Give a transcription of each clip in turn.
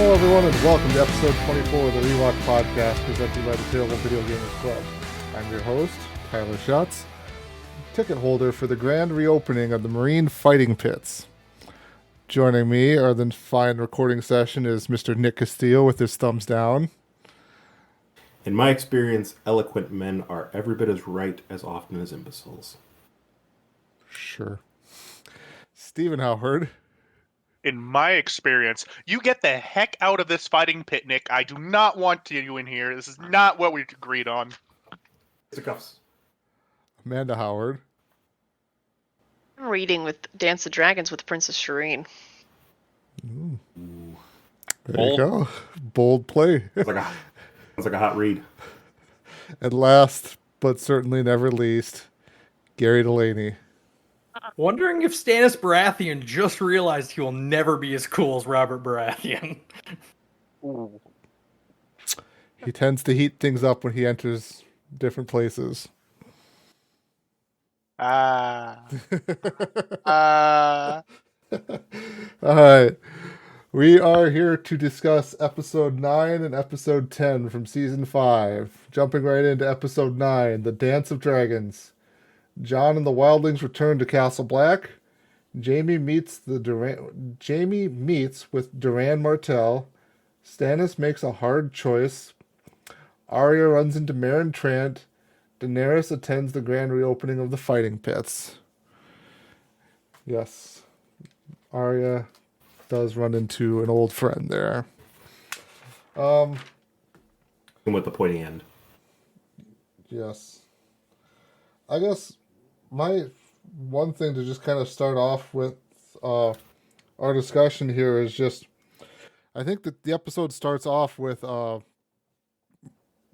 Hello, everyone, and welcome to episode 24 of the Rewatch podcast presented by the Terrible Video Gamers Club. I'm your host, Tyler Schatz, ticket holder for the grand reopening of the Marine Fighting Pits. Joining me are the fine recording session is Mr. Nick Castillo with his thumbs down. In my experience, eloquent men are every bit as right as often as imbeciles. Sure. Stephen Howard. In my experience, you get the heck out of this fighting pit, Nick. I do not want you in here. This is not what we agreed on. It's a cuffs. Amanda Howard. I'm reading with Dance of Dragons with Princess Shireen. Ooh. There you go. Bold play. It's like a hot read. And last, but certainly never least, Gary Delaney. Wondering if Stannis Baratheon just realized he will never be as cool as Robert Baratheon. Ooh. He tends to heat things up when he enters different places. All right. We are here to discuss episode 9 and episode 10 from season 5. Jumping right into episode 9, The Dance of Dragons. Jon and the Wildlings return to Castle Black. Jaime meets with Doran Martell. Stannis makes a hard choice. Arya runs into Meryn Trant. Daenerys attends the grand reopening of the fighting pits. Yes, Arya does run into an old friend there. And with the pointy end. Yes. I guess my one thing to just kind of start off with our discussion here is just, I think that the episode starts off with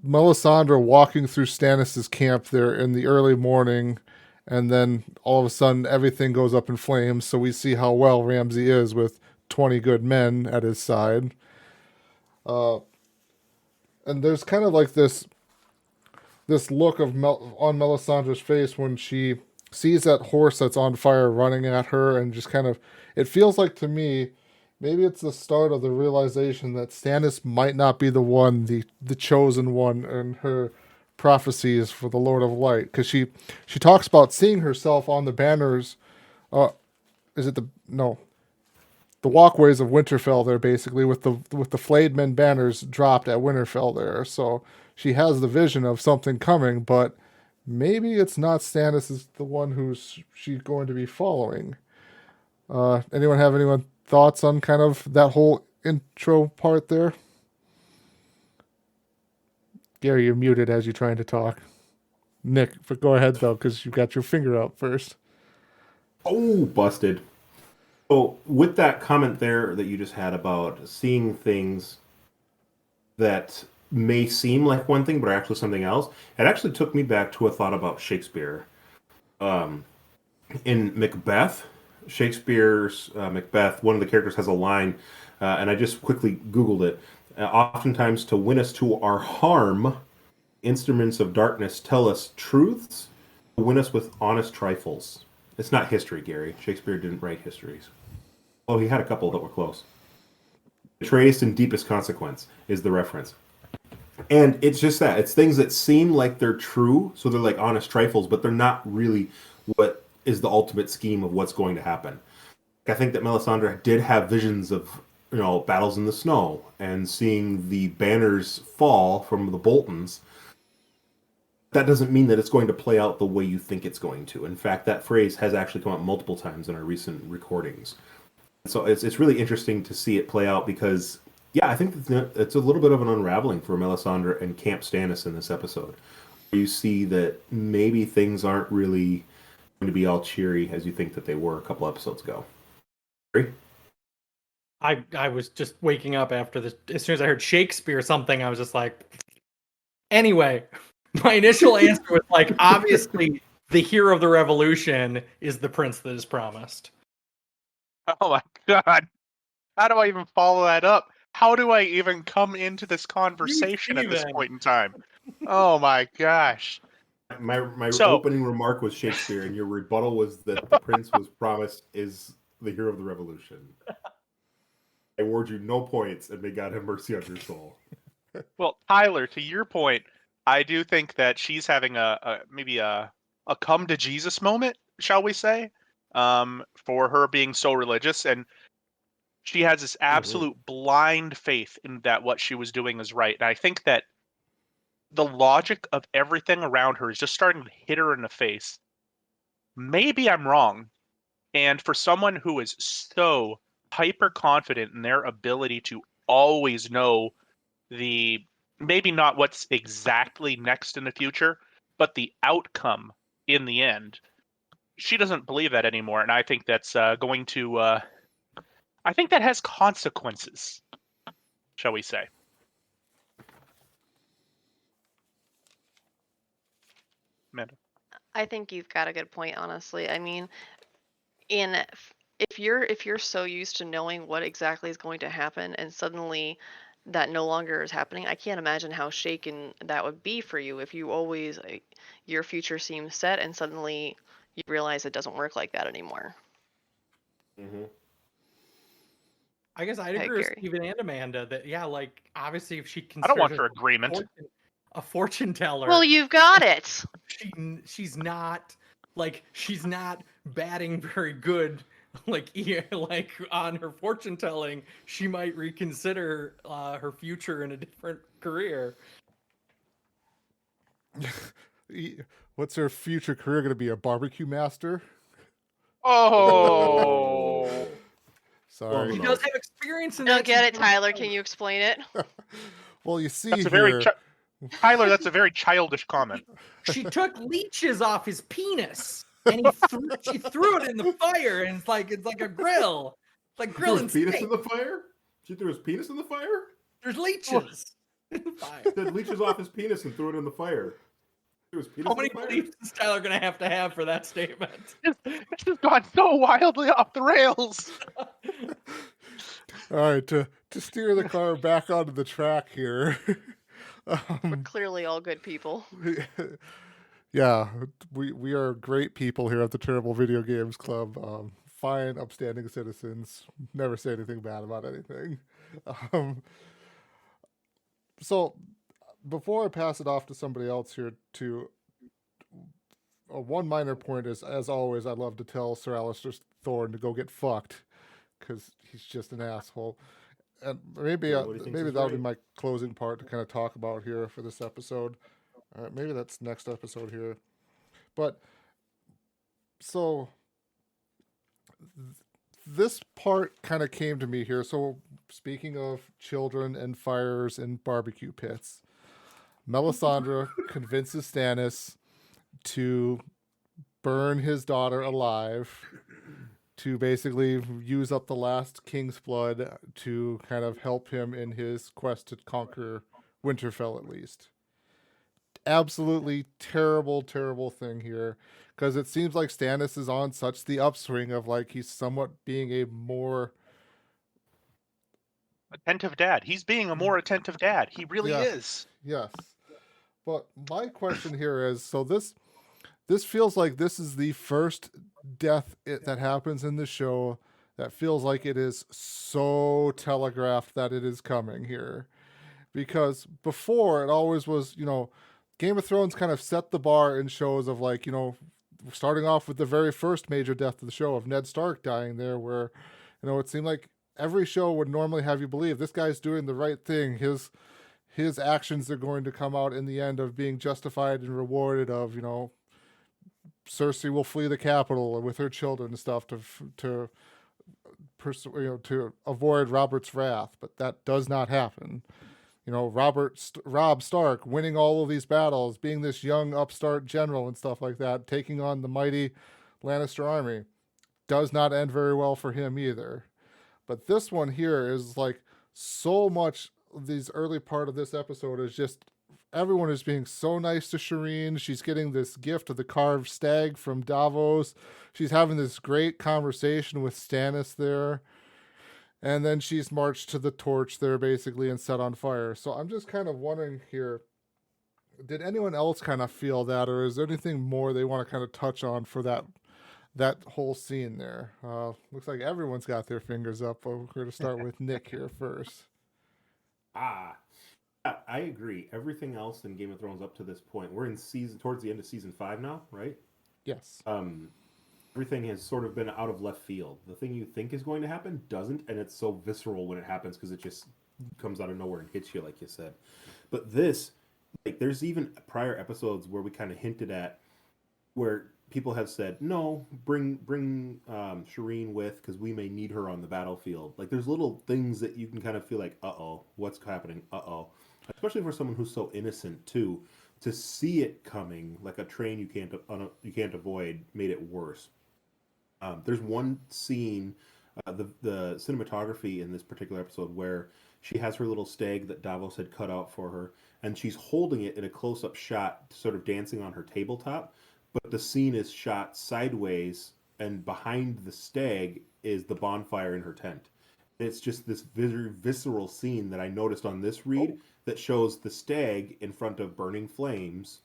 Melisandre walking through Stannis' camp there in the early morning, and then all of a sudden everything goes up in flames, so we see how well Ramsay is with 20 good men at his side. And there's kind of like this look of on Melisandre's face when she sees that horse that's on fire running at her, and just kind of, it feels like to me, maybe it's the start of the realization that Stannis might not be the one, the chosen one in her prophecies for the Lord of Light, because she talks about seeing herself on the banners. The walkways of Winterfell there, basically, with the flayed men banners dropped at Winterfell there. So she has the vision of something coming, but maybe it's not Stannis is the one who's she's going to be following. Anyone have any thoughts on kind of that whole intro part there? Gary, you're muted as you're trying to talk. Nick, but go ahead though, because you got your finger up first. Oh, busted. So with that comment there that you just had about seeing things that may seem like one thing but are actually something else, it actually took me back to a thought about Shakespeare. In Macbeth, Shakespeare's Macbeth, one of the characters has a line, and I just quickly Googled it. Oftentimes to win us to our harm, instruments of darkness tell us truths to win us with honest trifles. It's not history, Gary. Shakespeare didn't write histories. Oh, he had a couple that were close. The trace and deepest consequence is the reference. And it's just that. It's things that seem like they're true, so they're like honest trifles, but they're not really what is the ultimate scheme of what's going to happen. I think that Melisandre did have visions of, battles in the snow and seeing the banners fall from the Boltons. That doesn't mean that it's going to play out the way you think it's going to. In fact, that phrase has actually come up multiple times in our recent recordings. So it's really interesting to see it play out because, I think it's a little bit of an unraveling for Melisandre and Camp Stannis in this episode. You see that maybe things aren't really going to be all cheery as you think that they were a couple episodes ago. Agree? I was just waking up after this. As soon as I heard Shakespeare something, I was just like, anyway, my initial answer was like, obviously the hero of the revolution is the prince that is promised. Oh my god. How do I even follow that up? How do I even come into this conversation at this point in time? Oh my gosh. My opening remark was Shakespeare, and your rebuttal was that the prince was promised is the hero of the revolution. award you no points, and may God have mercy on your soul. Well, Tyler, to your point, I do think that she's having maybe a come to Jesus moment, shall we say, for her being so religious, and she has this absolute blind faith in that what she was doing is right. And I think that the logic of everything around her is just starting to hit her in the face. Maybe I'm wrong. And for someone who is so hyper confident in their ability to always know maybe not what's exactly next in the future, but the outcome in the end, she doesn't believe that anymore. And I think that's going to, I think that has consequences, shall we say. Amanda. I think you've got a good point, honestly. I mean, if you're so used to knowing what exactly is going to happen and suddenly that no longer is happening, I can't imagine how shaken that would be for you if you always your future seems set and suddenly you realize it doesn't work like that anymore. I guess I'd Hey, agree with Gary. Steven and Amanda that like obviously if she I don't want considers her agreement. a fortune teller, Well, you've got it. she's not batting very good. Like on her fortune telling, she might reconsider her future in a different career. What's her future career going to be? A barbecue master? Oh. Sorry. She does have experience in I don't that. get it, Tyler. Can you explain it? Well, you see That's a here. Tyler, that's a very childish comment. She took leeches off his penis and she threw it in the fire, and it's like a grill. It's like grilling She threw his penis steak. in the fire? She threw his penis in the fire? There's leeches in the fire. She had leeches off his penis and threw it in the fire. Threw his penis How in many the fire? beliefs is Tyler gonna have for that statement? It's just gone so wildly off the rails. All right, to steer the car back onto the track here. We're clearly all good people. Yeah, we are great people here at the Terrible Video Games Club. Fine, upstanding citizens. Never say anything bad about anything. So, before I pass it off to somebody else here, one minor point is, as always, I love to tell Sir Alistair Thorne to go get fucked, because he's just an asshole. And maybe that'll be my closing part to kind of talk about here for this episode. Maybe that's next episode here. But so this part kind of came to me here. So speaking of children and fires and barbecue pits, Melisandre convinces Stannis to burn his daughter alive, to basically use up the last king's blood to kind of help him in his quest to conquer Winterfell, at least. Absolutely terrible, terrible thing here, because it seems like Stannis is on such the upswing of like he's somewhat being a more Attentive dad. He's being a more attentive dad. He really is. Yes. But my question here is, so this feels like this is the first death that happens in the show that feels like it is so telegraphed that it is coming here. Because before, it always was, Game of Thrones kind of set the bar in shows of like, starting off with the very first major death of the show of Ned Stark dying there, where, it seemed like every show would normally have you believe this guy's doing the right thing. His actions are going to come out in the end of being justified and rewarded of, Cersei will flee the capital with her children and stuff to avoid Robert's wrath, but that does not happen. Robb Stark winning all of these battles, being this young upstart general and stuff like that, taking on the mighty Lannister army, does not end very well for him either. But this one here is like so much. These early part of this episode is just everyone is being so nice to Shireen. She's getting this gift of the carved stag from Davos. She's having this great conversation with Stannis there. And then she's marched to the torch there basically and set on fire. So I'm just kind of wondering here, did anyone else kind of feel that, or is there anything more they want to kind of touch on for that that whole scene there. Looks like everyone's got their fingers up. But we're going to start with Nick here first. Yeah, I agree. Everything else in Game of Thrones up to this point, we're in towards the end of season 5 now, right? Yes. Everything has sort of been out of left field. The thing you think is going to happen doesn't, and it's so visceral when it happens because it just comes out of nowhere and hits you, like you said. But this, like, there's even prior episodes where we kind of hinted at where people have said, no, bring Shireen with because we may need her on the battlefield. Like, there's little things that you can kind of feel like, uh-oh, what's happening? Uh-oh. Especially for someone who's so innocent, too. To see it coming like a train you can't avoid made it worse. There's one scene, the cinematography in this particular episode where she has her little stag that Davos had cut out for her, and she's holding it in a close-up shot, sort of dancing on her tabletop. But the scene is shot sideways, and behind the stag is the bonfire in her tent. It's just this very visceral scene that I noticed on this read that shows the stag in front of burning flames.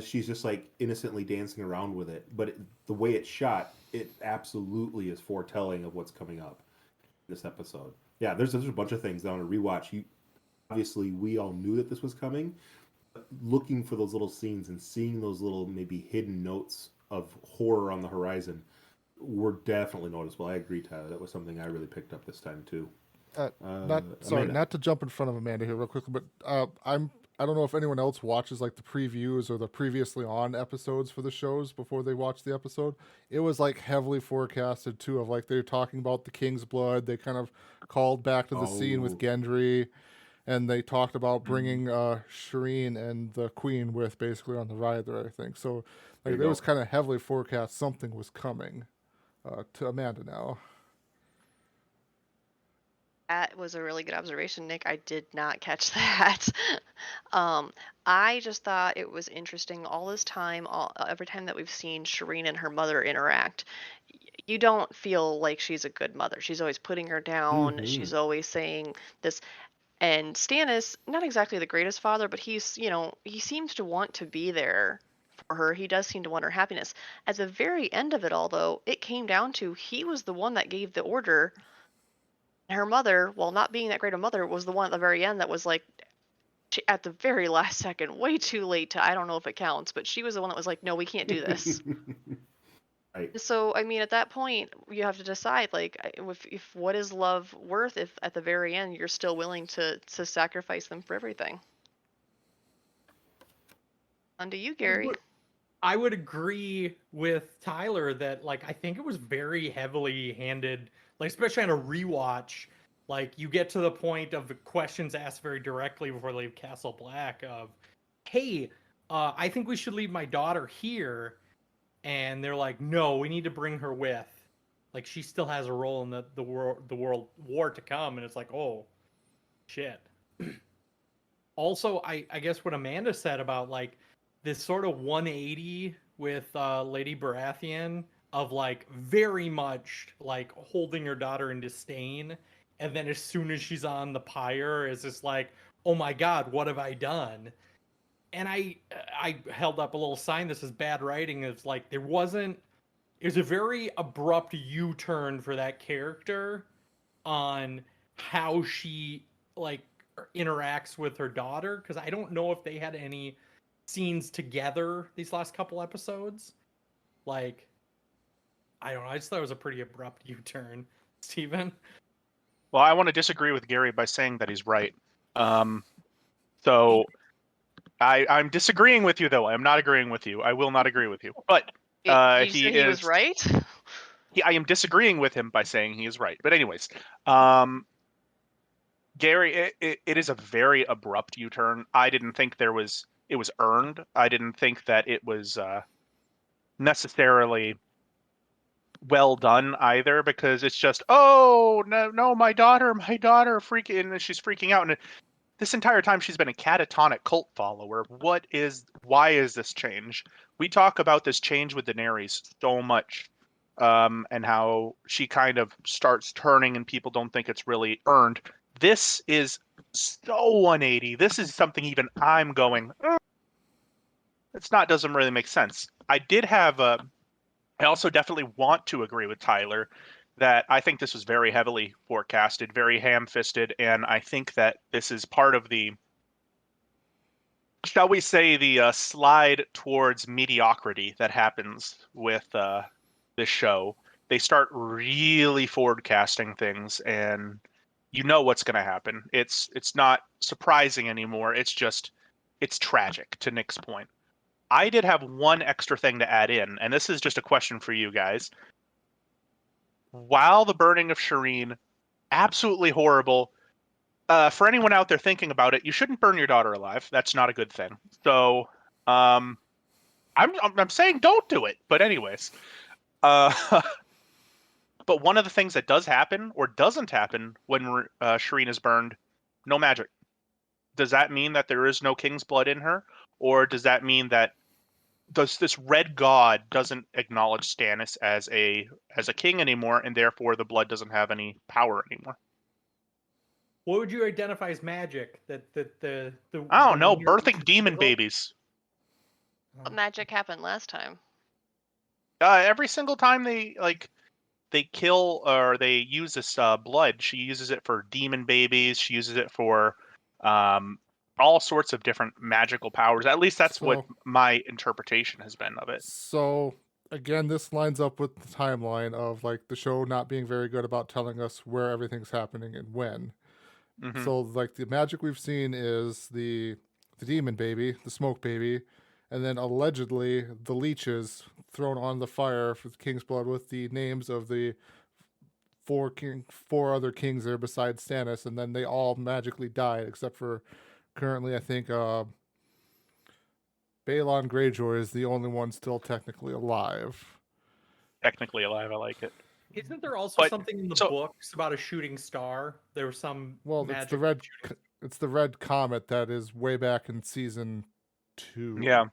She's just like innocently dancing around with it. But the way it's shot, it absolutely is foretelling of what's coming up in this episode. Yeah, there's a bunch of things that on a rewatch. Obviously, we all knew that this was coming. But looking for those little scenes and seeing those little maybe hidden notes of horror on the horizon were definitely noticeable. I agree, Tyler. That was something I really picked up this time too. Not to jump in front of Amanda here real quickly, but I don't know if anyone else watches like the previews or the previously on episodes for the shows before they watch the episode. It was like heavily forecasted too, of like they're talking about the king's blood. They kind of called back to the scene with Gendry, and they talked about bringing Shireen and the queen with basically on the ride there, I think. So like there was kind of heavily forecast something was coming. To Amanda now. That was a really good observation, Nick. I did not catch that. I just thought it was interesting all this time, every time that we've seen Shireen and her mother interact, you don't feel like she's a good mother. She's always putting her down. She's always saying this. And Stannis, not exactly the greatest father, but he seems to want to be there for her. He does seem to want her happiness. At the very end of it all, though, it came down to he was the one that gave the order. Her mother, while not being that great a mother, was the one at the very end that was like, at the very last second, way too late to, I don't know if it counts, but she was the one that was like, no, we can't do this. Right. So, I mean, at that point, you have to decide, like, if what is love worth if at the very end you're still willing to sacrifice them for everything? On to you, Gary. I would agree with Tyler that, like, I think it was very heavily handed, like, especially on a rewatch. Like, you get to the point of the questions asked very directly before they leave Castle Black of, hey, I think we should leave my daughter here. And they're like, no, we need to bring her with. Like, she still has a role in the world war to come. And it's like, oh, shit. Also, I guess what Amanda said about, like, this sort of 180 with Lady Baratheon of, like, very much, like, holding her daughter in disdain. And then as soon as she's on the pyre, it's just like, oh my God, what have I done? And I held up a little sign that says bad writing. It's like, it was a very abrupt U-turn for that character on how she, like, interacts with her daughter. Because I don't know if they had any scenes together these last couple episodes. Like, I don't know. I just thought it was a pretty abrupt U-turn. Steven? Well, I want to disagree with Gary by saying that he's right. So I'm disagreeing with you, though. I'm not agreeing with you. I will not agree with you. But he was right? I am disagreeing with him by saying he is right. But anyways, Gary, it is a very abrupt U-turn. I didn't think it was earned. I didn't think that it was necessarily well done either, because it's just, oh no, my daughter freaking, and she's freaking out, and this entire time she's been a catatonic cult follower. Why is this change? We talk about this change with Daenerys so much, and how she kind of starts turning and people don't think it's really earned. This is so 180. This is something even I'm going, doesn't really make sense. I did have I also definitely want to agree with Tyler that I think this was very heavily forecasted, very ham-fisted, and I think that this is part of the, shall we say, the slide towards mediocrity that happens with this show. They start really forecasting things, and you know what's going to happen. It's not surprising anymore. It's tragic, to Nick's point. I did have one extra thing to add in, and this is just a question for you guys. While the burning of Shireen, absolutely horrible. For anyone out there thinking about it, you shouldn't burn your daughter alive. That's not a good thing. So, I'm saying don't do it. But anyways, uh, but one of the things that does happen or doesn't happen when Shireen is burned, no magic. Does that mean that there is no king's blood in her, or does that mean that this red god doesn't acknowledge Stannis as a king anymore, and therefore the blood doesn't have any power anymore? What would you identify as magic? I don't know. weird- Birthing demon babies. What magic happened last time? Every single time they kill or they use this blood, she uses it for demon babies. She uses it for all sorts of different magical powers. At least that's what my interpretation has been of it. So again, this lines up with the timeline of like the show not being very good about telling us where everything's happening and when. Mhm. So like the magic we've seen is the demon baby, the smoke baby, and then allegedly the leeches thrown on the fire for the king's blood with the names of the four other kings there besides Stannis, and then they all magically died except for currently I think Balon Greyjoy is the only one still technically alive. Technically alive, I like it. Isn't there also But- something in the so- books about a shooting star? There was some Well, magic it's the red comet that is way back in season 2. Yeah.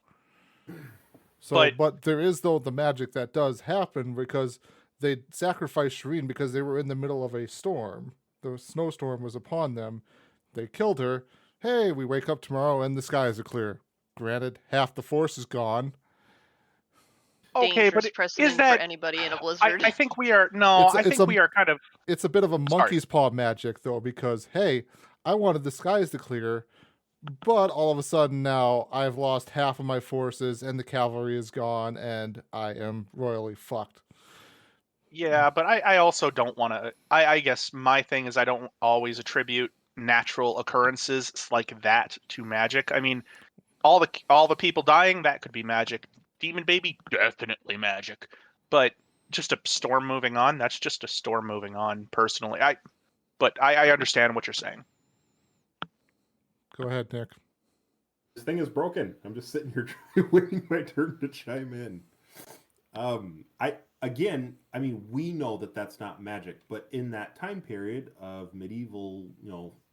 So, but there is though the magic that does happen because they sacrificed Shireen because they were in the middle of a storm. The snowstorm was upon them. They killed her. Hey, we wake up tomorrow and the skies are clear. Granted, half the force is gone. Okay, Dangerous but precedent is that? for anybody in a blizzard. I think we are. No, It's a- I it's think a- we are kind of. It's a bit of a monkey's paw magic though, because hey, I wanted the skies to clear, but all of a sudden now I've lost half of my forces and the cavalry is gone and I am royally fucked. Yeah, but I also don't want to. I guess my thing is I don't always attribute natural occurrences like that to magic. I mean, all the people dying, that could be magic. Demon baby, definitely magic. But just a storm moving on, that's just a storm moving on. Personally, I understand what you're saying. Go ahead, Nick. This thing is broken. I'm just sitting here waiting my turn to chime in. I mean, we know that that's not magic, but in that time period of medieval,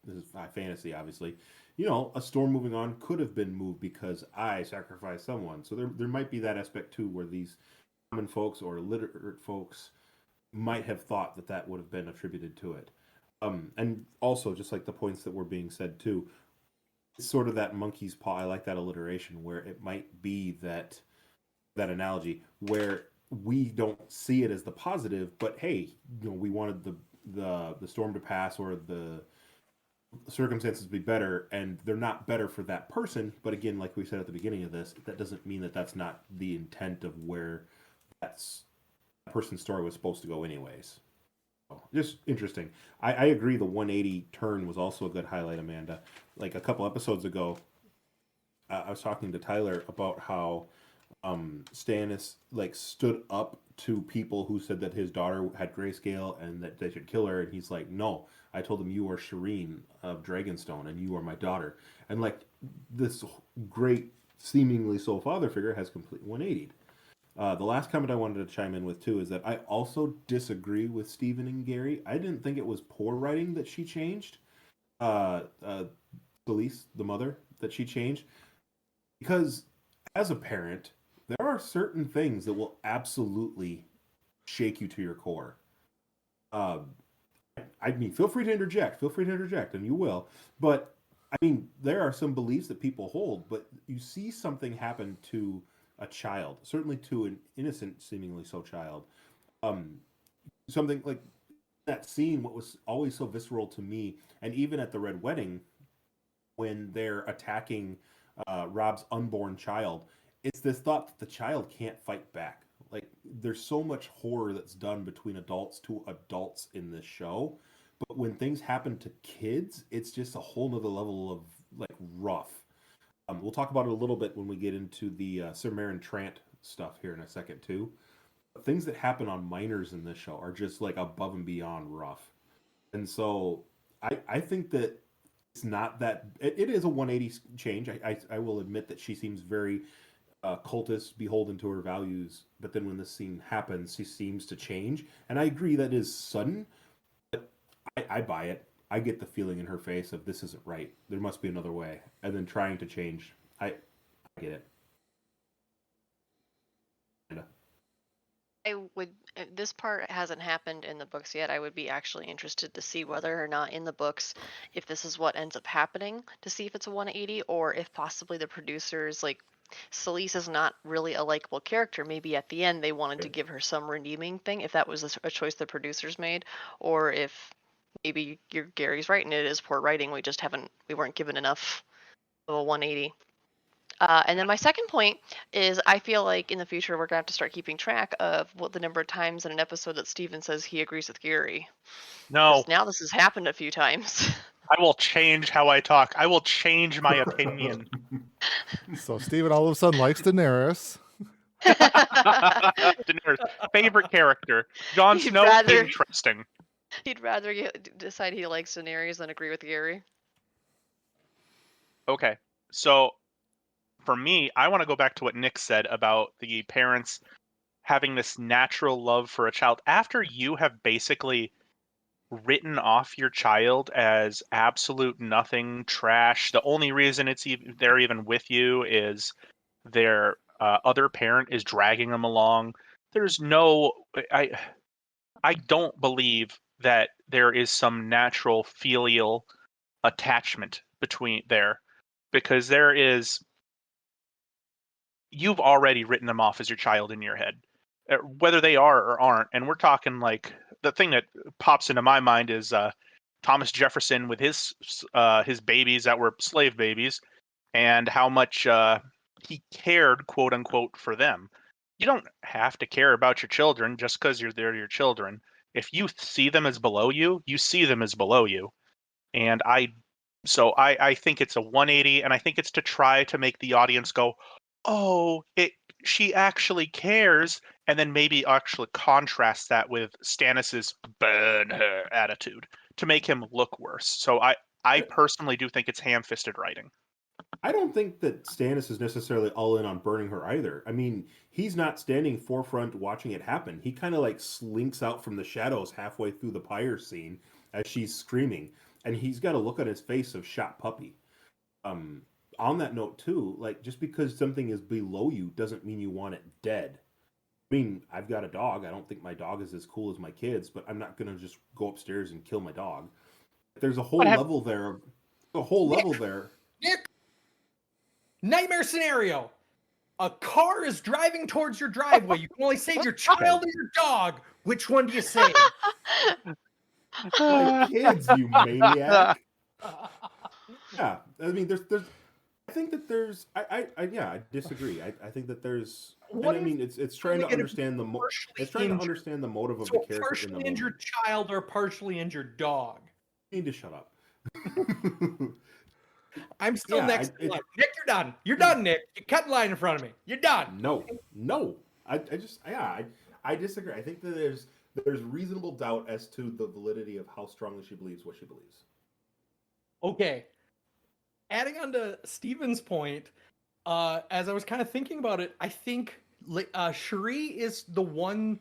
this is fantasy, obviously, a storm moving on could have been moved because I sacrificed someone. So there might be that aspect too, where these common folks or literate folks might have thought that that would have been attributed to it. And also, just like the points that were being said too, it's sort of that monkey's paw. I like that alliteration where it might be that analogy where we don't see it as the positive, but hey, we wanted the storm to pass or the circumstances to be better, and they're not better for that person. But again, like we said at the beginning of this, that doesn't mean that that's not the intent of where that person's story was supposed to go anyways. So, just interesting. I agree the 180 turn was also a good highlight, Amanda. Like a couple episodes ago, I was talking to Tyler about how Stannis stood up to people who said that his daughter had grayscale and that they should kill her, and he's like, no, I told him you are Shireen of Dragonstone and you are my daughter. And this great seemingly soul father figure has complete 180'd. The last comment I wanted to chime in with too is that I also disagree with Stephen and Gary. I didn't think it was poor writing that she changed Khaleesi, the mother, that she changed, because as a parent there are certain things that will absolutely shake you to your core. I mean, feel free to interject, and you will. But I mean, there are some beliefs that people hold, but you see something happen to a child, certainly to an innocent, seemingly so child. Something like that scene, what was always so visceral to me, and even at the Red Wedding, when they're attacking Rob's unborn child, it's this thought that the child can't fight back. Like, there's so much horror that's done between adults to adults in this show, but when things happen to kids, it's just a whole nother level of like rough. We'll talk about it a little bit when we get into the Sir Marin Trant stuff here in a second too. But things that happen on minors in this show are just like above and beyond rough, and so I think that it's not that it is a 180 change. I will admit that she seems very cultist, beholden to her values, but then when this scene happens, she seems to change, and I agree that is sudden, but I buy it. I get the feeling in her face of this isn't right. There must be another way, and then trying to change. I get it. Kinda. I would. This part hasn't happened in the books yet. I would be actually interested to see whether or not in the books, if this is what ends up happening, to see if it's a 180, or if possibly the producers, like, Celise is not really a likable character. Maybe at the end they wanted to give her some redeeming thing, if that was a choice the producers made, or if maybe Gary's right and it is poor writing. We weren't given enough of a 180. And then my second point is, I feel like in the future we're gonna have to start keeping track of what the number of times in an episode that Steven says he agrees with Gary. No, 'Cause now this has happened a few times. I will change how I talk. I will change my opinion. So Steven all of a sudden likes Daenerys. Daenerys, favorite character. Jon You'd Snow, rather- interesting. He'd rather decide he likes Daenerys than agree with Gary. Okay, so for me, I want to go back to what Nick said about the parents having this natural love for a child. After you have basically written off your child as absolute nothing, trash, the only reason they're even with you is their other parent is dragging them along. There's no, I don't believe that there is some natural filial attachment between there, because there is. You've already written them off as your child in your head, whether they are or aren't. And we're talking like the thing that pops into my mind is Thomas Jefferson with his babies that were slave babies, and how much he cared, quote unquote, for them. You don't have to care about your children just because they're your children. If you see them as below you, you see them as below you. And I think it's a 180, and I think it's to try to make the audience go, oh, she actually cares, and then maybe actually contrast that with Stannis's burn her attitude to make him look worse. So I personally do think it's ham-fisted writing. I don't think that Stannis is necessarily all in on burning her either. I mean, he's not standing forefront watching it happen. He kind of like slinks out from the shadows halfway through the pyre scene as she's screaming, and he's got a look on his face of shot puppy. On that note too, like, just because something is below you doesn't mean you want it dead. I mean, I've got a dog. I don't think my dog is as cool as my kids, but I'm not going to just go upstairs and kill my dog. There's a whole level there. Nick, nightmare scenario. A car is driving towards your driveway. You can only save your child or your dog. Which one do you save? My kids, you maniac. Yeah, I mean, there's. I think that there's. I disagree. I think that there's. And I mean, it's trying to understand the. It's trying to understand the motive of the character. Partially in the injured child or partially injured dog. You need to shut up. I'm still next in line. Nick, you're done. You're done, Nick. You cut the line in front of me. You're done. No. I disagree. I think that there's reasonable doubt as to the validity of how strongly she believes what she believes. Okay. Adding on to Steven's point, as I was kind of thinking about it, I think Cherie is the one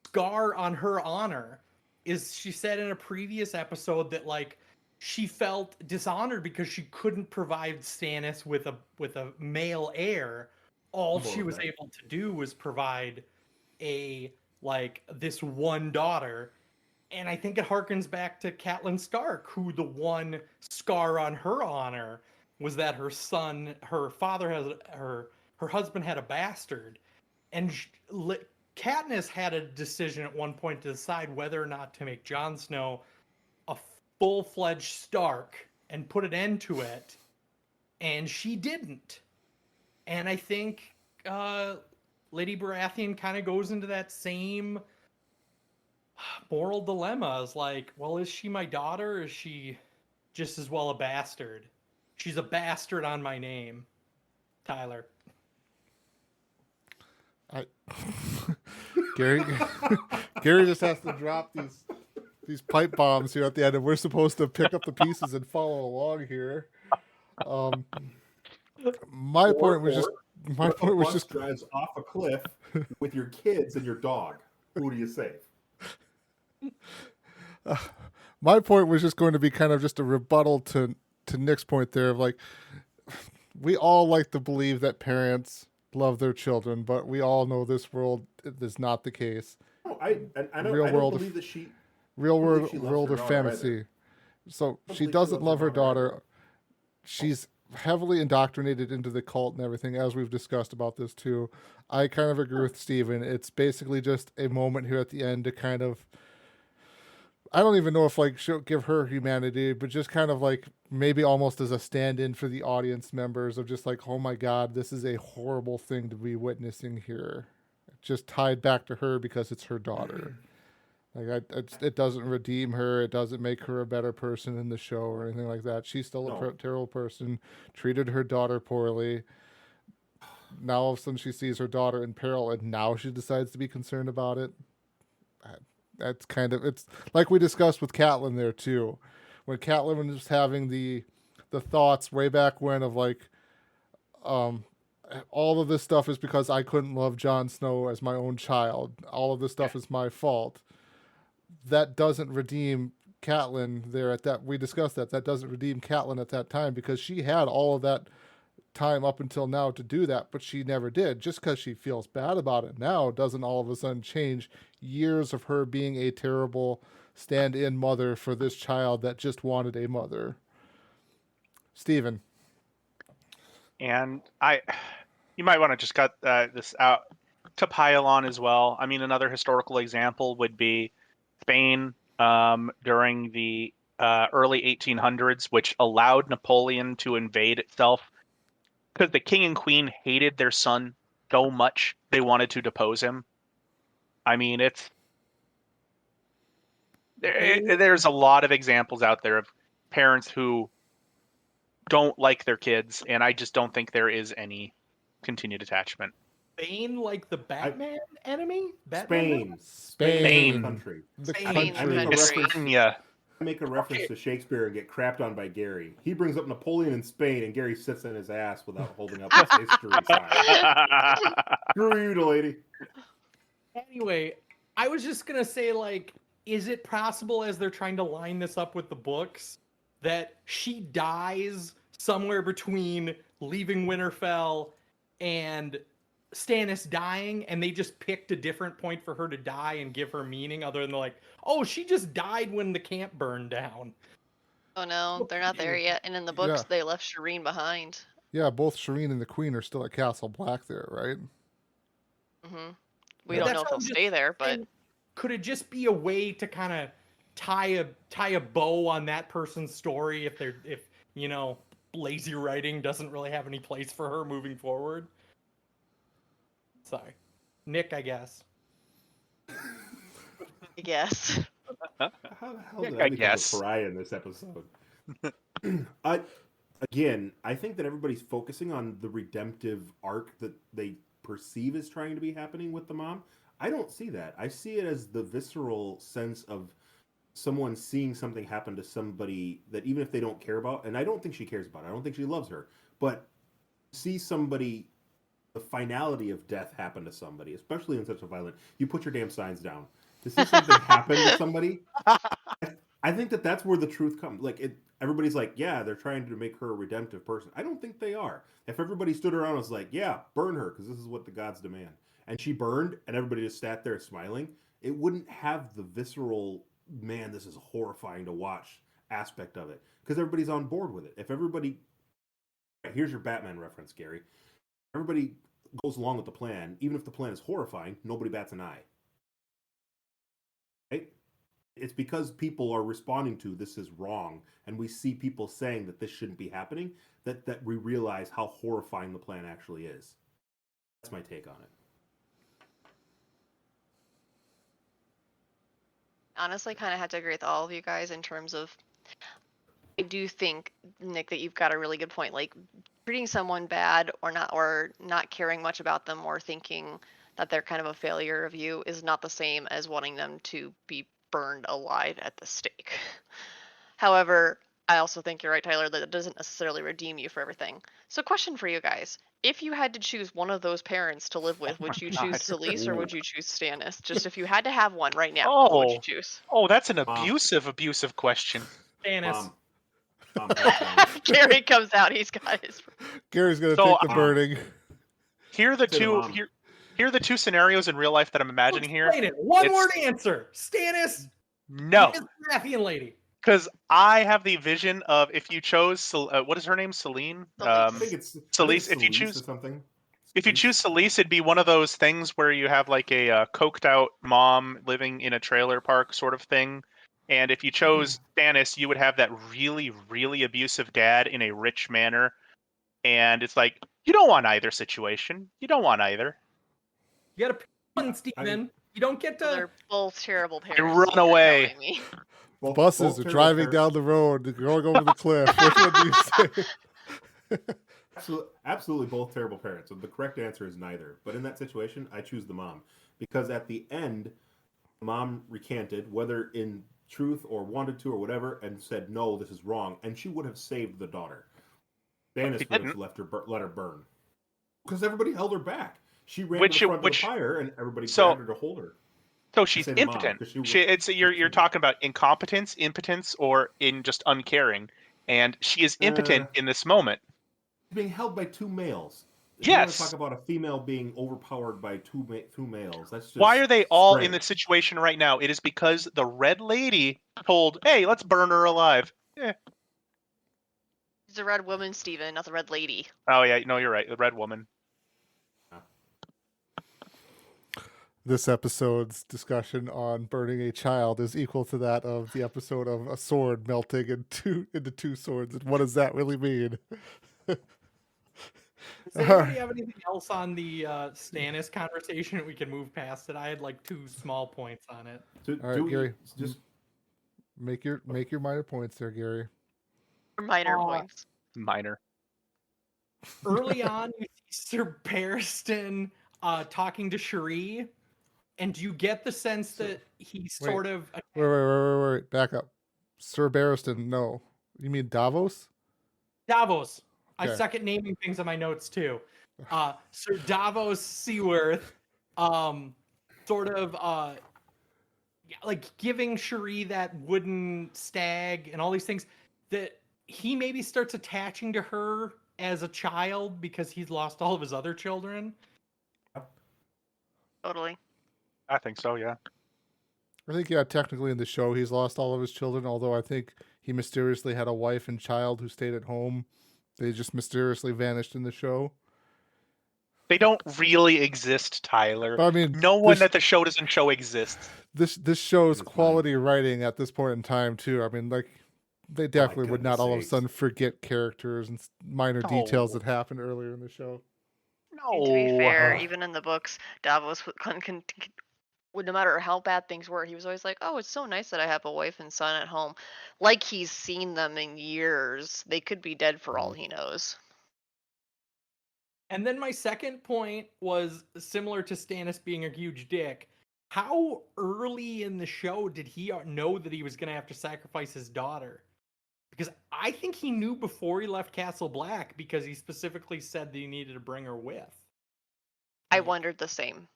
scar on her honor. Is she said in a previous episode that like she felt dishonored because she couldn't provide Stannis with a male heir. All she was able to do was provide this one daughter. And I think it harkens back to Catelyn Stark, who the one scar on her honor was that her her husband had a bastard, and Katniss had a decision at one point to decide whether or not to make Jon Snow a full-fledged Stark and put an end to it, and she didn't. And I think Lady Baratheon kind of goes into that same moral dilemma. Is like, well, is she my daughter, or is she just as well a bastard? She's a bastard on my name. Tyler. Gary Gary just has to drop these pipe bombs here at the end, and we're supposed to pick up the pieces and follow along here. My point was just drives off a cliff with your kids and your dog. Who do you save? My point was just going to be kind of just a rebuttal to Nick's point there of like, we all like to believe that parents love their children, but we all know this world is not the case. No, I don't believe that she real loves her world or daughter fantasy. either. So I she don't doesn't think she love her loves her daughter daughter. She's heavily indoctrinated into the cult and everything, as we've discussed about this too. I kind of agree with Steven. It's basically just a moment here at the end to kind of, I don't even know if like she'll give her humanity, but just kind of like maybe almost as a stand-in for the audience members of just like, oh my God, this is a horrible thing to be witnessing here. Just tied back to her because it's her daughter. Like it doesn't redeem her. It doesn't make her a better person in the show or anything like that. She's still a terrible person. Treated her daughter poorly. Now all of a sudden she sees her daughter in peril, and now she decides to be concerned about it. That's kind of, it's like we discussed with Catelyn there too, when Catelyn was having the thoughts way back when of like, all of this stuff is because I couldn't love Jon Snow as my own child. All of this stuff is my fault. That doesn't redeem Catelyn there at that. We discussed that. That doesn't redeem Catelyn at that time because she had all of that time up until now to do that, but she never did. Just because she feels bad about it now doesn't all of a sudden change years of her being a terrible stand-in mother for this child that just wanted a mother. Steven. And you might want to just cut this out to pile on as well. I mean, another historical example would be Spain during the early 1800s, which allowed Napoleon to invade itself because the king and queen hated their son so much they wanted to depose him. I mean, there's a lot of examples out there of parents who don't like their kids, and I just don't think there is any continued attachment. Spain, like the Batman enemy? Spain. Country. The Spain country. I make a reference to Shakespeare and get crapped on by Gary. He brings up Napoleon in Spain, and Gary sits in his ass without holding up his history sign. Screw you, lady. Anyway, I was just going to say, like, is it possible as they're trying to line this up with the books that she dies somewhere between leaving Winterfell and Stannis dying, and they just picked a different point for her to die and give her meaning other than like, oh, she just died when the camp burned down. Oh no, they're not there yet. And in the books, they left Shireen behind. Yeah, both Shireen and the Queen are still at Castle Black there, right? Mm-hmm. We don't know if they'll stay there, but could it just be a way to kind of tie a bow on that person's story if lazy writing doesn't really have any place for her moving forward? Sorry. Nick, I guess. I guess. How the hell did I I become guess. a pariah in this episode? Again, I think that everybody's focusing on the redemptive arc that they perceive as trying to be happening with the mom. I don't see that. I see it as the visceral sense of someone seeing something happen to somebody that even if they don't care about, and I don't think she cares about it, I don't think she loves her, but see somebody, the finality of death happen to somebody, especially in such a violent, you put your damn signs down. To see something happen to somebody, I think that that's where the truth comes. Like, everybody's like, yeah, they're trying to make her a redemptive person. I don't think they are. If everybody stood around and was like, yeah, burn her, because this is what the gods demand, and she burned, and everybody just sat there smiling, it wouldn't have the visceral, man, this is horrifying to watch aspect of it, because everybody's on board with it. If everybody, here's your Batman reference, Gary. Everybody goes along with the plan, even if the plan is horrifying, nobody bats an eye. Right? It's because people are responding to this is wrong, and we see people saying that this shouldn't be happening, that we realize how horrifying the plan actually is. That's my take on it. Honestly, kind of had to agree with all of you guys in terms of, I do think, Nick, that you've got a really good point. Like, treating someone bad or not caring much about them or thinking that they're kind of a failure of you is not the same as wanting them to be burned alive at the stake. However, I also think you're right, Tyler, that it doesn't necessarily redeem you for everything. So, question for you guys. If you had to choose one of those parents to live with, would you choose Selyse or would you choose Stannis? Just if you had to have one right now, what would you choose? Oh, that's an Mom. abusive question. Stannis. Mom, Gary comes out. He's got his. Gary's gonna So, take the burning. Here are the Say the two. mom. Here are the two scenarios in real life that I'm imagining here. Explain it. One It's- word answer. Stannis. No, Is the Baratheon lady. because I have the vision of if you chose what is her name, Celine. Selyse. I think it's Selyse, if you Selyse choose- or something. If you choose Selyse, it'd be one of those things where you have like a coked out mom living in a trailer park sort of thing. And if you chose Stannis, you would have that really, really abusive dad in a rich manner. And it's like, you don't want either situation. You don't want either. You got to pick one, Steven. You don't get to. They're both terrible parents. run you're away. telling me. Both- Buses both are terrible driving parents. down the road, they're going over the cliff. Which one do you say? Absolutely both terrible parents. So the correct answer is neither. But in that situation, I choose the mom. Because at the end, the mom recanted, whether in truth or wanted to or whatever, and said, no, this is wrong. And she would have saved the daughter. Stannis She would have didn't. let her burn. Because everybody held her back. She ran Which- to the front which- of the fire, and everybody so- grabbed her to hold her. So she's say the mom, impotent. 'cause she You're talking about incompetence, impotence, or in just uncaring. And she is impotent in this moment. Being held by two males. If Yes. You want to talk about a female being overpowered by two males. That's just Why are they all in strange. this situation right now? It is because the Red Lady told, hey, let's burn her alive. She's a red woman, Steven, not the red lady. Oh, yeah, no, you're right. The Red Woman. This episode's discussion on burning a child is equal to that of the episode of a sword melting into two swords. And what does that really mean? Does anybody have anything else on the Stannis conversation? We can move past it. I had like 2 small points on it. So, All right, do we Gary. just Make your minor points there, Gary. Minor points. Minor. Early on, you see Sir Barristan talking to Cherie, and you get the sense that he's Wait. sort of Wait. Back up. Sir Barristan, no. You mean Davos? Davos. I Okay. suck at naming things on my notes too. Sir Davos Seaworth, sort of like giving Cherie that wooden stag and all these things that he maybe starts attaching to her as a child because he's lost all of his other children. Totally. I think so, yeah. I think, yeah, technically in the show he's lost all of his children, although I think he mysteriously had a wife and child who stayed at home. They just mysteriously vanished in the show. They don't really exist, Tyler. But I mean, No one this- that the show doesn't show exists. This shows It's fine. quality writing at this point in time too. I mean, like they definitely would not goodness all of a sakes. sudden forget characters and minor No. details that happened earlier in the show. No. And to be fair, even in the books, Davos would, no matter how bad things were, he was always like, "Oh, it's so nice that I have a wife and son at home." Like he's seen them in years. They could be dead for all he knows. And then my second point was similar to Stannis being a huge dick. How early in the show did he know that he was going to have to sacrifice his daughter? Because I think he knew before he left Castle Black because he specifically said that he needed to bring her with. I wondered the same.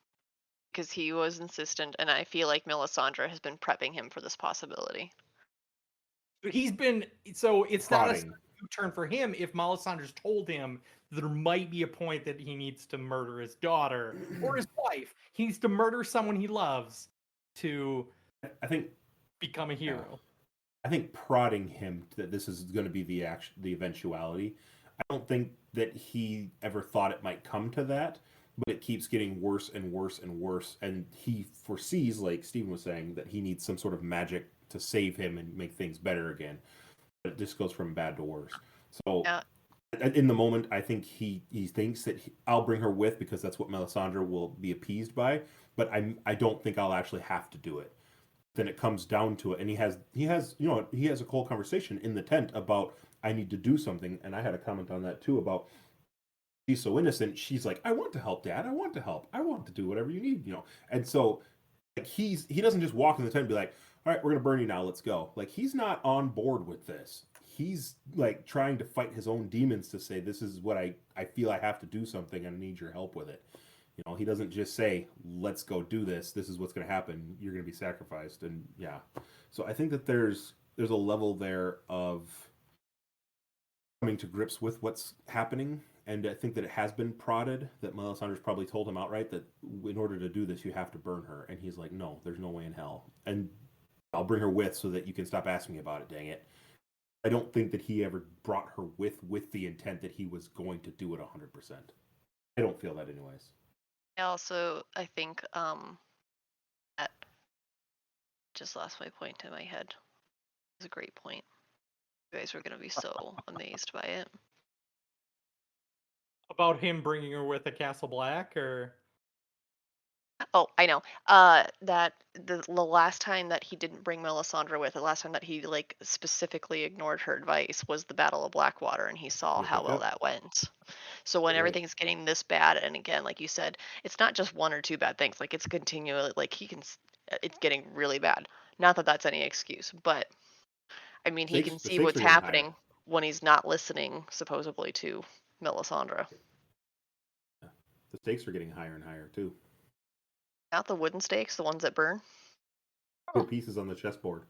Because he was insistent, and I feel like Melisandre has been prepping him for this possibility. He's been, so it's not a prodding. U-turn for him if Melisandre's told him there might be a point that he needs to murder his daughter or his wife. He needs to murder someone he loves to I think become a hero. I think prodding him that this is going to be the eventuality. I don't think that he ever thought it might come to that, but it keeps getting worse and worse and worse. And he foresees, like Stephen was saying, that he needs some sort of magic to save him and make things better again. But it just goes from bad to worse. So Yeah. in the moment, I think he thinks that I'll bring her with because that's what Melisandre will be appeased by. But I don't think I'll actually have to do it. Then it comes down to it, and he has a whole conversation in the tent about I need to do something, and I had a comment on that too about she's so innocent. She's like, I want to help, Dad. I want to help. I want to do whatever you need, And so, like, he doesn't just walk in the tent and be like, all right, we're gonna burn you now. Let's go. Like, he's not on board with this. He's like trying to fight his own demons to say, this is what I feel I have to do something, and I need your help with it. He doesn't just say, let's go do this. This is what's going to happen. You're going to be sacrificed. And yeah. So I think that there's a level there of coming to grips with what's happening. And I think that it has been prodded, that Melisandre's probably told him outright that in order to do this, you have to burn her. And he's like, no, there's no way in hell. And I'll bring her with so that you can stop asking me about it, dang it. I don't think that he ever brought her with the intent that he was going to do it 100%. I don't feel that anyways. I think that just lost my point in my head. It's a great point. You guys were gonna be so amazed by it. About him bringing her with a Castle Black, or Oh, I know. That the last time that he didn't bring Melisandre with, the last time that he like specifically ignored her advice was the Battle of Blackwater, and he saw how well that went. So when everything's getting this bad, and again, like you said, it's not just one or two bad things. Like it's continually, like it's getting really bad. Not that that's any excuse, but I mean, he can see what's happening when he's not listening, supposedly, to Melisandre. The stakes are getting higher and higher too. Not the wooden stakes, the ones that burn. Put pieces on the chessboard.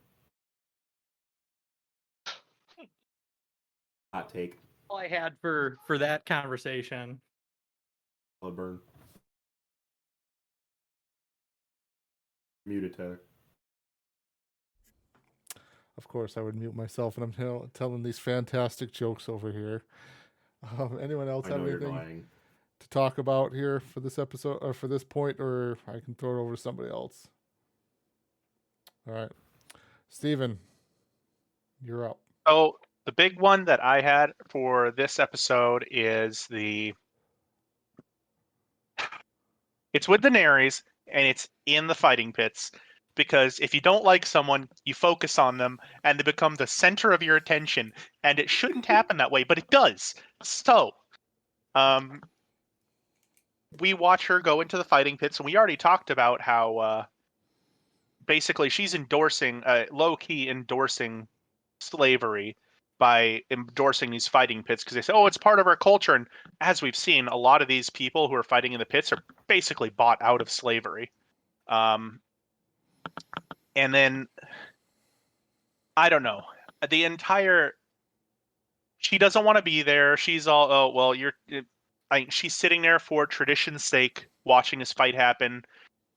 Hot take. all I had for that conversation. Blood burn. Mute attack. Of course, I would mute myself, and I'm telling these fantastic jokes over here. Anyone else have anything to talk about here for this episode or for this point, or I can throw it over to somebody else? All right, Steven, you're up. So the big one that I had for this episode is it's with Daenerys, and it's in the fighting pits. Because if you don't like someone, you focus on them, and they become the center of your attention. And it shouldn't happen that way, but it does. So, we watch her go into the fighting pits, and we already talked about how basically she's endorsing, low-key endorsing slavery by endorsing these fighting pits because they say, oh, it's part of our culture. And as we've seen, a lot of these people who are fighting in the pits are basically bought out of slavery. And then, I don't know, she doesn't want to be there. She's all, oh, well, she's sitting there for tradition's sake, watching this fight happen.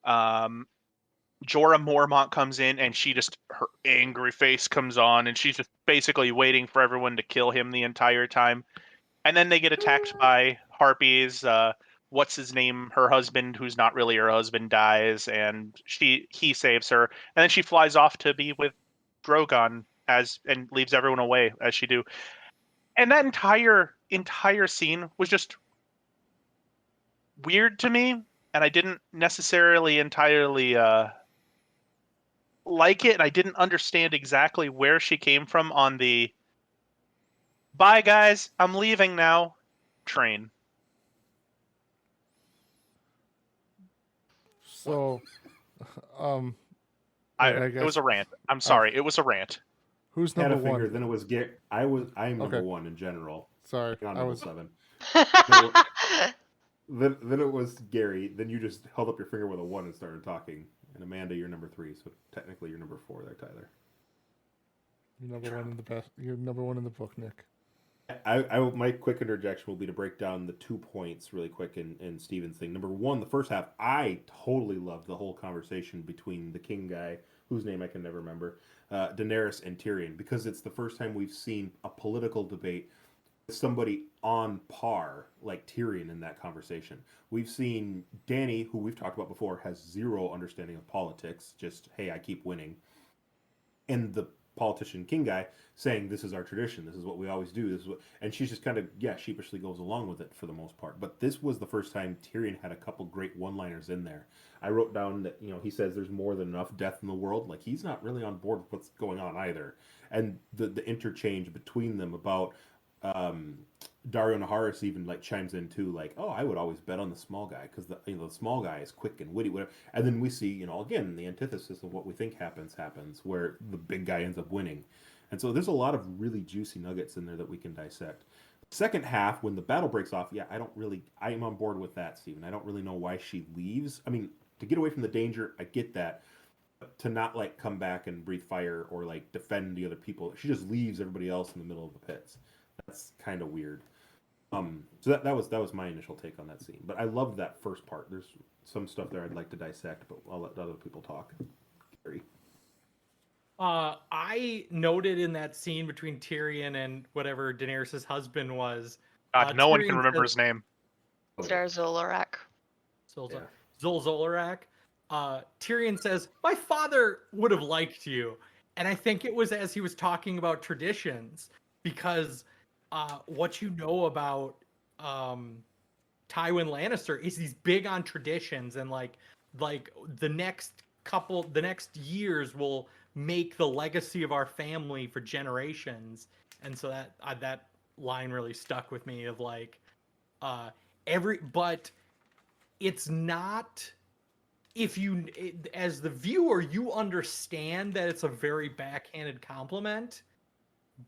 Jorah Mormont comes in, and her angry face comes on, and she's just basically waiting for everyone to kill him the entire time. And then they get attacked by harpies. What's his name? Her husband, who's not really her husband, dies, and he saves her. And then she flies off to be with Drogon and leaves everyone away as she do. And that entire scene was just weird to me, and I didn't necessarily entirely like it. And I didn't understand exactly where she came from on the "bye guys, I'm leaving now" train. So, it was a rant. I'm sorry, it was a rant. Who's number one? Then it was I'm number one in general. Sorry, I was 7. Then it was Gary. Then you just held up your finger with a 1 and started talking. And Amanda, you're number 3, so technically you're number 4 there, Tyler. You're number one in the best. You're number one in the book, Nick. My quick interjection will be to break down the 2 points really quick in Steven's thing. Number 1, the first half, I totally loved the whole conversation between the king guy, whose name I can never remember, Daenerys and Tyrion, because it's the first time we've seen a political debate somebody on par like Tyrion in that conversation. We've seen Dany, who we've talked about before, has zero understanding of politics. Just, hey, I keep winning. And the politician king guy saying, this is our tradition. This is what we always do. This is what, and she's just kind of, sheepishly goes along with it for the most part. But this was the first time Tyrion had a couple great one-liners in there. I wrote down that, he says there's more than enough death in the world. Like, he's not really on board with what's going on either. And the interchange between them about, Dario Naharis even like chimes in too, like, oh, I would always bet on the small guy because the small guy is quick and witty, whatever. And then we see, again, the antithesis of what we think happens, where the big guy ends up winning. And so there's a lot of really juicy nuggets in there that we can dissect. Second half, when the battle breaks off, I am on board with that, Stephen. I don't really know why she leaves. I mean, to get away from the danger, I get that. But to not like come back and breathe fire or like defend the other people, she just leaves everybody else in the middle of the pits. That's kind of weird. So that was my initial take on that scene. But I love that first part. There's some stuff there I'd like to dissect, but I'll let other people talk. Gary. I noted in that scene between Tyrion and whatever Daenerys' husband was. God, no one can Tyrion remember says- his name. Star Zolorak. Zol Zolorak. Tyrion says, "My father would have liked you," and I think it was as he was talking about traditions, because what you know about Tywin Lannister is he's big on traditions, and like the next years will make the legacy of our family for generations. And so that line really stuck with me of like but it's not, as the viewer, you understand that it's a very backhanded compliment,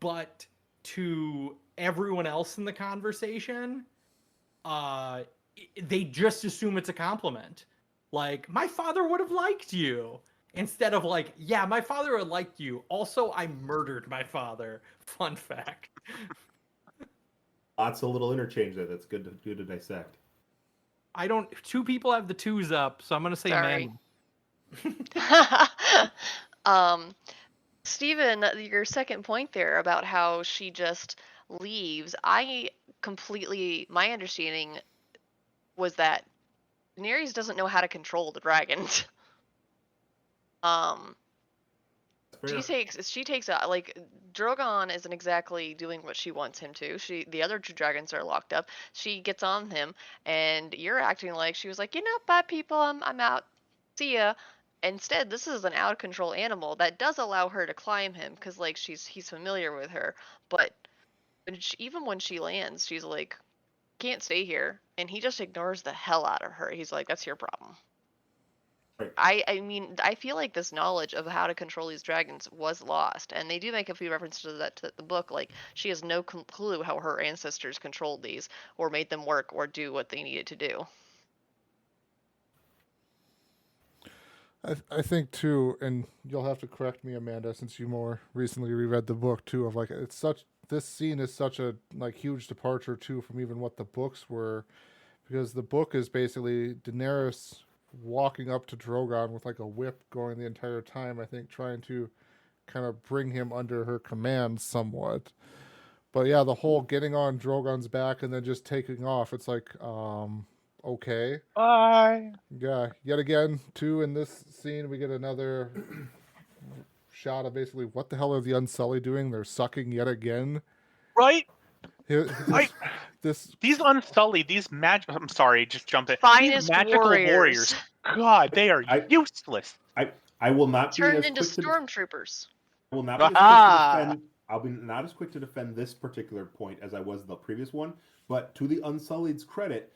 but to everyone else in the conversation, they just assume it's a compliment. Like, my father would have liked you, instead of like, yeah, my father would like you. Also, I murdered my father. Fun fact. Lots of little interchange there. That's good to dissect. Two people have the twos up, so I'm gonna say Sorry. man. Stephen, your second point there about how she just leaves, my understanding was that Daenerys doesn't know how to control the dragons. She takes like, Drogon isn't exactly doing what she wants him to. The other two dragons are locked up. She gets on him, and you're acting like she was like, bye people, I'm out. See ya. Instead, this is an out of control animal that does allow her to climb him because like he's familiar with her. But even when she lands, she's like, can't stay here, and he just ignores the hell out of her. He's like, that's your problem. Right. I mean, I feel like this knowledge of how to control these dragons was lost, and they do make a few references to that to the book. Like, she has no clue how her ancestors controlled these or made them work or do what they needed to do. I think too, and you'll have to correct me, Amanda, since you more recently reread the book too. Of like, this scene is such a like huge departure too from even what the books were, because the book is basically Daenerys walking up to Drogon with like a whip going the entire time. I think trying to kind of bring him under her command somewhat. But yeah, the whole getting on Drogon's back and then just taking off. It's like, okay. Bye. Yeah, yet again, too, in this scene, we get another shot of basically what the hell are the Unsullied doing? They're sucking yet again. Right? These Unsullied, I'm sorry, just jump in. Finest These magical warriors. God, they are useless. I will not be Turned as into quick to stormtroopers. I will not be as quick to defend. I'll be not as quick to defend this particular point as I was the previous one. But to the Unsullied's credit,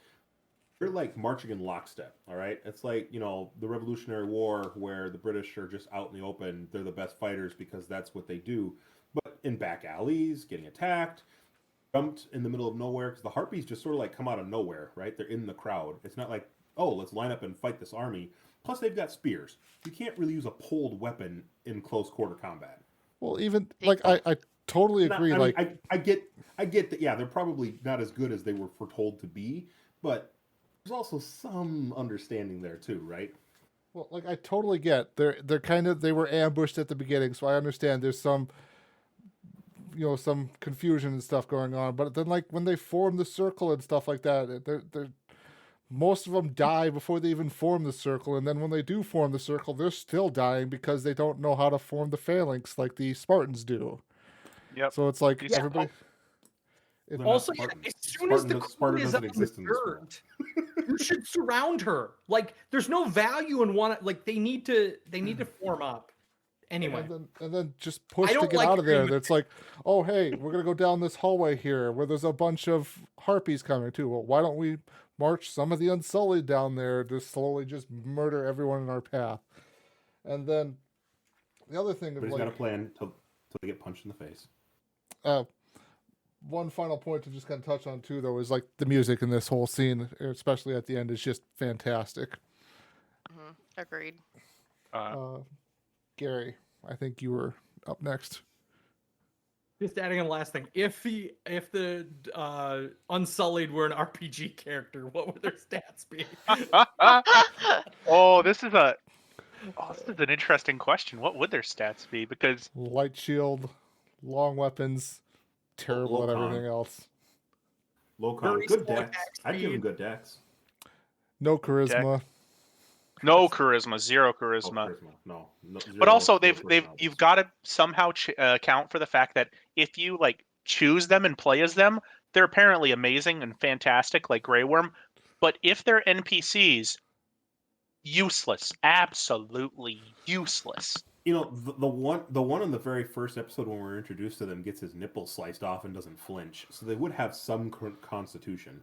they're like marching in lockstep. All right, it's like the Revolutionary War where the British are just out in the open. They're the best fighters because that's what they do. But in back alleys, getting attacked, jumped in the middle of nowhere, because the Harpies just sort of like come out of nowhere. Right, they're in the crowd. It's not like, oh, let's line up and fight this army. Plus, they've got spears. You can't really use a poled weapon in close quarter combat. well, even like I totally agree. I get that. Yeah, they're probably not as good as they were foretold to be, but there's also some understanding there too, right? Well, like I totally get. They were ambushed at the beginning, so I understand there's some some confusion and stuff going on. But then, like, when they form the circle and stuff like that, most of them die before they even form the circle. And then when they do form the circle, they're still dying because they don't know how to form the phalanx like the Spartans do. Yep. So it's like Yeah. everybody. They're not Also, Spartans. as soon as the Sparta queen is doesn't exist in this world. unnerved, you should surround her. Like, there's no value in one. Like, they need to form up. Anyway, And then just push I to don't get like out of there. agreeing with It's like, oh, hey, we're going to go down this hallway here where there's a bunch of harpies coming too. Well, why don't we march some of the Unsullied down there to slowly just murder everyone in our path? And then the other thing But of he's got a plan till they get punched in the face. one final point to just kind of touch on too, though, is like the music in this whole scene, especially at the end, is just fantastic. Agreed. Gary, I think you were up next. just adding on the last thing. If the Unsullied were an RPG character, what would their stats be? This is an interesting question. What would their stats be? Because Light shield, long weapons, terrible at Low-con. everything else. Low con, Very good slow dex. attack I'd give him speed. good dex. No charisma. no charisma, zero Oh, charisma. No. But also, zero you've personality. got to somehow account for the fact that if you like choose them and play as them, they're apparently amazing and fantastic, like Grey Worm. But if they're NPCs, useless, absolutely useless. You know, the one in the very first episode when we're introduced to them gets his nipples sliced off and doesn't flinch, so they would have some constitution.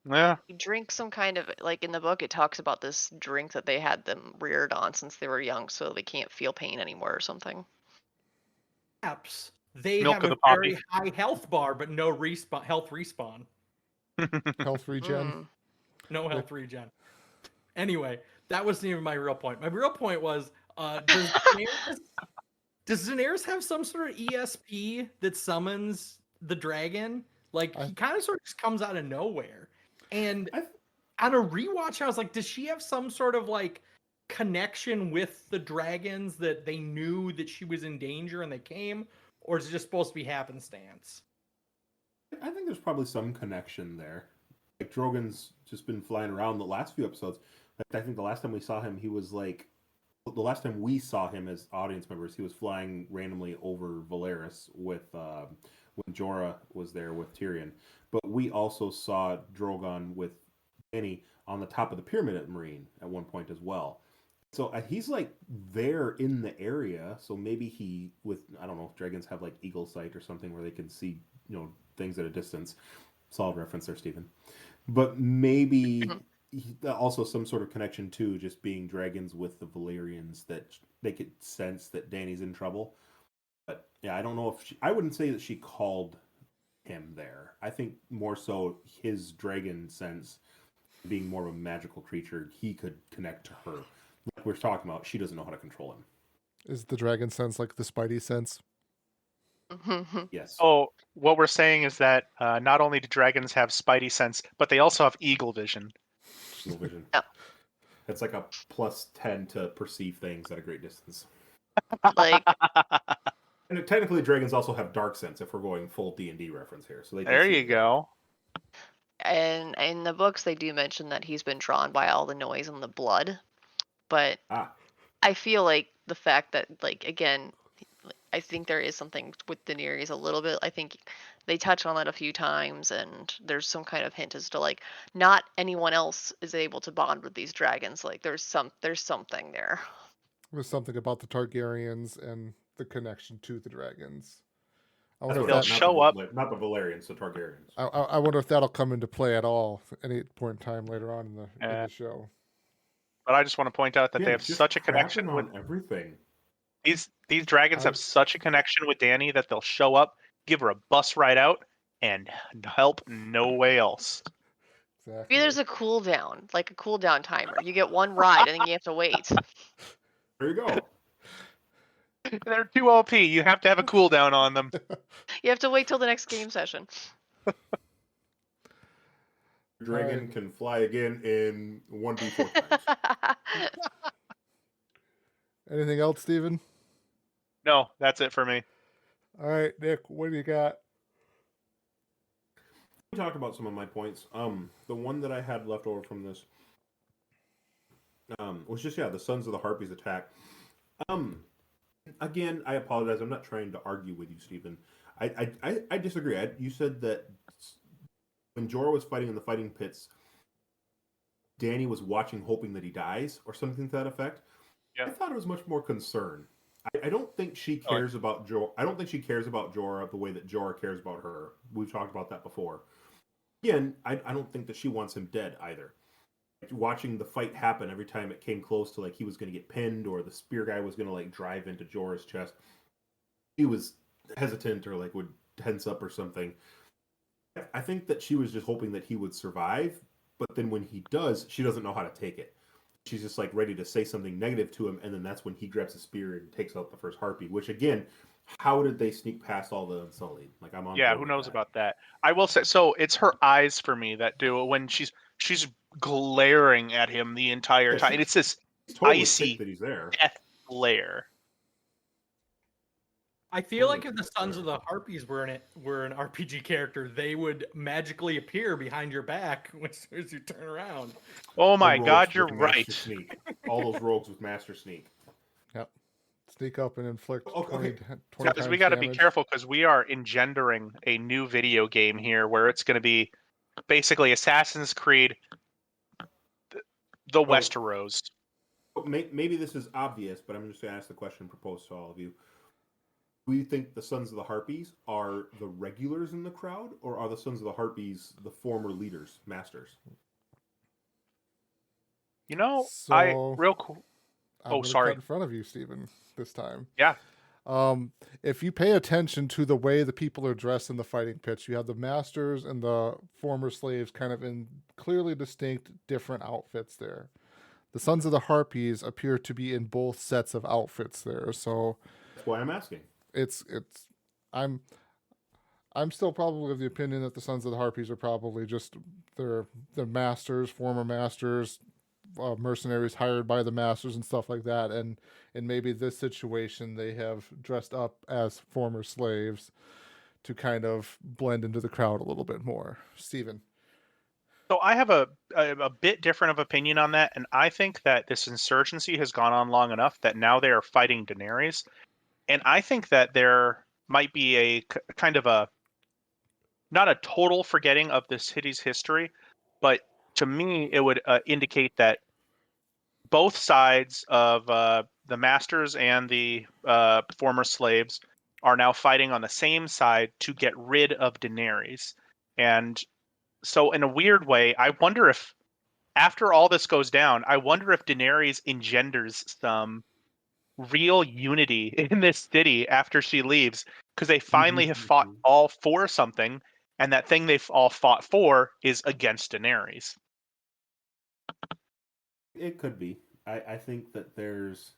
Yeah. You drink some kind of, like in the book, it talks about this drink that they had them reared on since they were young, so they can't feel pain anymore or something. Perhaps they Milk have of a the poppy. very high health bar, but no health respawn. Health regen. No health regen. Anyway, that wasn't even my real point. My real point was, does Daenerys have some sort of ESP that summons the dragon? Like, he kind of sort of just comes out of nowhere. And on a rewatch, I was like, does she have some sort of like connection with the dragons that they knew that she was in danger and they came? Or is it just supposed to be happenstance? I think there's probably some connection there. Like Drogon's just been flying around the last few episodes. Like, I think the last time we saw him, he was like, the last time we saw him as audience members, he was flying randomly over Valeris with when Jorah was there with Tyrion. But we also saw Drogon with Dany on the top of the pyramid at Marine at one point as well. So he's like there in the area. So maybe he, with, I don't know if dragons have like eagle sight or something where they can see, things at a distance. Solid reference there, Stephen. But maybe also some sort of connection to just being dragons with the Valyrians, that they could sense that Dany's in trouble. But yeah, I don't know if I wouldn't say that she called him there. I think more so his dragon sense, being more of a magical creature, he could connect to her. Like we were talking about, she doesn't know how to control him. Is the dragon sense like the Spidey sense? Yes. Oh, what we're saying is that not only do dragons have spidey sense, but they also have eagle vision. Eagle vision. Yeah. It's like a +10 to perceive things at a great distance. Like, And technically, dragons also have dark sense. If we're going full D&D reference here, so they. There you go. and in the books, they do mention that he's been drawn by all the noise and the blood. But I feel like the fact that, like, again, I think there is something with Daenerys a little bit. I think they touch on that a few times, and there's some kind of hint as to, like, not anyone else is able to bond with these dragons. Like, there's something there. There's something about the Targaryens and the connection to the dragons. I That's wonder what they'll if that, show up. Not the Valyrians, the Targaryens. I wonder if that'll come into play at all at any point in time later on in the show. But I just want to point out that they have just such a connection crapping with on everything. these dragons have such a connection with Dany that they'll show up, give her a bus ride out, and help no way else. Exactly. Maybe there's a cooldown, like a cooldown timer. You get one ride, and then you have to wait. There you go. They're too OP. You have to have a cooldown on them. You have to wait till the next game session. Dragon can fly again in 1d4 times. Anything else, Steven? No, that's it for me. All right, Nick, what do you got? We talked about some of my points. The one that I had left over from this was just the Sons of the Harpies attack. Again, I apologize. I'm not trying to argue with you, Stephen. I disagree. You said that when Jorah was fighting in the fighting pits, Dany was watching, hoping that he dies, or something to that effect. Yeah. I thought it was much more concern. I don't think she cares about Jorah. I don't think she cares about Jorah the way that Jorah cares about her. We've talked about that before. Again, I don't think that she wants him dead either. Watching the fight happen every time it came close to like he was going to get pinned or the spear guy was going to like drive into Jorah's chest, he was hesitant or like would tense up or something. I think that she was just hoping that he would survive, but then when he does, she doesn't know how to take it. She's just like ready to say something negative to him, and then that's when he grabs a spear and takes out the first harpy. Which again, how did they sneak past all the Unsullied? Like I'm on. Yeah, board who with knows that. about that? I will say, so it's her eyes for me that do it when she's glaring at him the entire Yeah, time, and it's this He's totally icy sick that he's there. death glare. I feel like Totally if the Sons of the Harpies were an RPG character, they would magically appear behind your back as soon as you turn around. Oh my The God, rogues you're with Master right. Sneak. All those rogues with Master Sneak. Yep. Sneak up and inflict Okay. 20 Guys, we times got to be damage. careful because we are engendering a new video game here where it's going to be basically Assassin's Creed, the Westeros. Maybe this is obvious, but I'm just going to ask the question proposed to all of you. Do you think the Sons of the Harpies are the regulars in the crowd, or are the Sons of the Harpies the former leaders, masters? You know, So real cool. I'm Oh, going to sorry. cut in front of you, Stephen, this time. Yeah. If you pay attention to the way the people are dressed in the fighting pits, you have the masters and the former slaves kind of in clearly distinct different outfits there. The Sons of the Harpies appear to be in both sets of outfits there. So That's why I'm asking. I'm I'm still probably of the opinion that the Sons of the Harpies are probably just their masters, former masters, mercenaries hired by the masters and stuff like that. And in maybe this situation, they have dressed up as former slaves to kind of blend into the crowd a little bit more. Stephen. So I have a bit different of opinion on that, and I think that this insurgency has gone on long enough that now they are fighting Daenerys, and I think that there might be a kind of a not a total forgetting of the city's history, but to me it would indicate that both sides of the masters and the former slaves are now fighting on the same side to get rid of Daenerys, and so in a weird way, I wonder if after all this goes down, I wonder if Daenerys engenders some real unity in this city after she leaves, because they finally have fought all for something, and that thing they've all fought for is against Daenerys. It could be. I think that there's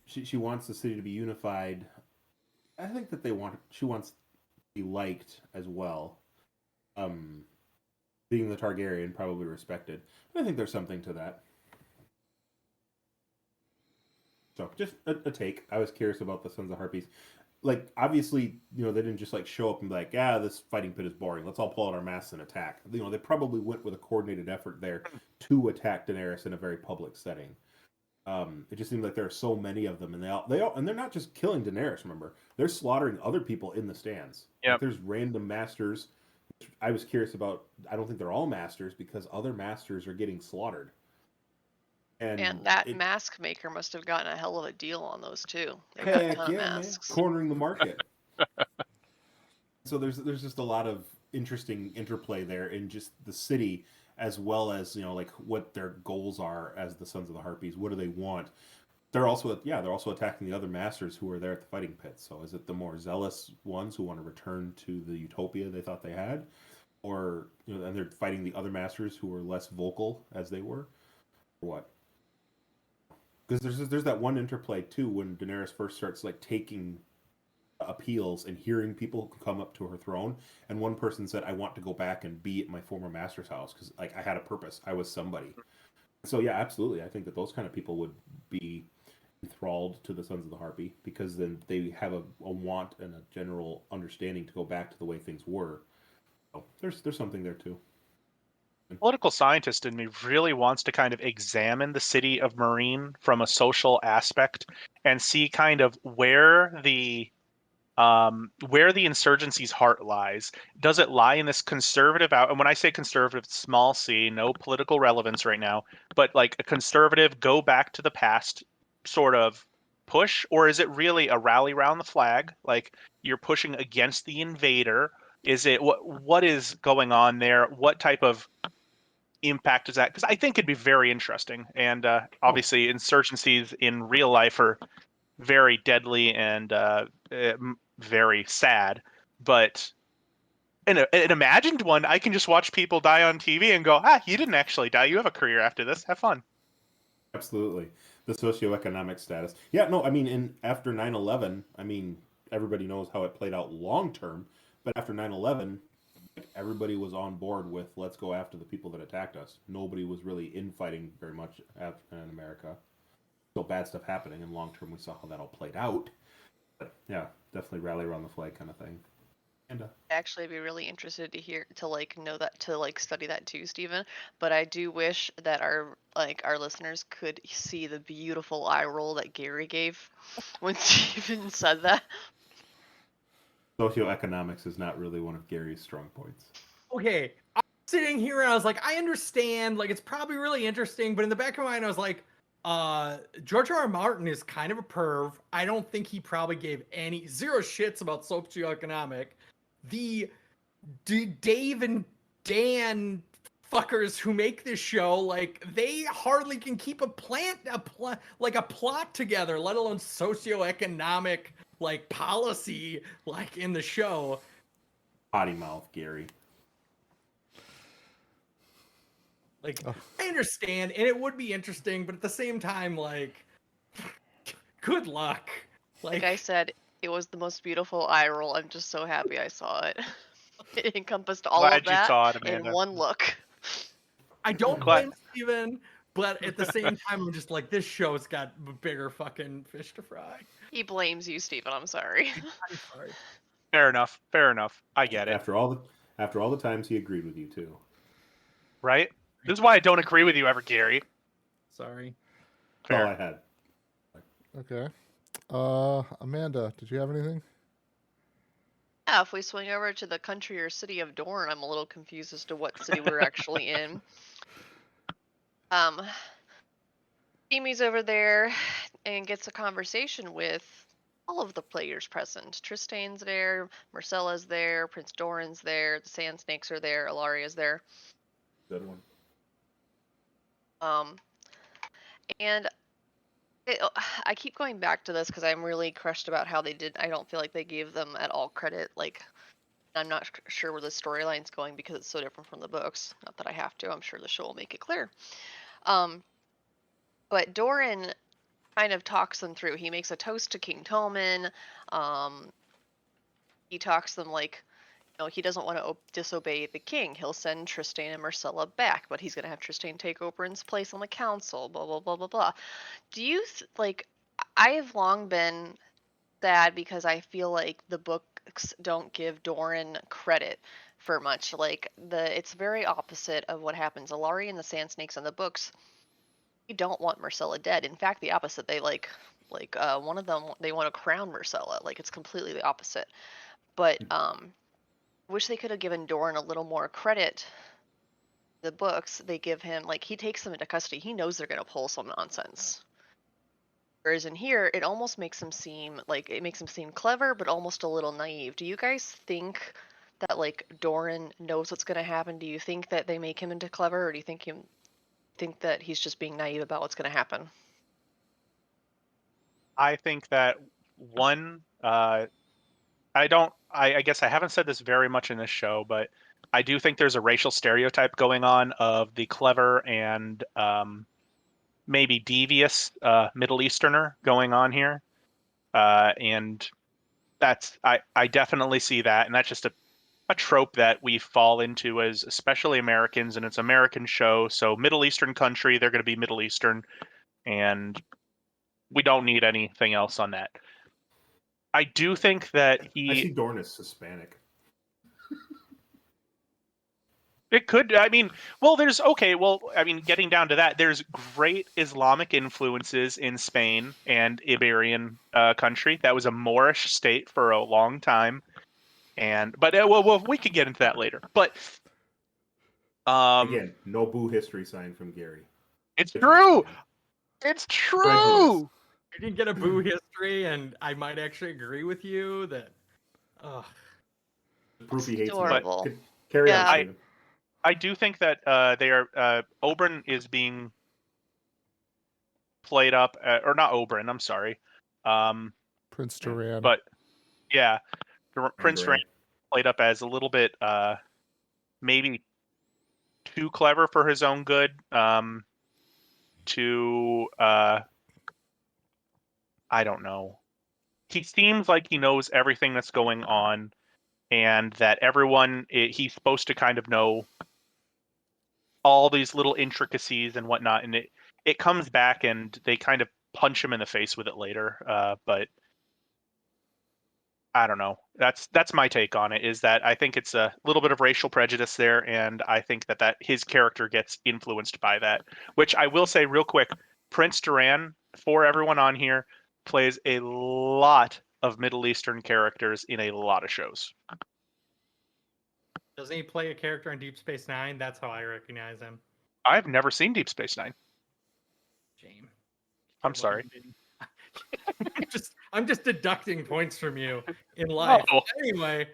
she wants the city to be unified. I think that she wants to be liked as well. Being the Targaryen, probably respected. But I think there's something to that. So just a take. I was curious about the Sons of Harpies. Like obviously, they didn't just like show up and be like, this fighting pit is boring. Let's all pull out our masks and attack. They probably went with a coordinated effort there to attack Daenerys in a very public setting. It just seems like there are so many of them, and and they're not just killing Daenerys. Remember, they're slaughtering other people in the stands. Yep. Like, there's random masters. Which I was curious about. I don't think they're all masters because other masters are getting slaughtered. And that mask maker must have gotten a hell of a deal on those too. They got a heck ton of yeah, man, masks. cornering the market. So there's just a lot of interesting interplay there in just the city, as well as like what their goals are as the Sons of the Harpies. What do they want? They're also attacking the other masters who are there at the fighting pit. So is it the more zealous ones who want to return to the utopia they thought they had, or and they're fighting the other masters who are less vocal as they were, or what? Because there's that one interplay too when Daenerys first starts like taking appeals and hearing people come up to her throne, and one person said, "I want to go back and be at my former master's house because like I had a purpose. I was somebody." So yeah, absolutely. I think that those kind of people would be enthralled to the Sons of the Harpy, because then they have a want and a general understanding to go back to the way things were. So there's something there too. Political scientist in me really wants to kind of examine the city of Marine from a social aspect and see kind of where the insurgency's heart lies. Does it lie in this conservative out? And when I say conservative, small c, no political relevance right now, but like a conservative, go back to the past sort of push, or is it really a rally around the flag? Like you're pushing against the invader? Is it what is going on there? What type of impact is that? Because I think it'd be very interesting. And obviously, insurgencies in real life are very deadly and very sad. But in an imagined one, I can just watch people die on TV and go, you didn't actually die. You have a career after this. Have fun. Absolutely. The socioeconomic status. Yeah, no, I mean, after 9/11, I mean, everybody knows how it played out long term, but after 9/11, everybody was on board with let's go after the people that attacked us. Nobody was really infighting very much in America. So bad stuff happening, and long term we saw how that all played out. But yeah, definitely rally around the flag kind of thing. And Actually, I'd be really interested to know that, to study that too, Stephen. But I do wish that our listeners could see the beautiful eye roll that Gary gave when Stephen said that. socioeconomics is not really one of Gary's strong points. Okay, I'm sitting here and I was like, I understand, like it's probably really interesting, but in the back of my mind I was like, George R. R. Martin is kind of a perv. I don't think he probably gave zero shits about socioeconomic. The Dave and Dan fuckers who make this show, like they hardly can keep a plot together, let alone socioeconomic like policy like in the show. Potty mouth, Gary. Like, I understand, and it would be interesting, but at the same time, like, good luck. Like I said, it was the most beautiful eye roll. I'm just so happy I saw it. It encompassed all Glad of you that saw it, in Amanda. one look. I don't Glad- blame Steven, but at the same time, I'm just like, this show's got bigger fucking fish to fry. He blames you, Stephen. I'm sorry. I'm sorry. Fair enough. Fair enough. I get it. After all the times he agreed with you too. Right? This is why I don't agree with you ever, Gary. Sorry. That's all Fair. I had. Okay. Amanda, did you have anything? Yeah, if we swing over to the country or city of Dorne, I'm a little confused as to what city we're actually in. Amy's over there and gets a conversation with all of the players present. Tristane's there, Myrcella's there, Prince Doran's there, the Sand Snakes are there, Ilaria's there. Good one. And I keep going back to this because I'm really crushed about how they did. I don't feel like they gave them at all credit. Like, I'm not sure where the storyline's going because it's so different from the books. Not that I have to. I'm sure the show will make it clear. But Doran kind of talks them through. He makes a toast to King Tommen. He talks them like, he doesn't want to disobey the king. He'll send Trystane and Myrcella back, but he's going to have Trystane take Oberyn's place on the council, blah, blah, blah, blah, blah. Do you, I have long been sad because I feel like the books don't give Doran credit for much. Like, it's very opposite of what happens. Ilari and the Sand Snakes in the books, they don't want Myrcella dead. In fact, the opposite. They one of them, they want to crown Myrcella. Like, it's completely the opposite. But, wish they could have given Doran a little more credit. The books, they give him, he takes them into custody. He knows they're going to pull some nonsense. Whereas in here, it almost makes him seem, clever, but almost a little naive. Do you guys think that, Doran knows what's going to happen? Do you think that they make him into clever, or do you think that he's just being naive about what's going to happen? I think that one, I guess I haven't said this very much in this show, but I do think there's a racial stereotype going on of the clever and maybe devious Middle Easterner going on here. And I definitely see that. And that's just a trope that we fall into as especially Americans, and it's an American show. So Middle Eastern country, they're going to be Middle Eastern. And we don't need anything else on that. I do think that I see Dorn as Hispanic. it could. I mean, well, getting down to that, there's great Islamic influences in Spain and Iberian country. That was a Moorish state for a long time, but we could get into that later. But Again, no boo history sign from Gary. it's true. It's true. I didn't get a boo history, and I might actually agree with you that. Proof he hates adorable. me. Carry on, Steven. I do think that Oberyn is being played up, or not Oberyn. I'm sorry, Prince Duran. but yeah, Prince Duran. Duran played up as a little bit maybe too clever for his own good. I don't know. He seems like he knows everything that's going on, and that he's supposed to kind of know all these little intricacies and whatnot, and it comes back and they kind of punch him in the face with it later. But I don't know. That's my take on it, is that I think it's a little bit of racial prejudice there, and I think that his character gets influenced by that. Which I will say real quick, Prince Duran, for everyone on here, plays a lot of Middle Eastern characters in a lot of shows. Doesn't he play a character in Deep Space Nine? That's how I recognize him. I've never seen Deep Space Nine. Shame. I'm sorry. I'm just deducting points from you in life. Oh. Anyway.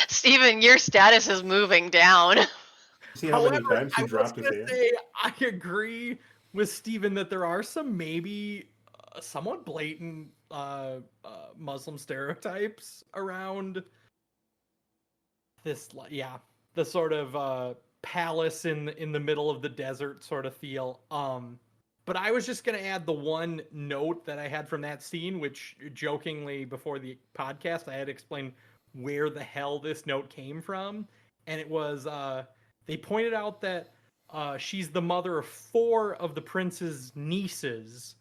Steven, your status is moving down. See how many times he dropped his hand? I agree with Steven that there are some maybe somewhat blatant Muslim stereotypes around this, the sort of palace in the middle of the desert sort of feel. But I was just going to add the one note that I had from that scene, which jokingly before the podcast, I had to explain where the hell this note came from. And it was, they pointed out that she's the mother of 4 of the prince's nieces.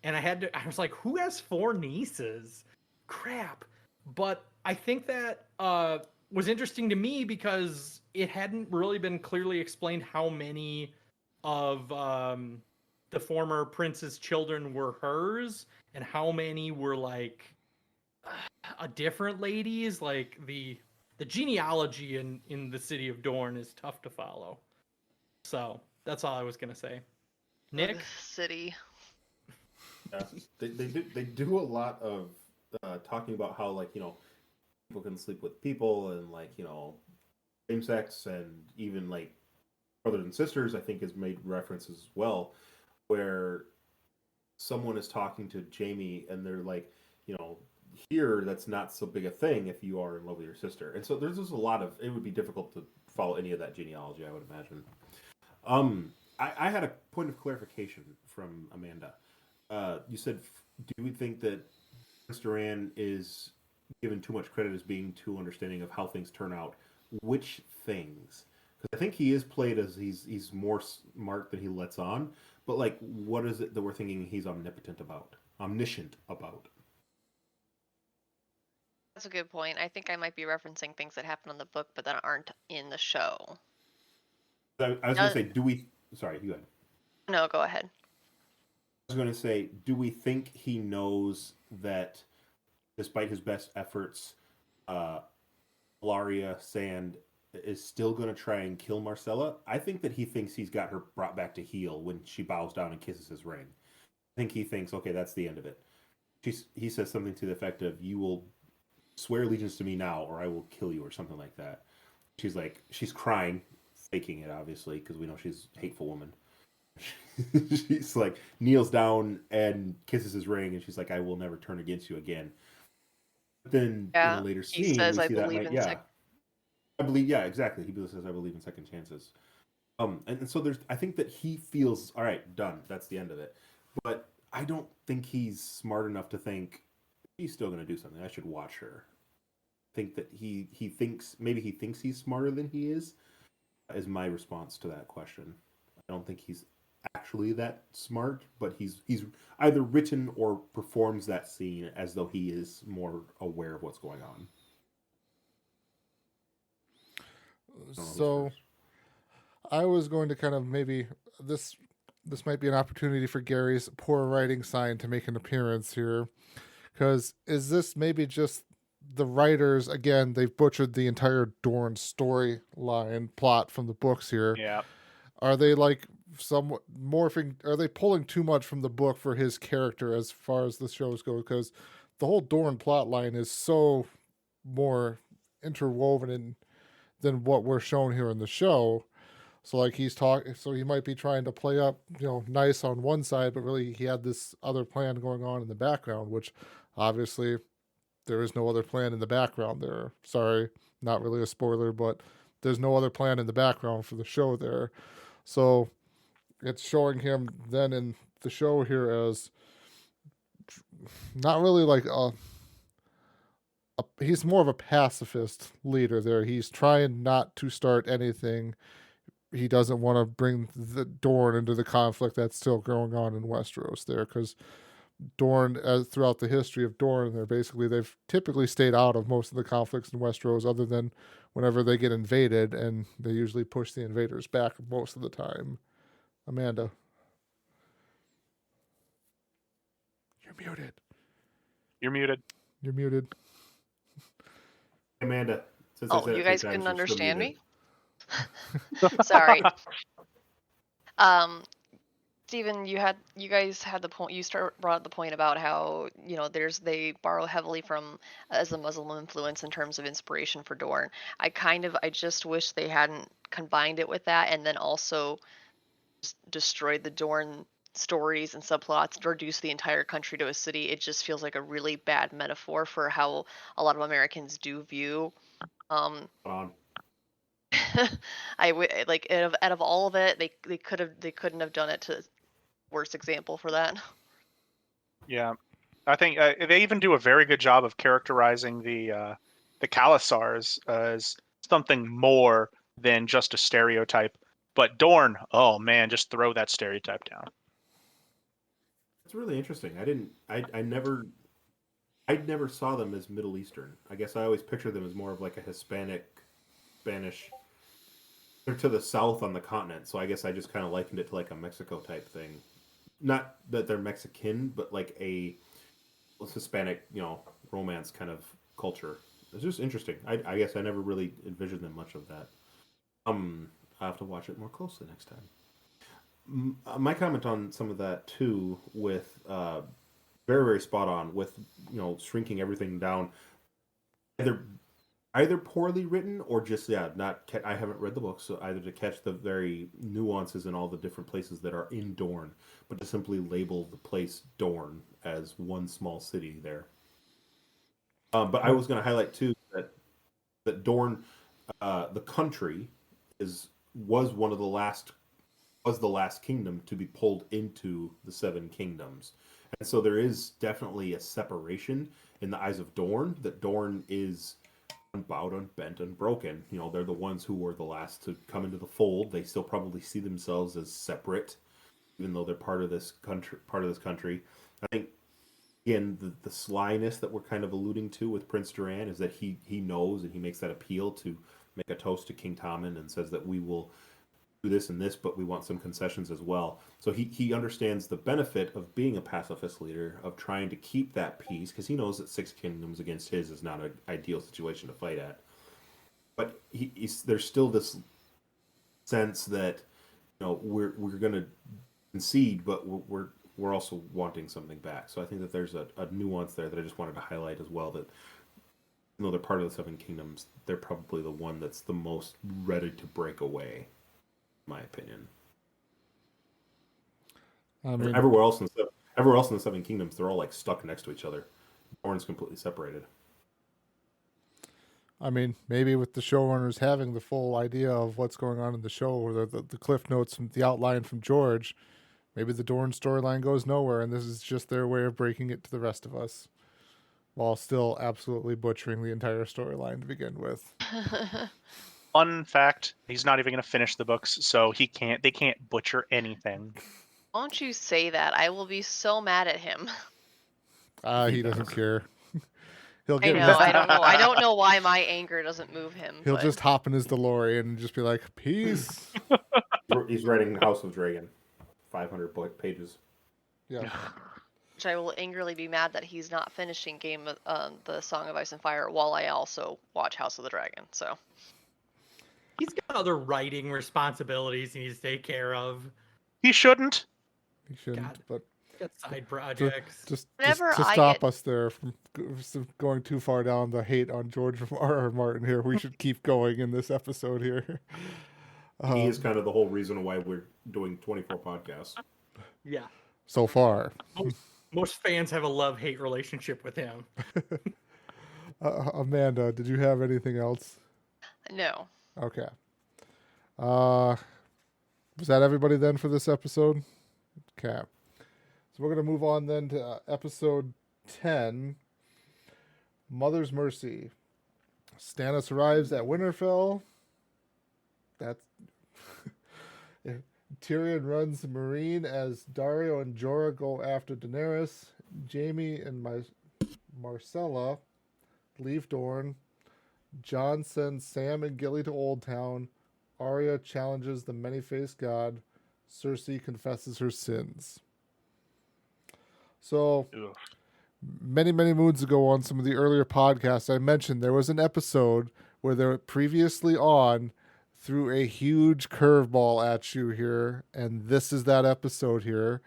And I was like, who has 4 nieces? Crap. But I think that was interesting to me because it hadn't really been clearly explained how many of the former prince's children were hers and how many were like different ladies. Like the genealogy in the city of Dorne is tough to follow. So that's all I was gonna say. Nick? City. Yeah, they do a lot of talking about how, like, people can sleep with people, and, like, same sex, and even like brothers and sisters, I think, is made reference as well, where someone is talking to Jaime and they're like, here that's not so big a thing if you are in love with your sister. And so there's just a lot of, it would be difficult to follow any of that genealogy, I would imagine. I had a point of clarification from Amanda. You said, do we think that Prince Duran is given too much credit as being too understanding of how things turn out? Which things? Because I think he is played as he's more smart than he lets on. But, like, what is it that we're thinking he's omniscient about? That's a good point. I think I might be referencing things that happen in the book, but that aren't in the show. I was going to say, do we... Sorry, you go ahead. No, go ahead. I was going to say, do we think he knows that, despite his best efforts, Ilaria Sand is still going to try and kill Marcella? I think that he thinks he's got her brought back to heel when she bows down and kisses his ring. I think he thinks, okay, that's the end of it. He says something to the effect of, you will swear allegiance to me now or I will kill you, or something like that. She's crying, faking it, obviously, because we know she's a hateful woman. She's like, kneels down and kisses his ring, and she's like, I will never turn against you again. But then in a later scene, he says, we I see believe that, in I believe, yeah, exactly. He says, I believe in second chances. And so I think that he feels, all right, done. That's the end of it. But I don't think he's smart enough to think, she's still going to do something. I should watch her. I think that he thinks he's smarter than he is my response to that question. I don't think he's actually that smart, but he's either written or performs that scene as though he is more aware of what's going on. I don't know who's So first. I was going to kind of maybe this might be an opportunity for Gary's poor writing sign to make an appearance here, because is this maybe just the writers again? They've butchered the entire Dorne storyline plot from the books here. Yeah. Are they like somewhat morphing? Are they pulling too much from the book for his character as far as the shows go? Because the whole Dorne plot line is so more interwoven than what we're shown here in the show. So like he's talking, so he might be trying to play up, nice on one side, but really he had this other plan going on in the background, which obviously there is no other plan in the background there. Sorry, not really a spoiler, but there's no other plan in the background for the show there. So it's showing him then in the show here as not really like he's more of a pacifist leader there. He's trying not to start anything. He doesn't want to bring the Dorne into the conflict that's still going on in Westeros there, because Dorne, throughout the history of Dorne, they've typically stayed out of most of the conflicts in Westeros, other than whenever they get invaded, and they usually push the invaders back most of the time. Amanda, you're muted. You're muted. You're muted. Amanda, since I Oh, said it you three guys times, couldn't you're still understand muted. me? Sorry. Stephen, you guys had the point. Brought up the point about how they borrow heavily from as a Muslim influence in terms of inspiration for Dorne. I just wish they hadn't combined it with that, and then also just destroyed the Dorne stories and subplots, reduce the entire country to a city. It just feels like a really bad metaphor for how a lot of Americans do view. Hold on. I would like out of all of it, they couldn't have done it to worst example for that. Yeah, I think they even do a very good job of characterizing the Khalasars as something more than just a stereotype. But Dorne, oh man, just throw that stereotype down. It's really interesting. I never saw them as Middle Eastern. I guess I always pictured them as more of like a Hispanic, Spanish. They're to the south on the continent, so I guess I just kind of likened it to like a Mexico type thing. Not that they're Mexican, but like a Hispanic, romance kind of culture. It's just interesting. I guess I never really envisioned them much of that. I have to watch it more closely next time. My comment on some of that too, with very very spot on with shrinking everything down, either poorly written or just not. I haven't read the book, so either to catch the very nuances in all the different places that are in Dorne, but to simply label the place Dorne as one small city there. But I was going to highlight too that Dorne, the country, was one of the last was the last kingdom to be pulled into the Seven Kingdoms, and so there is definitely a separation in the eyes of Dorne. That Dorne is unbowed, unbent, unbroken. They're the ones who were the last to come into the fold. They still probably see themselves as separate, even though they're part of this country. I think again the slyness that we're kind of alluding to with Prince Duran is that he knows, and he makes that appeal to make a toast to King Tommen and says that we will do this and this, but we want some concessions as well. So he understands the benefit of being a pacifist leader, of trying to keep that peace, because he knows that six kingdoms against his is not an ideal situation to fight at. But there's still this sense that we're going to concede, but we're also wanting something back. So I think that there's a nuance there that I just wanted to highlight as well, that they're part of the Seven Kingdoms, they're probably the one that's the most ready to break away, in my opinion. I mean, Everywhere else in the Seven Kingdoms, they're all like stuck next to each other. Dorne's completely separated. I mean, maybe with the showrunners having the full idea of what's going on in the show, or the cliff notes from the outline from George, maybe the Dorne storyline goes nowhere, and this is just their way of breaking it to the rest of us, while still absolutely butchering the entire storyline to begin with. Fun fact: he's not even going to finish the books, so he can't. They can't butcher anything. Won't you say that? I will be so mad at him. He doesn't care. He'll I get. know. I don't know. I don't know why my anger doesn't move him. He'll but just hop in his DeLorean and just be like, "Peace." He's writing House of Dragon, 500 pages. Yeah. Which I will angrily be mad that he's not finishing the Song of Ice and Fire while I also watch House of the Dragon. So He's got other writing responsibilities he needs to take care of. He shouldn't. He shouldn't, God. but Got side projects. just Whenever to I stop get- us there from going too far down the hate on George R.R. Martin here, we should keep going in this episode here. He is kind of the whole reason why we're doing 24 podcasts. Yeah. So far. Most fans have a love-hate relationship with him. Amanda, did you have anything else? no. Okay. Was that everybody then for this episode? Okay. So we're going to move on then to episode 10, Mother's Mercy. Stannis arrives at Winterfell. That's Tyrion runs Marine as Dario and Jorah go after Daenerys. Jaime and Marcella leave Dorne. Jon sends Sam and Gilly to Old Town. Arya challenges the many-faced god. Cersei confesses her sins. So, Ugh. many moons ago on some of the earlier podcasts, I mentioned there was an episode where they were previously on threw a huge curveball at you here, and this is that episode here,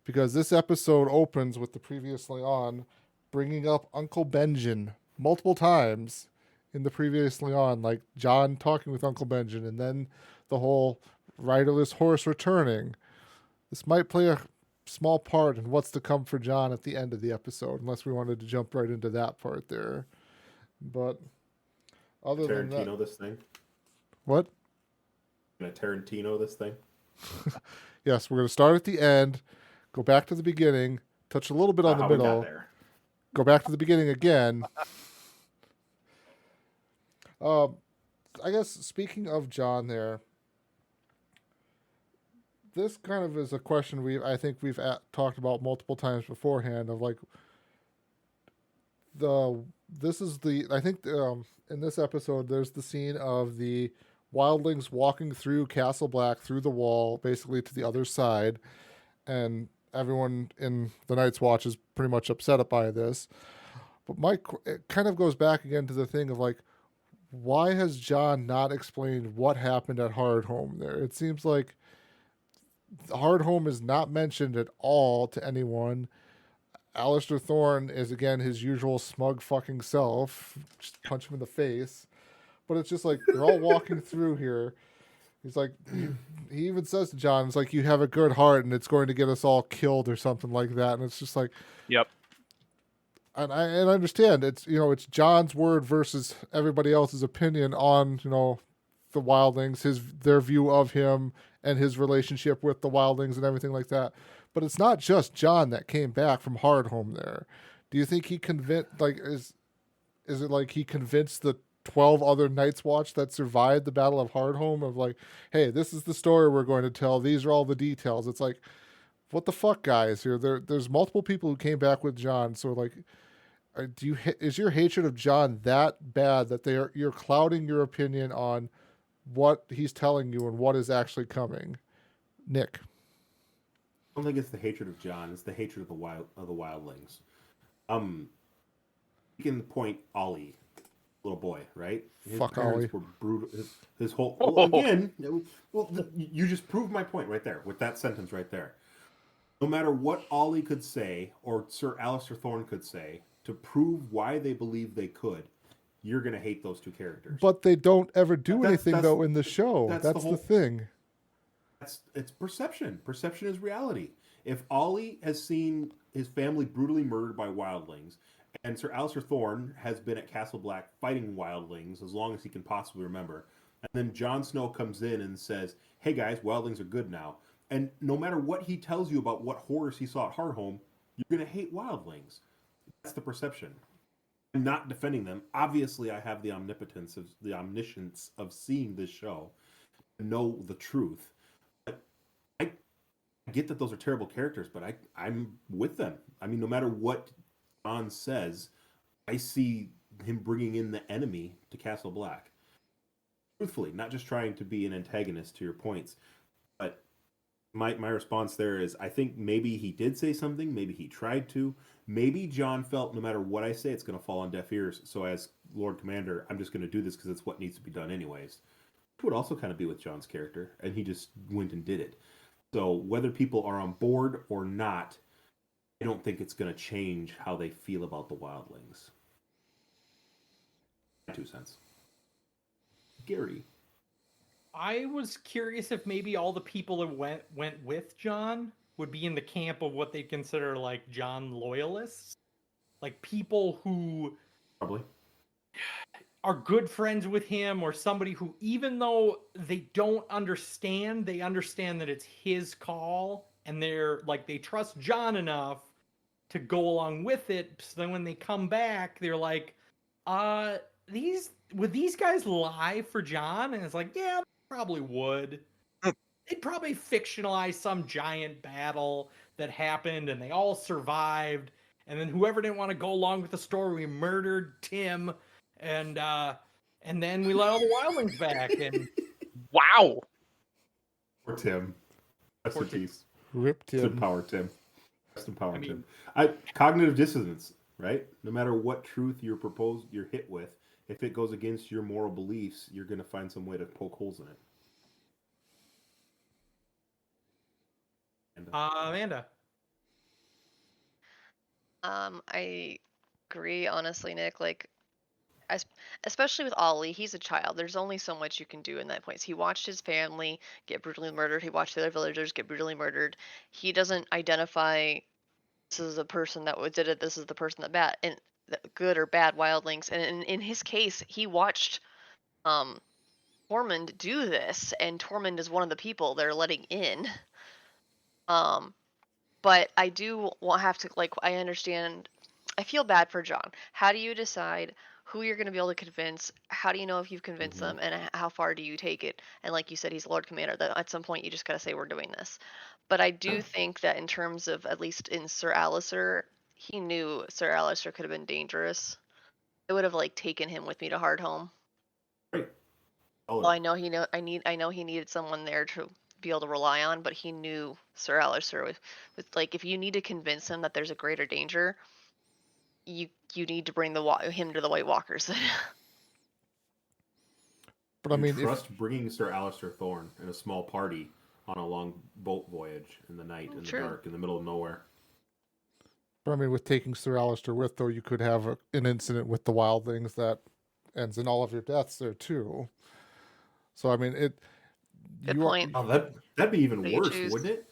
because this episode opens with the previously on bringing up Uncle Benjen multiple times in the previously on, like Jon talking with Uncle Benjen, and then the whole riderless horse returning. This might play a small part in what's to come for Jon at the end of the episode, unless we wanted to jump right into that part there. But other than that, Tarantino this thing? what? Gonna Tarantino this thing? Yes, we're going to start at the end, go back to the beginning, touch a little bit on the How we got middle, there. go back to the beginning again. I guess speaking of Jon there, this kind of is a question I think we've talked about multiple times beforehand of like I think in this episode there's the scene of the wildlings walking through Castle Black through the wall basically to the other side, and everyone in the Night's Watch is pretty much upset by this. But it kind of goes back again to the thing of like, why has Jon not explained what happened at Hardhome there? It seems like Hardhome is not mentioned at all to anyone. Alistair Thorne is again his usual smug fucking self. Just punch him in the face. But it's just like they're all walking through here. He's like, he even says to Jon, it's like, you have a good heart and it's going to get us all killed or something like that. And it's just like, Yep. and I understand it's, it's Jon's word versus everybody else's opinion on, the wildlings, their view of him and his relationship with the wildlings and everything like that. But it's not just Jon that came back from Hardhome there. Do you think he convinced, like, is it like he convinced the 12 other Night's Watch that survived the Battle of Hardhome of like, hey, this is the story we're going to tell. These are all the details. It's like, what the fuck, guys? Here, there's multiple people who came back with Jon. So like, is your hatred of Jon that bad that you're clouding your opinion on what he's telling you and what is actually coming? Nick. I don't think it's the hatred of Jon. It's the hatred of the wildlings. You can point Ollie, little boy, right? His Fuck parents Ollie. were brutal. His whole again. Well, you just proved my point right there with that sentence right there. No matter what Ollie could say or Sir Alistair Thorne could say to prove why they believe they could, you're gonna hate those two characters. But they don't ever do anything that's- though in the show. that's That's the the whole- thing. It's perception. Perception is reality. If Ollie has seen his family brutally murdered by wildlings, and Sir Alistair Thorne has been at Castle Black fighting wildlings as long as he can possibly remember, and then Jon Snow comes in and says, "Hey guys, wildlings are good now," and no matter what he tells you about what horrors he saw at Hardhome, you're gonna hate wildlings. That's the perception. I'm not defending them. Obviously, I have the omniscience of seeing this show, to know the truth. But I get that those are terrible characters, but I'm with them. I mean, no matter what John says, I see him bringing in the enemy to Castle Black. Truthfully, not just trying to be an antagonist to your points, but my response there is I think maybe he did say something, maybe he tried to, maybe John felt no matter what I say, it's going to fall on deaf ears. So as Lord Commander, I'm just going to do this because it's what needs to be done anyways. It would also kind of be with John's character, and he just went and did it. So whether people are on board or not, I don't think it's going to change how they feel about the wildlings. 2 cents. Gary. I was curious if maybe all the people that went with John would be in the camp of what they consider like John loyalists, like people who Probably are good friends with him, or somebody who, even though they don't understand, they understand that it's his call, and they're like they trust John enough to go along with it. So then when they come back, they're like, would these guys lie for John? And it's like, yeah, probably would. They'd probably fictionalize some giant battle that happened and they all survived. And then whoever didn't want to go along with the story, we murdered Tim, and then we let all the wildlings back. And Wow. Or Tim. Rest in peace. Rip Rest in Tim. power, Tim. Rest in power, I mean- Tim. Cognitive dissonance, right? No matter what truth you're hit with, if it goes against your moral beliefs, you're going to find some way to poke holes in it. Amanda. I agree, honestly, Nick. Like, especially with Ollie, he's a child. There's only so much you can do in that point. He watched his family get brutally murdered. He watched the other villagers get brutally murdered. He doesn't identify this is the person that did it. This is the person that bad and good or bad wildlings. And in his case, he watched Tormund do this, and Tormund is one of the people they're letting in. But I do have to, like, I understand. I feel bad for John. How do you decide who you're going to be able to convince? How do you know if you've convinced them, and how far do you take it? And like you said, he's Lord Commander. That at some point you just got to say we're doing this. But I do think that in terms of, at least in Sir Alistair, he knew Sir Alistair could have been dangerous. I would have taken him with me to Hardhome. Right. Well, I know he needed someone there to be able to rely on, but he knew Sir Alistair was if you need to convince him that there's a greater danger, you need to bring him to the White Walkers. But I mean, trust bringing Sir Alistair Thorne in a small party on a long boat voyage in the night, in the dark, in the middle of nowhere. But I mean, with taking Sir Alistair with, though, you could have an incident with the wildlings that ends in all of your deaths there too. So I mean, Good point. Oh, that'd be even worse, wouldn't it?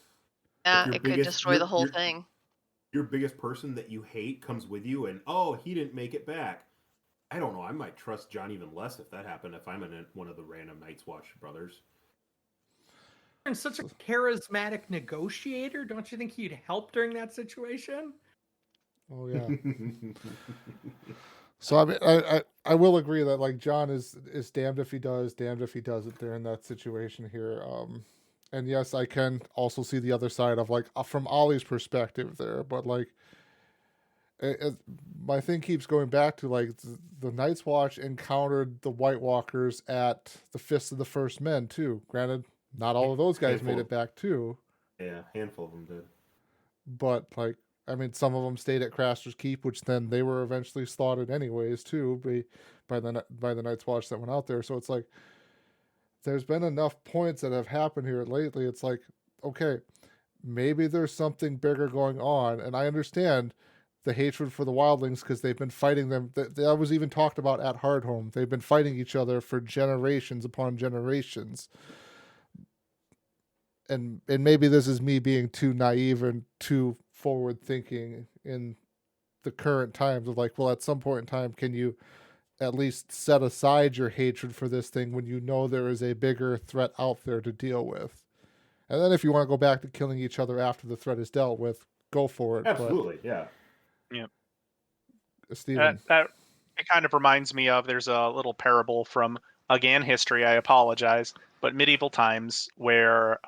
Yeah, it could destroy the whole thing. Your biggest person that you hate comes with you, and he didn't make it back. I don't know. I might trust John even less if that happened. If I'm in one of the random Night's Watch brothers. And such a charismatic negotiator, don't you think he'd help during that situation? Oh yeah. So I mean, I will agree that John is damned if he does, damned if he doesn't. There in that situation here. And yes, I can also see the other side of from Ollie's perspective there, but my thing keeps going back to the Night's Watch encountered the White Walkers at the Fist of the First Men too. Granted, not all of those guys made it back too. Yeah, a handful of them did. But I mean, some of them stayed at Craster's Keep, which then they were eventually slaughtered anyways too by the Night's Watch that went out there. So it's there's been enough points that have happened here lately. It's okay, maybe there's something bigger going on, and I understand the hatred for the wildlings because they've been fighting them. That was even talked about at Hardhome. They've been fighting each other for generations upon generations. And maybe this is me being too naive and too forward thinking in the current times of at some point in time, can you at least set aside your hatred for this thing when you know there is a bigger threat out there to deal with? And then if you want to go back to killing each other after the threat is dealt with, go for it. Absolutely, yeah. Yeah. Steven. It kind of reminds me of there's a little parable from again history. I apologize, but medieval times where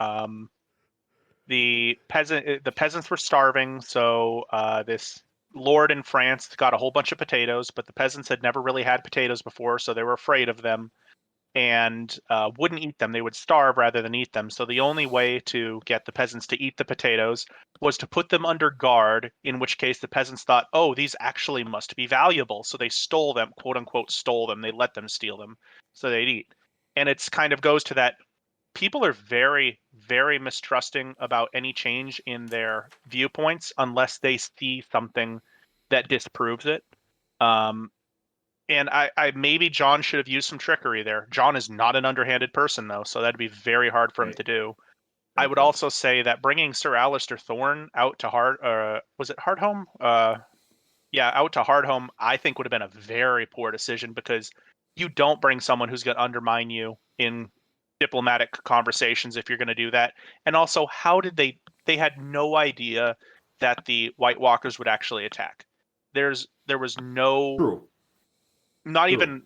the peasants were starving, so this lord in France got a whole bunch of potatoes, but the peasants had never really had potatoes before, so they were afraid of them and wouldn't eat them. They would starve rather than eat them. So the only way to get the peasants to eat the potatoes was to put them under guard, in which case the peasants thought, oh, these actually must be valuable. So they stole them, quote unquote, stole them. They let them steal them so they'd eat. And it's kind of goes to that people are very, very mistrusting about any change in their viewpoints unless they see something that disproves it. And I maybe John should have used some trickery there. John is not an underhanded person, though, so that'd be very hard for him Right. to do. I Very would true. also say that bringing Sir Alistair Thorne out to was it Hardhome? Yeah, out to Hardhome, I think would have been a very poor decision because you don't bring someone who's going to undermine you in diplomatic conversations if you're going to do that. And also, how did they had no idea that the White Walkers would actually attack. There was no True. not True. even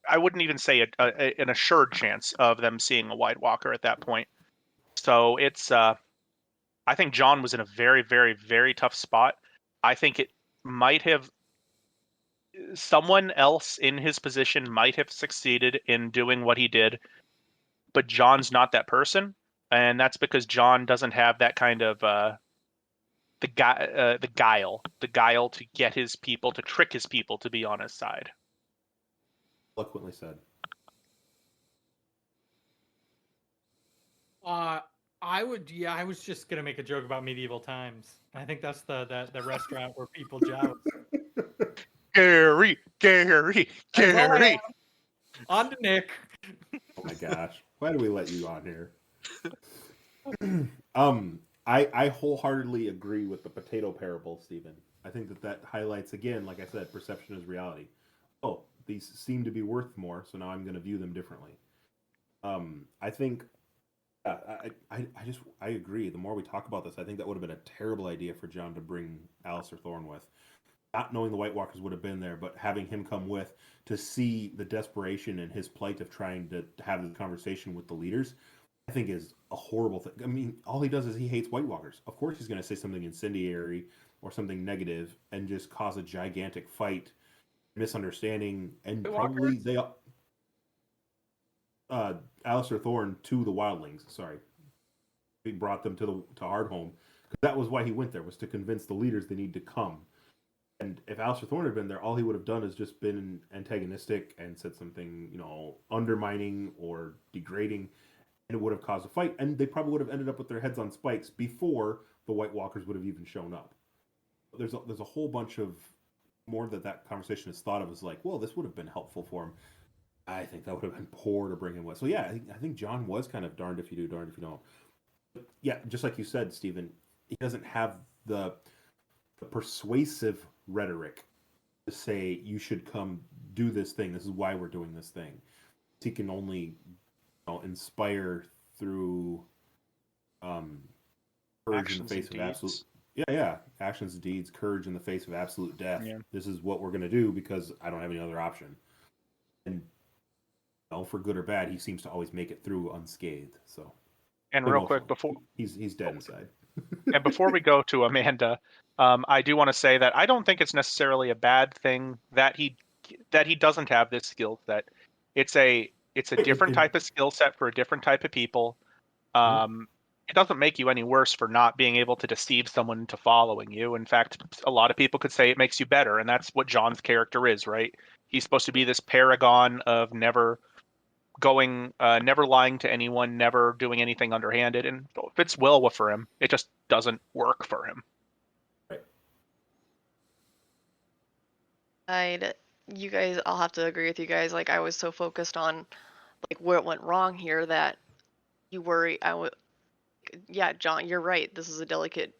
I wouldn't even say an assured chance of them seeing a White Walker at that point. So it's I think John was in a very, very, very tough spot. I think it might have someone else in his position might have succeeded in doing what he did, but John's not that person, and that's because John doesn't have that kind of the guile to get his people to trick his people to be on his side. Eloquently said. I was just gonna make a joke about medieval times. I think that's the restaurant where people joust. Gary. That's all I have. On to Nick. Oh my gosh. Why do we let you on here? I wholeheartedly agree with the potato parable, Stephen. I think that highlights again, like I said, perception is reality. Oh, these seem to be worth more, so now I'm going to view them differently. I think I agree. The more we talk about this, I think that would have been a terrible idea for John to bring Alistair Thorne with. Not knowing the White Walkers would have been there, but having him come with to see the desperation and his plight of trying to have the conversation with the leaders, I think is a horrible thing. I mean, all he does is he hates White Walkers. Of course, he's going to say something incendiary or something negative and just cause a gigantic fight, misunderstanding, and White probably Alistair Thorne to the Wildlings. Sorry, he brought them to Hardhome because that was why he went there, was to convince the leaders they need to come. And if Alistair Thorne had been there, all he would have done is just been antagonistic and said something, undermining or degrading, and it would have caused a fight. And they probably would have ended up with their heads on spikes before the White Walkers would have even shown up. There's a whole bunch of more that conversation is thought of as like, well, this would have been helpful for him. I think that would have been poor to bring him with. So yeah, I think John was kind of darned if you do, darned if you don't. But yeah, just like you said, Stephen, he doesn't have the persuasive rhetoric to say you should come do this thing. This is why we're doing this thing. He can only inspire through courage Actions in the face and of deeds. absolute actions, deeds, courage in the face of absolute death. Yeah. This is what we're going to do because I don't have any other option. And for good or bad, he seems to always make it through unscathed. So, And real quick before he's dead inside. and before we go to Amanda, I do want to say that I don't think it's necessarily a bad thing that he doesn't have this skill set. It's a different type of skill set for a different type of people. It doesn't make you any worse for not being able to deceive someone into following you. In fact, a lot of people could say it makes you better, and that's what John's character is, right? He's supposed to be this paragon of never lying to anyone, never doing anything underhanded, and it fits well for him. It just doesn't work for him. You guys, I'll have to agree with you guys. Like, I was so focused on like where it went wrong here that you worry. Yeah, John, you're right. This is a delicate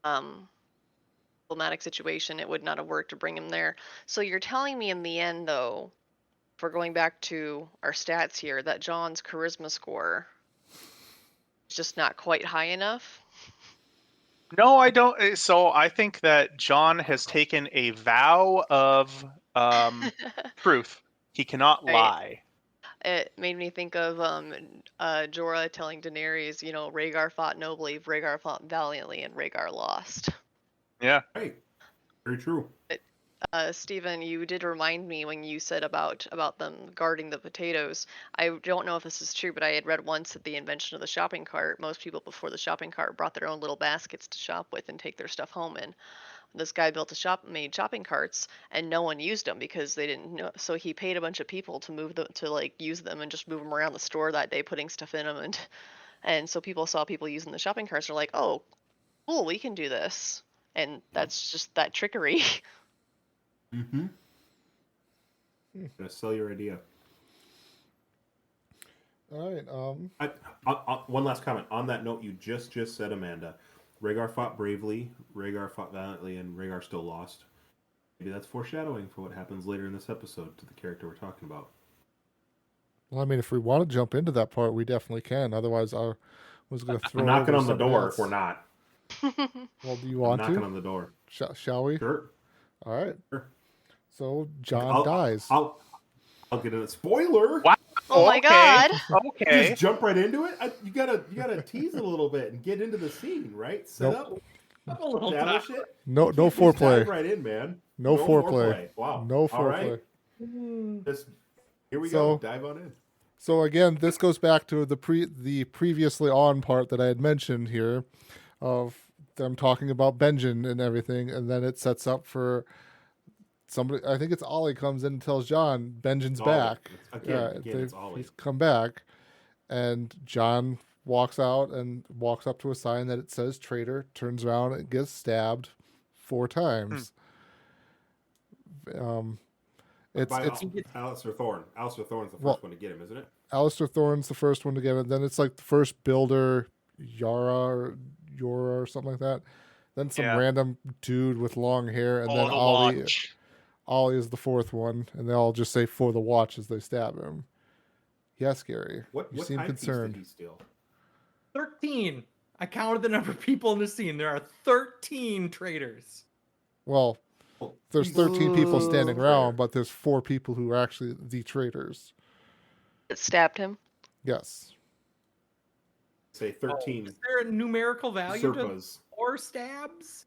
diplomatic situation. It would not have worked to bring him there. So you're telling me in the end, though, if we're going back to our stats here, that John's charisma score is just not quite high enough? No, I don't. So I think that John has taken a vow of Truth. He cannot Right. lie. It made me think of Jorah telling Daenerys, you know, Rhaegar fought nobly, Rhaegar fought valiantly, and Rhaegar lost. Yeah. Right. Very true. Stephen, you did remind me when you said about them guarding the potatoes. I don't know if this is true, but I had read once that the invention of the shopping cart, most people before the shopping cart brought their own little baskets to shop with and take their stuff home in. This guy made shopping carts, and no one used them because they didn't know. So he paid a bunch of people to move them to like use them and just move them around the store that day, putting stuff in them, and so people saw people using the shopping carts. They're like, oh, cool, we can do this, and that's just that trickery. Mm-hmm. Gonna sell your idea. All right. One last comment on that note you just said, Amanda. Rhaegar fought bravely, Rhaegar fought valiantly, and Rhaegar still lost. Maybe that's foreshadowing for what happens later in this episode to the character we're talking about. Well, I mean, if we want to jump into that part, we definitely can. Otherwise, I was going to throw. I'm knocking over on the somebody door else. if we're not. Well, do you I'm want knocking to? on the door. Shall we? Sure. All right. Sure. So John dies. I'll get in a spoiler. Wow. Oh my okay. God. Okay. Just jump right into it. You gotta tease a little bit and get into the scene, right? Set Nope. up, A little establish it. No You can't just foreplay. dive right in, man. No foreplay. Wow. No All right. foreplay. Just here we So- go. Dive on in. So again, this goes back to the previously on part that I had mentioned here, of them talking about Benjen and everything, and then it sets up for somebody. I think it's Ollie comes in and tells John Benjen's Ollie. back. Again, it's Ollie. He's come back, and John walks out and walks up to a sign that it says traitor. Turns around and gets stabbed 4 times. It's Alistair Thorne. Alistair Thorne's the first one to get him, isn't it? Alistair Thorne's the first one to get it. Then it's like the first builder, Yara or something like that. Then some random dude with long hair, and then the Ollie. watch. Ollie is the 4th one, and they all just say "for the watch" as they stab him. Yes, Gary. What seem timepiece concerned. did he steal? 13. I counted the number of people in the scene. There are 13 traitors. Well, Oh, there's he's 13 people standing traitor. around, but there's 4 people who are actually the traitors. It stabbed him. Yes. Say 13 Is there a numerical value to Serpas. 4 stabs?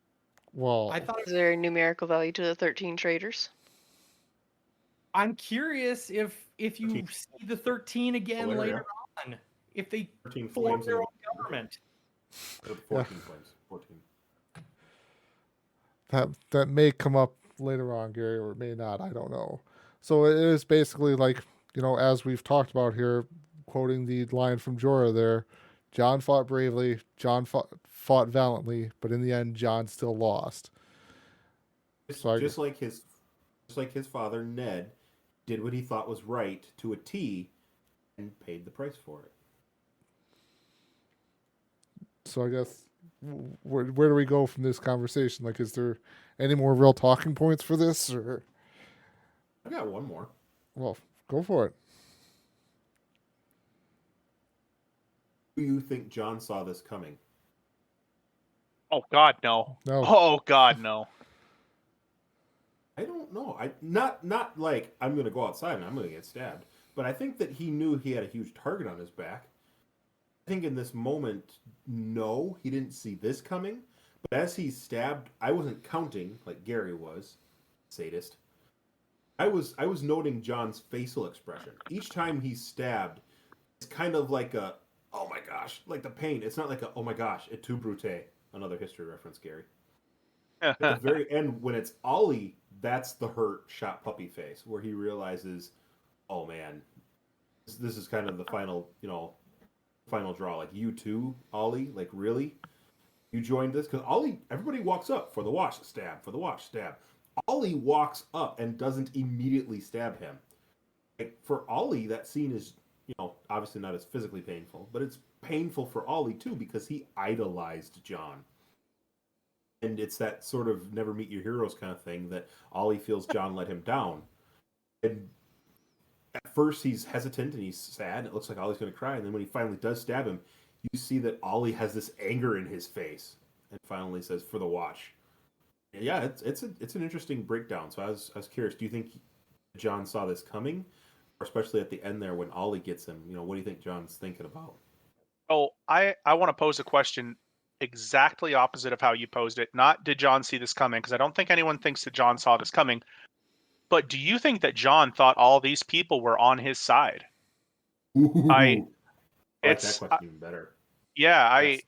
Well, I thought Is there a numerical value to the 13 traitors? I'm curious if you 13. see the 13 again Malaria. later on, if they 13 form flames. their own government. 14 flames. 14. that may come up later on, Gary, or it may not. I don't know. So it is basically like, as we've talked about here, quoting the line from Jorah there, John fought bravely, John fought valiantly, but in the end, John still lost. Just like his father Ned did what he thought was right to a T and paid the price for it. So I guess, where do we go from this conversation? Like, is there any more real talking points for this? Or, I got one more. well, go for it. Do you think John saw this coming? Oh God, no. No. Oh God, no. I don't know. Not like I'm going to go outside and I'm going to get stabbed, but I think that he knew he had a huge target on his back. I think in this moment, no, he didn't see this coming. But as he stabbed, I wasn't counting like Gary was, sadist. I was noting John's facial expression. Each time he stabbed, it's kind of like a, oh my gosh, like the pain. It's not like a, oh my gosh, et tu brute. Another history reference, Gary. At the very end, when it's Ollie, that's the hurt, shot puppy face, where he realizes, oh man, this is kind of the final, final draw. Like, you too, Ollie? Like, really? You joined this? Because Ollie, everybody walks up for the watch, stab, for the watch, stab. Ollie walks up and doesn't immediately stab him. Like, for Ollie, that scene is, obviously not as physically painful, but it's painful for Ollie too because he idolized John. And it's that sort of never meet your heroes kind of thing that Ollie feels John let him down. And at first he's hesitant and he's sad and it looks like Ollie's going to cry. And then when he finally does stab him, you see that Ollie has this anger in his face and finally says, for the watch. Yeah, it's an interesting breakdown. So I was curious. Do you think John saw this coming, or especially at the end there when Ollie gets him? What do you think John's thinking about? Oh, I want to pose a question exactly opposite of how you posed it. Not did John see this coming, because I don't think anyone thinks that John saw this coming. But do you think that John thought all these people were on his side? Ooh, I I like that it's question even better. yeah, Yes.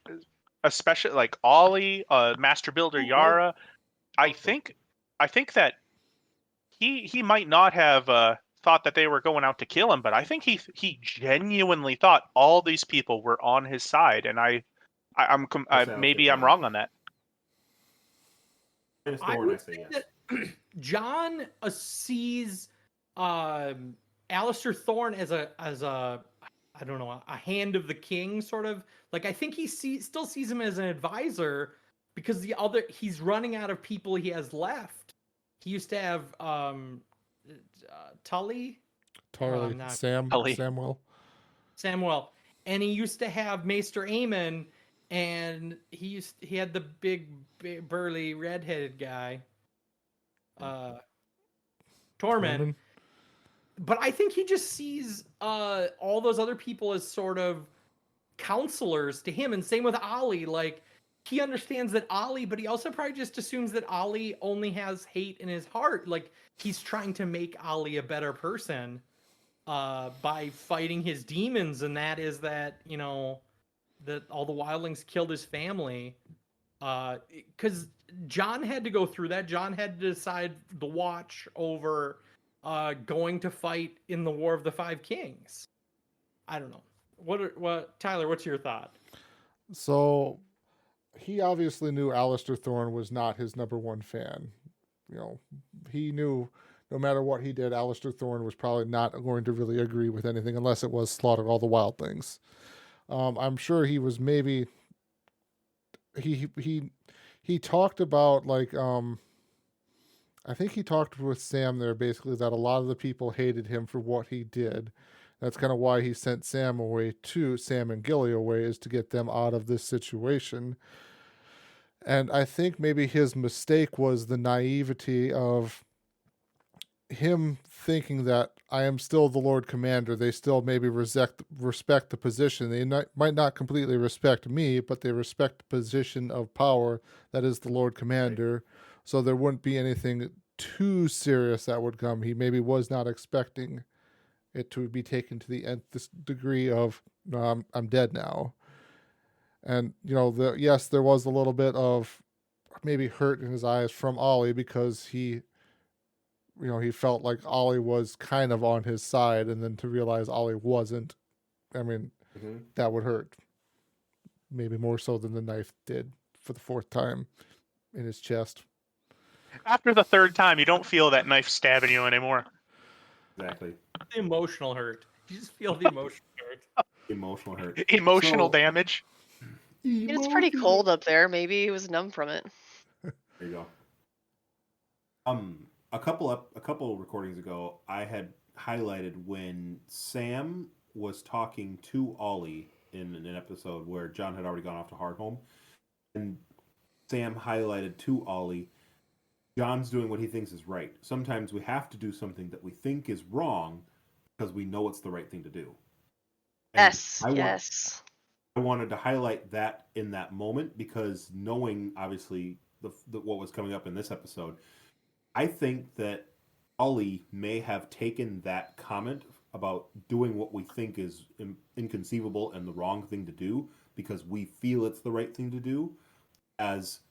especially like Ollie, Master Builder Yara. I think that he might not have thought that they were going out to kill him, but I think he genuinely thought all these people were on his side, and maybe I'm wrong on that. I would say that John sees Alistair Thorne as a I don't know, a hand of the king, sort of. Like, I think he still sees him as an advisor, because he's running out of people he has left. He used to have Tully, Samuel, and he used to have Maester Aemon, and he had the big burly redheaded guy, Tormund. But I think he just sees all those other people as sort of counselors to him, and same with Ollie. Like, he understands that Ollie, but he also probably just assumes that Ollie only has hate in his heart. Like, he's trying to make Ollie a better person by fighting his demons, and that is that, that all the wildlings killed his family. Because John had to go through that. John had to decide the watch over going to fight in the War of the Five Kings. I don't know. What Tyler, what's your thought? So he obviously knew Alistair Thorne was not his number one fan. He knew no matter what he did, Alistair Thorne was probably not going to really agree with anything unless it was slaughter all the wildlings. I'm sure he was maybe he talked about, like, I think he talked with Sam there basically that a lot of the people hated him for what he did. That's kind of why he sent Sam and Gilly away, is to get them out of this situation. And I think maybe his mistake was the naivety of him thinking that I am still the Lord Commander. They still maybe respect the position. They might not completely respect me, but they respect the position of power that is the Lord Commander. Right. So there wouldn't be anything too serious that would come. He maybe was not expecting it to be taken to the nth degree of, no, I'm dead now. And, yes, there was a little bit of maybe hurt in his eyes from Ollie, because he felt like Ollie was kind of on his side, and then to realize Ollie wasn't, I mean, that would hurt. Maybe more so than the knife did for the fourth time in his chest. After the third time, you don't feel that knife stabbing you anymore. Exactly. The emotional hurt. You just feel the emotional hurt. Emotional hurt. Emotional damage. It's pretty cold up there. Maybe he was numb from it. There you go. A couple recordings ago, I had highlighted when Sam was talking to Ollie in an episode where John had already gone off to Hardhome, and Sam highlighted to Ollie, John's doing what he thinks is right. Sometimes we have to do something that we think is wrong because we know it's the right thing to do. And Yes. I wanted to highlight that in that moment, because knowing obviously what was coming up in this episode, I think that Ollie may have taken that comment about doing what we think is inconceivable and the wrong thing to do because we feel it's the right thing to do, as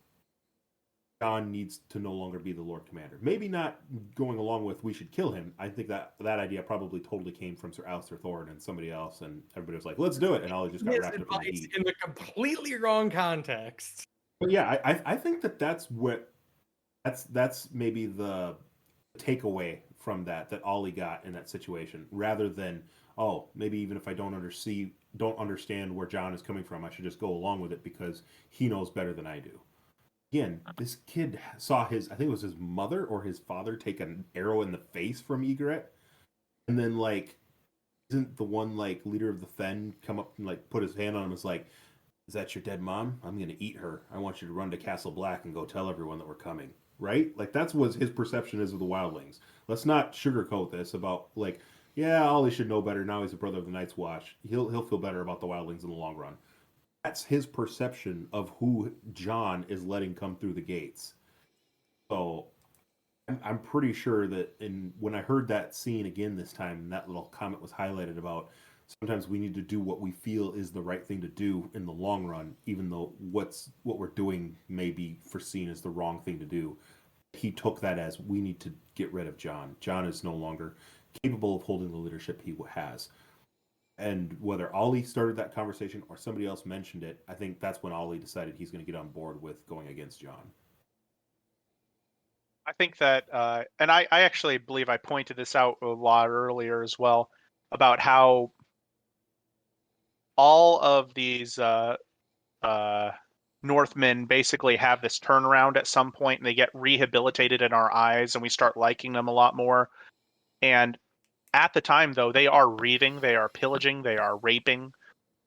John needs to no longer be the Lord Commander. Maybe not going along with we should kill him. I think that idea probably totally came from Sir Alistair Thorne and somebody else, and everybody was like, let's do it, and Ollie just got wrapped up in the heat. In the completely wrong context. But yeah, I think that's maybe the takeaway from that Ollie got in that situation, rather than, maybe even if I don't understand where John is coming from, I should just go along with it because he knows better than I do. Again, this kid saw I think it was his mother or his father take an arrow in the face from Egret, and then, like, isn't the one, like, leader of the Fen come up and, like, put his hand on him and was like, is that your dead mom? I'm going to eat her. I want you to run to Castle Black and go tell everyone that we're coming. right? Like that's what his perception is of the wildlings. Let's not sugarcoat this about like, yeah, Ollie should know better. Now he's a brother of the Night's Watch. He'll feel better about the wildlings in the long run. That's his perception of who John is letting come through the gates. So I'm pretty sure that when I heard that scene again this time, and that little comment was highlighted about sometimes we need to do what we feel is the right thing to do in the long run, even though what we're doing may be foreseen as the wrong thing to do. He took that as we need to get rid of John. John is no longer capable of holding the leadership he has. And whether Ollie started that conversation or somebody else mentioned it, I think that's when Ollie decided he's going to get on board with going against John. I think that, and I actually believe I pointed this out a lot earlier as well, about how all of these Northmen basically have this turnaround at some point, and they get rehabilitated in our eyes, and we start liking them a lot more. And at the time, though, they are reaving, they are pillaging, they are raping,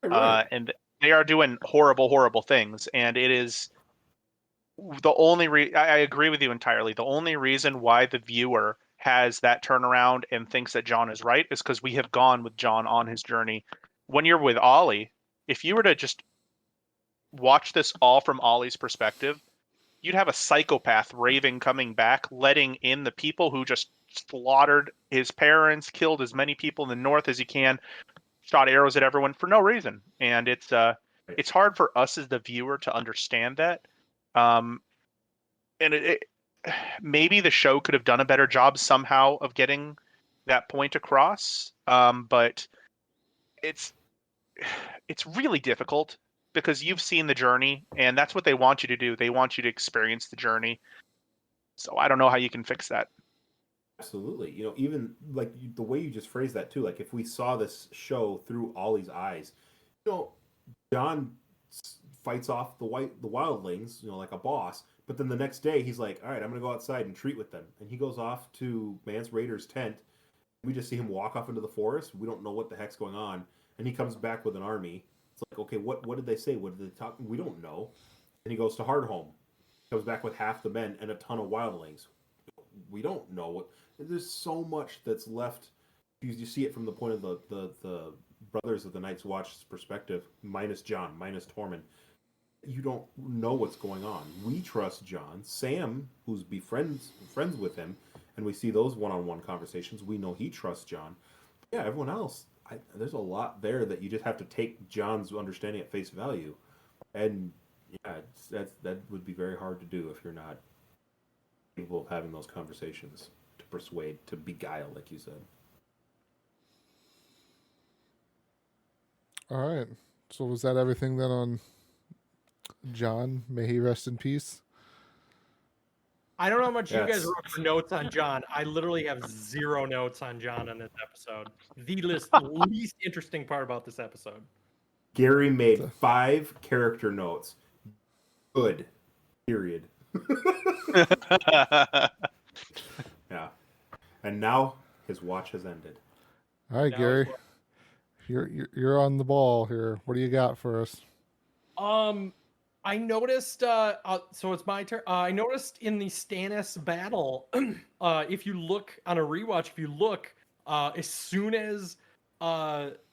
Right. and they are doing horrible, horrible things. And it is the only I agree with you entirely. The only reason why the viewer has that turnaround and thinks that John is right is because we have gone with John on his journey. When you're with Ollie, if you were to just watch this all from Ollie's perspective, you'd have a psychopath raving coming back, letting in the people who just slaughtered his parents, killed as many people in the north as he can, shot arrows at everyone for no reason. And it's hard for us as the viewer to understand that. And maybe the show could have done a better job somehow of getting that point across. But it's really difficult because you've seen the journey, and that's what they want you to do. They want you to experience the journey. So I don't know how you can fix that. Absolutely. Even like the way you just phrased that too, like if we saw this show through Ollie's eyes, John fights off the wildlings, like a boss, but then the next day he's like, all right, I'm going to go outside and treat with them. And he goes off to Mance Rayder's tent. We just see him walk off into the forest. We don't know what the heck's going on. And he comes back with an army. It's like, okay, what did they say? What did they talk? We don't know. And he goes to Hardhome. Comes back with half the men and a ton of wildlings. We don't know what. There's so much that's left. You see it from the point of the brothers of the Night's Watch's perspective, minus John, minus Tormund. You don't know what's going on. We trust John. Sam, who's friends with him, and we see those one-on-one conversations. We know he trusts John. Yeah, everyone else, there's a lot there that you just have to take John's understanding at face value, and yeah, that would be very hard to do if you're not capable of having those conversations to persuade, to beguile, like you said. All right. So was that everything then on John? May he rest in peace. I don't know how much you guys Yes. wrote for notes on John. I literally have 0 notes on John in this episode. The least interesting part about this episode. Gary made 5 character notes. Good. Period. Yeah. And now his watch has ended. All right, Now Gary. is what- You're on the ball here. What do you got for us? I noticed. So it's my turn. I noticed in the Stannis battle, if you look on a rewatch, as soon as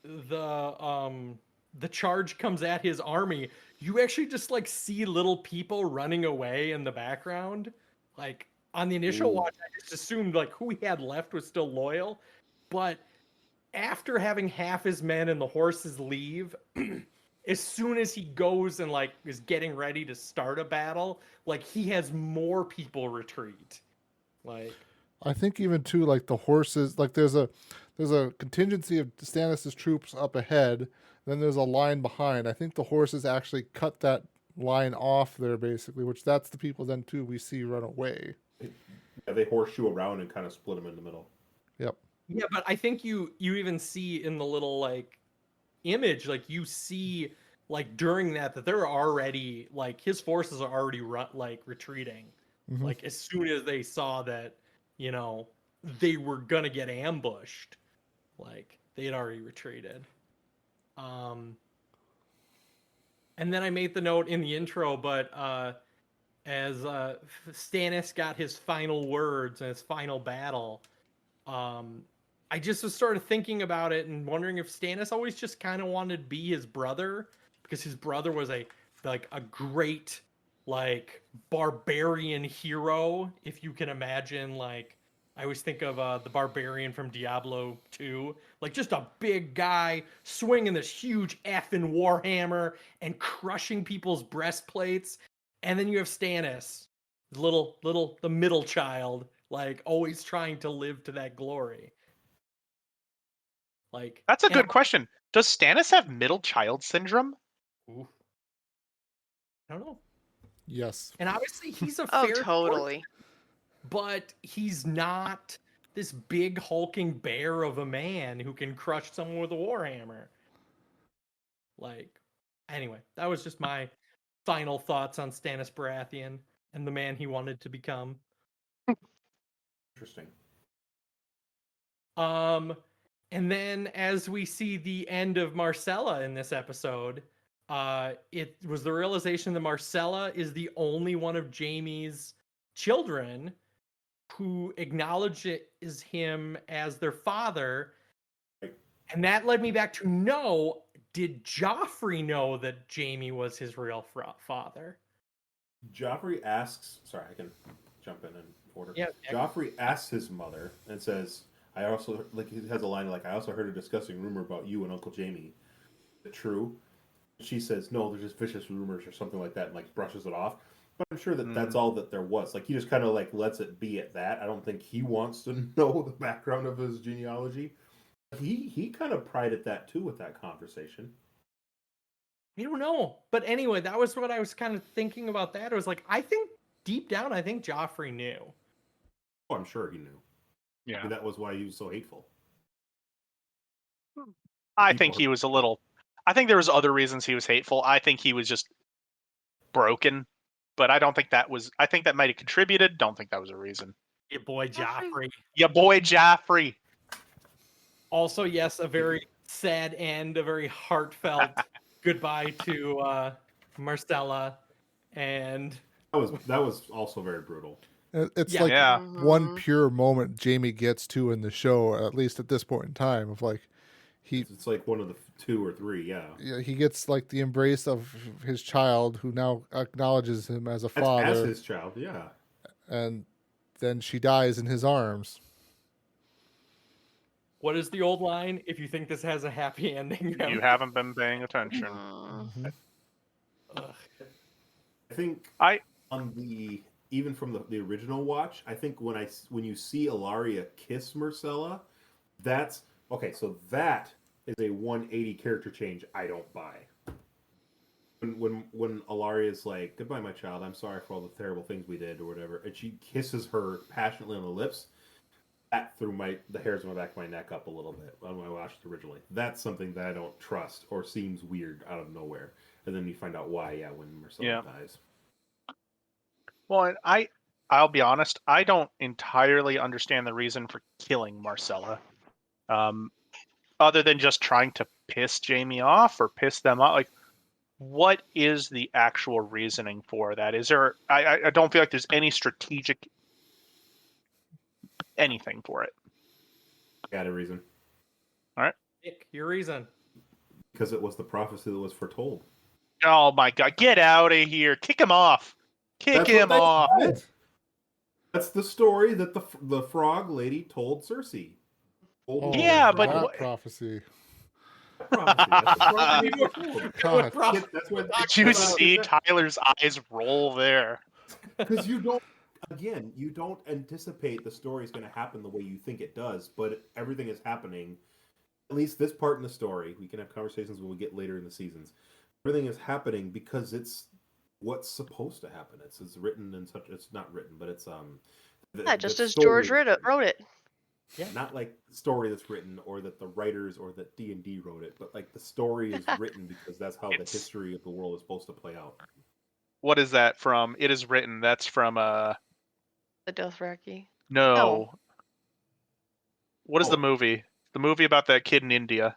the charge comes at his army, you actually just like see little people running away in the background. Like on the initial watch, I just assumed like who he had left was still loyal, but after having half his men and the horses leave, as soon as he goes and like is getting ready to start a battle, like he has more people retreat. Like I think even too, like the horses, like there's a contingency of Stannis' troops up ahead, then there's a line behind. I think the horses actually cut that line off there basically, which that's the people then too we see run away. Yeah, they horseshoe around and kind of split them in the middle. Yep. yeah, but I think you even see in the little like image, like you see like during that they're already like his forces are already retreating. Mhm. Like as soon as they saw that, they were gonna get ambushed, like they had already retreated. And then I made the note in the intro, but as Stannis got his final words and his final battle, I just was sort of thinking about it and wondering if Stannis always just kind of wanted to be his brother, because his brother was a great like barbarian hero, if you can imagine. Like, I always think of the barbarian from Diablo 2, like just a big guy swinging this huge effing warhammer and crushing people's breastplates. And then you have Stannis, the middle child, like always trying to live to that glory. Like, That's a and good question. Does Stannis have middle child syndrome? Oof. I don't know. Yes. And obviously he's a Oh, fair totally. swordsman, but he's not this big hulking bear of a man who can crush someone with a warhammer. Like, anyway, that was just my final thoughts on Stannis Baratheon and the man he wanted to become. Interesting. And then as we see the end of Marcella in this episode, it was the realization that Marcella is the only one of Jaime's children who acknowledges him as their father. And that led me back to know, did Joffrey know that Jaime was his real father? Joffrey asks, sorry, I can jump in order. Yeah. Joffrey asks his mother and says, I also, like, he has a line like, I also heard a disgusting rumor about you and Uncle Jaime. Is it true? She says, no, there's just vicious rumors or something like that, and like brushes it off. But I'm sure that that's all that there was. Like, he just kind of like lets it be at that. I don't think he wants to know the background of his genealogy. He kind of prided that too with that conversation. I don't know. But anyway, that was what I was kind of thinking about that. I was like, I think deep down, I think Joffrey knew. Oh, I'm sure he knew. Yeah. Maybe that was why he was so hateful. I think he was a little. I think there was other reasons he was hateful. I think he was just broken, but I don't think that was. I think that might have contributed. Don't think that was a reason. Your boy Joffrey. Your boy Joffrey. Also, yes, a very sad end, a very heartfelt goodbye to Marcella, and that was also very brutal. It's Yeah. like Yeah. one pure moment Jamie gets to in the show, at least at this point in time, of like It's like one of the 2 or 3, yeah. he gets like the embrace of his child, who now acknowledges him as a As father, his child, yeah. and then she dies in his arms. what is the old line? If you think this has a happy ending, You haven't been paying attention. Mm-hmm. Ugh. I think on the even from the original watch, I think when you see Ilaria kiss Marcella, that's okay. So that is a 180 character change I don't buy. When Ilaria's like, "Goodbye, my child. I'm sorry for all the terrible things we did," or whatever, and she kisses her passionately on the lips, that threw the hairs on the back of my neck up a little bit when I watched it originally. That's something that I don't trust or seems weird out of nowhere. And then you find out why, when Marcella dies. Well, I'll be honest. I don't entirely understand the reason for killing Marcella, other than just trying to piss Jaime off or piss them off. Like, what is the actual reasoning for that? Is there? I don't feel like there's any strategic anything for it. Got a reason. Nick, your reason. Because it was the prophecy that was foretold. Oh my God! Get out of here! Kick him off! Kick him off! That's the story that the frog lady told Cersei. Yeah, but that what- prophecy. God. God. Did you see Tyler's eyes roll there? Because you don't anticipate the story is going to happen the way you think it does, but everything is happening. At least this part in the story, we can have conversations when we get later in the seasons. Everything is happening because it's what's supposed to happen. It's written in such. It's not written, but it's Just as George wrote it. Yeah, not like the story that's written, or that the writers or that D&D wrote it, but like the story is written because that's how the history of the world is supposed to play out. What is that from? It is written. That's from The Dothraki. No. What is the movie? The movie about that kid in India.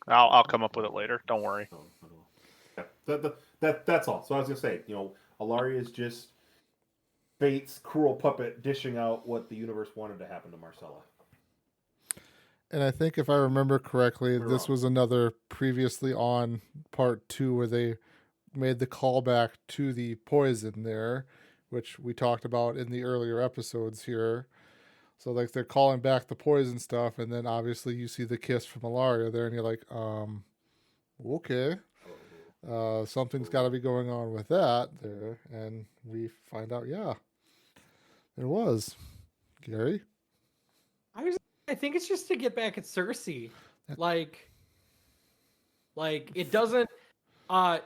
I'll come up with it later. Don't worry. Yeah. That's all. So I was gonna say, Alaria is just Fate's cruel puppet dishing out what the universe wanted to happen to Marcella. And I think if I remember correctly, We're this wrong. was another previously on part 2 where they made the callback to the poison there, which we talked about in the earlier episodes here. So like they're calling back the poison stuff, and then obviously you see the kiss from Alaria there, and you're like, okay, something's got to be going on with that there, and we find out, yeah, there was. Gary, I think it's just to get back at Cersei. Like it doesn't.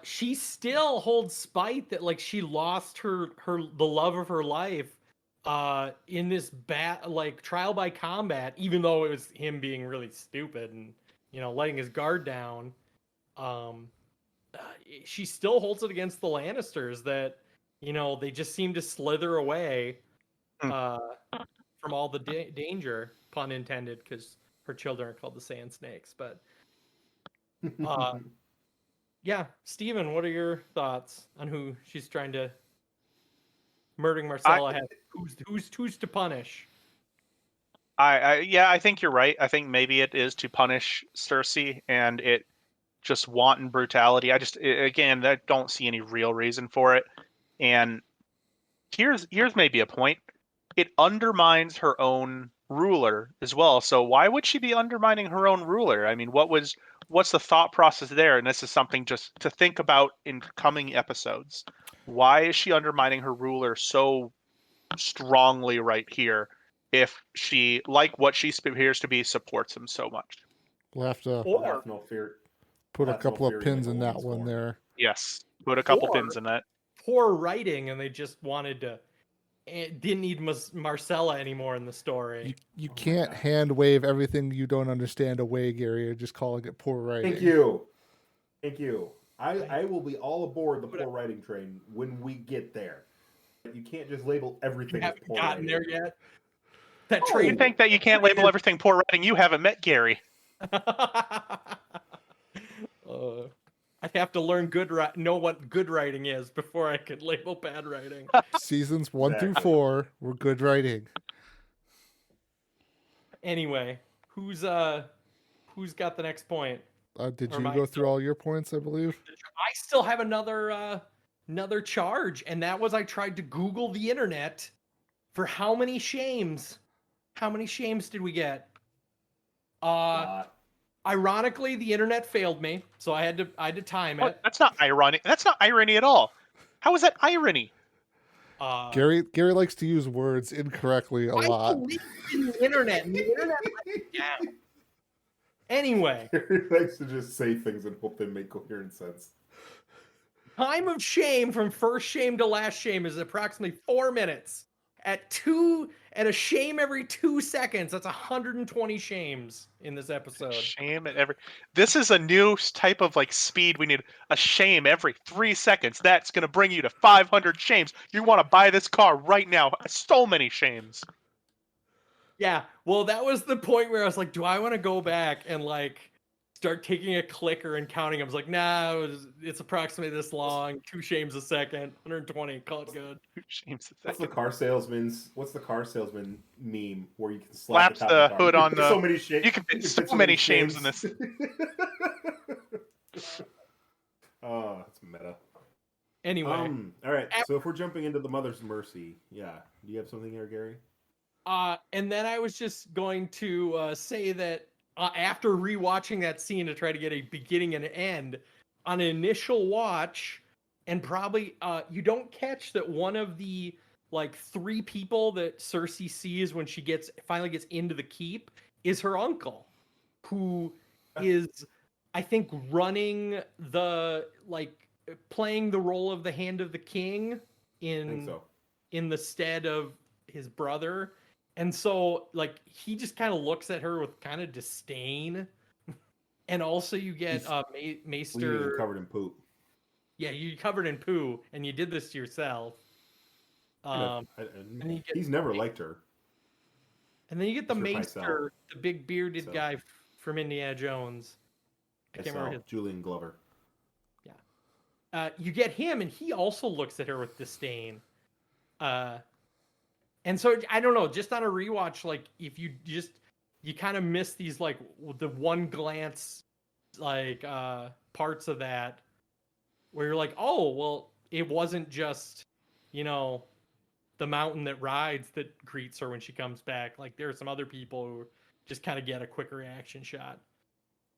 She still holds spite that like she lost the love of her life in this trial by combat, even though it was him being really stupid and letting his guard down. She still holds it against the Lannisters that they just seem to slither away from all the danger, pun intended, because her children are called the Sand Snakes. But yeah, Steven, what are your thoughts on who she's trying to murdering Marcella? Who's to punish? I think you're right. I think maybe it is to punish Cersei, and it just wanton brutality. Again, I don't see any real reason for it. And here's maybe a point. It undermines her own ruler as well. So why would she be undermining her own ruler? I mean, what's the thought process there? And this is something just to think about in coming episodes. Why is she undermining her ruler so strongly right here if she, like what she appears to be, supports him so much? we'll have to Have no fear. put a Have no couple fear of in the pins in that Golden one Storm. there. Yes, put a couple Or- pins in that. Poor writing, and they just wanted to. Didn't need Marcella anymore in the story. You can't hand wave everything you don't understand away, Gary. You're just calling it poor writing. Thank you. I will be all aboard the poor writing train when we get there. You can't just label everything You as haven't poor gotten writing. there yet. That Oh, train. You think that you can't label everything poor writing? You haven't met Gary. I have to learn know what good writing is before I can label bad writing. Seasons 1 through Exactly. 4 were good writing. Anyway, who's got the next point? Did Or you my go through all your points, I believe? I still have another charge, and that was I tried to Google the internet for how many shames. How many shames did we get? Ironically, the internet failed me, so I had to time it. That's not ironic. That's not irony at all. How is that irony? Gary likes to use words incorrectly a lot. I believe in the internet, and the internet let me down. Anyway, He likes to just say things and hope they make coherent sense. time of shame from first shame to last shame is approximately 4 minutes. At a shame every 2 seconds, that's 120 shames in this episode. Shame at every. This is a new type of like speed. We need a shame every 3 seconds. That's gonna bring you to 500 shames. You want to buy this car right now? So many shames. Yeah, well, that was the point where I was like, do I want to go back and like start taking a clicker and counting? I was like, nah, it's approximately this long, 2 shames a second, 120, call it good. Shames a What's the second. car salesman meme where you can Slaps slap the top hood of on the the- so many shames. You can fit so many shames in this. Oh, it's meta. Anyway, All right. So if we're jumping into the Mother's Mercy, yeah. Do you have something here, Gary? and then I was just going to say that after rewatching that scene to try to get a beginning and an end, on an initial watch, and probably you don't catch that one of the like 3 people that Cersei sees when she finally gets into the keep is her uncle, who is, I think, running the playing the role of the Hand of the King I think so. in the stead of his brother. And so, like, he just kind of looks at her with kind of disdain. And also, you get Bleeding Maester. and covered in poop. Yeah, you covered in poo, and you did this to yourself. He's never liked her. And then you get the Mr. Maester, Pycelle. the big bearded So. guy from Indiana Jones. I can't remember his. Julian Glover. you get him, and he also looks at her with disdain. And so I don't know, just on a rewatch, like if you kind of miss these like the one glance like parts of that where you're like, oh well, it wasn't just, you know, the mountain that rides that greets her when she comes back. Like there are some other people who just kind of get a quick reaction shot.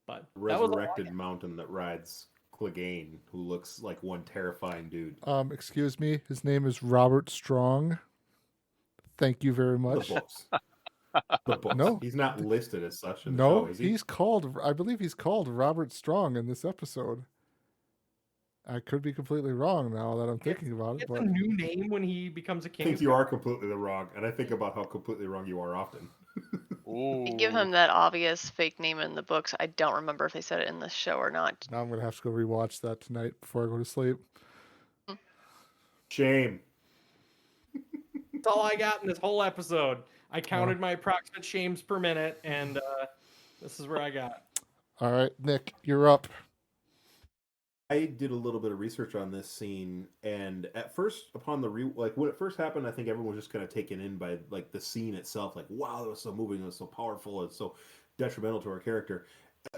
But that was Resurrected mountain that rides Clegane, who looks like one terrifying dude. Excuse me. His name is Robert Strong. Thank you very The much. books. The books. No. He's not listed as such in the No, show, is he? he's called. I believe he's called Robert Strong in this episode. I could be completely wrong now that I'm thinking about it, it's but a new name when he becomes a I king. think you are completely wrong, and I think about how completely wrong you are often. You give him that obvious fake name in the books. I don't remember if they said it in the show or not. now I'm gonna have to go rewatch that tonight before I go to sleep. Shame. That's all I got in this whole episode. I counted my approximate shames per minute, and this is where I got. All right, Nick, you're up. I did a little bit of research on this scene, and at first, upon the when it first happened, I think everyone was just kind of taken in by like the scene itself. Like, wow, that was so moving, it was so powerful, it's so detrimental to our character.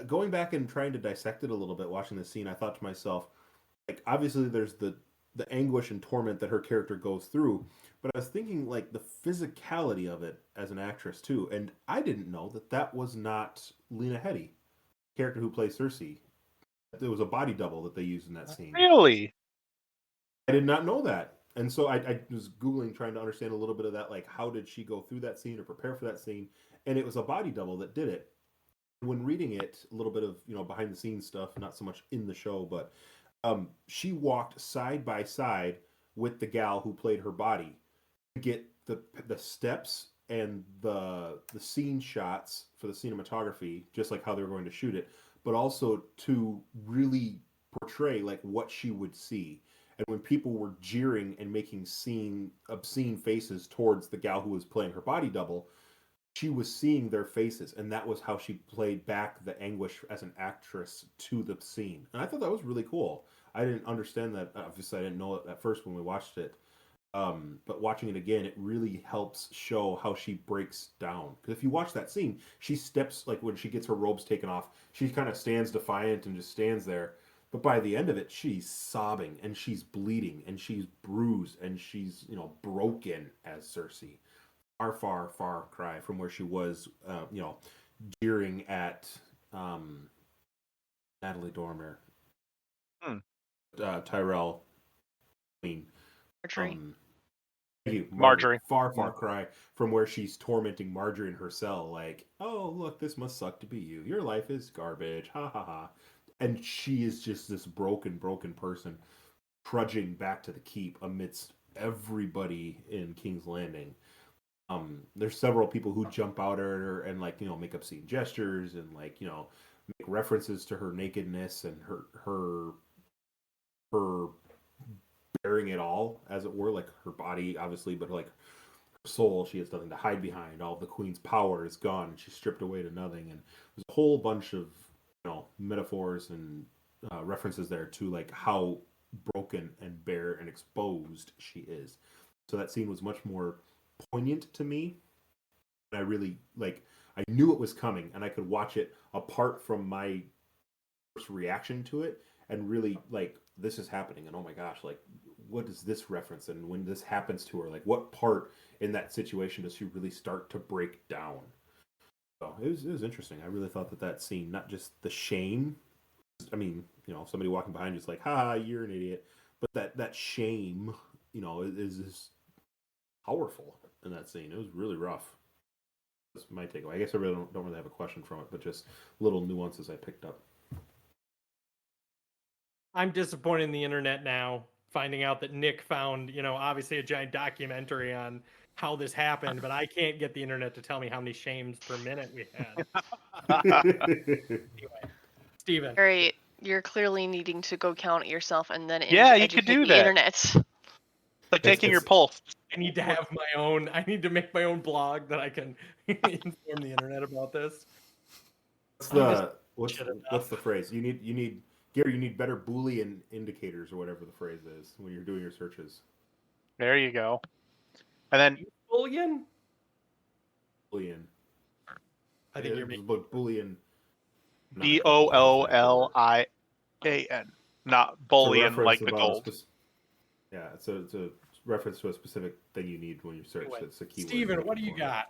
Going back and trying to dissect it a little bit, watching the scene, I thought to myself, like, obviously there's the anguish and torment that her character goes through, but I was thinking like the physicality of it as an actress too, and I didn't know that was not Lena Headey, character who plays Cersei. There was a body double that they used in that scene. Really? I did not know that. And so I was Googling, trying to understand a little bit of that, like how did she go through that scene or prepare for that scene? And it was a body double that did it. When reading it, a little bit of, behind the scenes stuff, not so much in the show, but she walked side by side with the gal who played her body to get the steps and the scene shots for the cinematography, just like how they were going to shoot it, but also to really portray like what she would see. And when people were jeering and making obscene faces towards the gal who was playing her body double, she was seeing their faces, and that was how she played back the anguish as an actress to the scene. And I thought that was really cool. I didn't understand that. Obviously, I didn't know it at first when we watched it. But watching it again, it really helps show how she breaks down. Because if you watch that scene, she steps, like when she gets her robes taken off, she kind of stands defiant and just stands there. But by the end of it, she's sobbing and she's bleeding and she's bruised and she's, broken as Cersei. Far, far, far cry from where she was, jeering at Natalie Dormer, Tyrell Queen. Marjorie. Thank you, Marjorie. Far, far cry from where she's tormenting Marjorie in her cell. Like, oh, look, this must suck to be you. Your life is garbage. Ha ha ha. And she is just this broken person trudging back to the keep amidst everybody in King's Landing. There's several people who jump out at her and make obscene gestures and make references to her nakedness and her bearing it all, as it were, like her body obviously, but like her soul, she has nothing to hide behind. All of the queen's power is gone and she's stripped away to nothing. And there's a whole bunch of metaphors and references there to like how broken and bare and exposed she is. So that scene was much more poignant to me. And I really I knew it was coming, and I could watch it apart from my first reaction to it, and really this is happening, and oh my gosh, what is this reference? And when this happens to her, what part in that situation does she really start to break down? So it was interesting. I really thought that scene, not just the shame, I mean, somebody walking behind you is like, ha, you're an idiot, but that shame, is powerful in that scene. It was really rough. That's my takeaway. I guess I really don't really have a question from it, but just little nuances I picked up. I'm disappointed in the internet now, finding out that Nick found, obviously a giant documentary on how this happened, but I can't get the internet to tell me how many shames per minute we had. Anyway, Steven. Harry, you're clearly needing to go count it yourself and then Yeah, you educate could do the that. internet. Like taking your pulse. I need to have my own. I need to make my own blog that I can inform the internet about this. What's the phrase? You need Gary, you need better Boolean indicators or whatever the phrase is when you're doing your searches. There you go. And then Bullion? Boolean. I think you're making Boolean. BOOLIAN, not It's a bullion reference like the about gold. Yeah, it's a reference to a specific thing you need when you search. Anyway, That's a keyword. Steven, what do you got?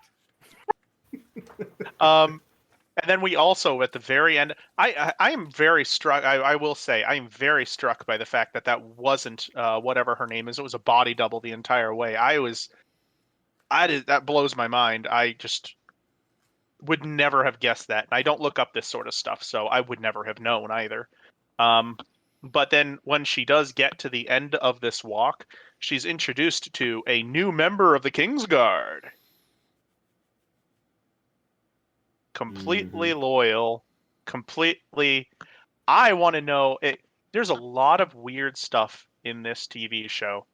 And then we also at the very end, I am very struck. I will say I am very struck by the fact that that wasn't whatever her name is. It was a body double the entire way. That blows my mind. I just would never have guessed that. I don't look up this sort of stuff, so I would never have known either. But then when she does get to the end of this walk, she's introduced to a new member of the Kingsguard. Completely loyal, completely. I want to know it. There's a lot of weird stuff in this TV show.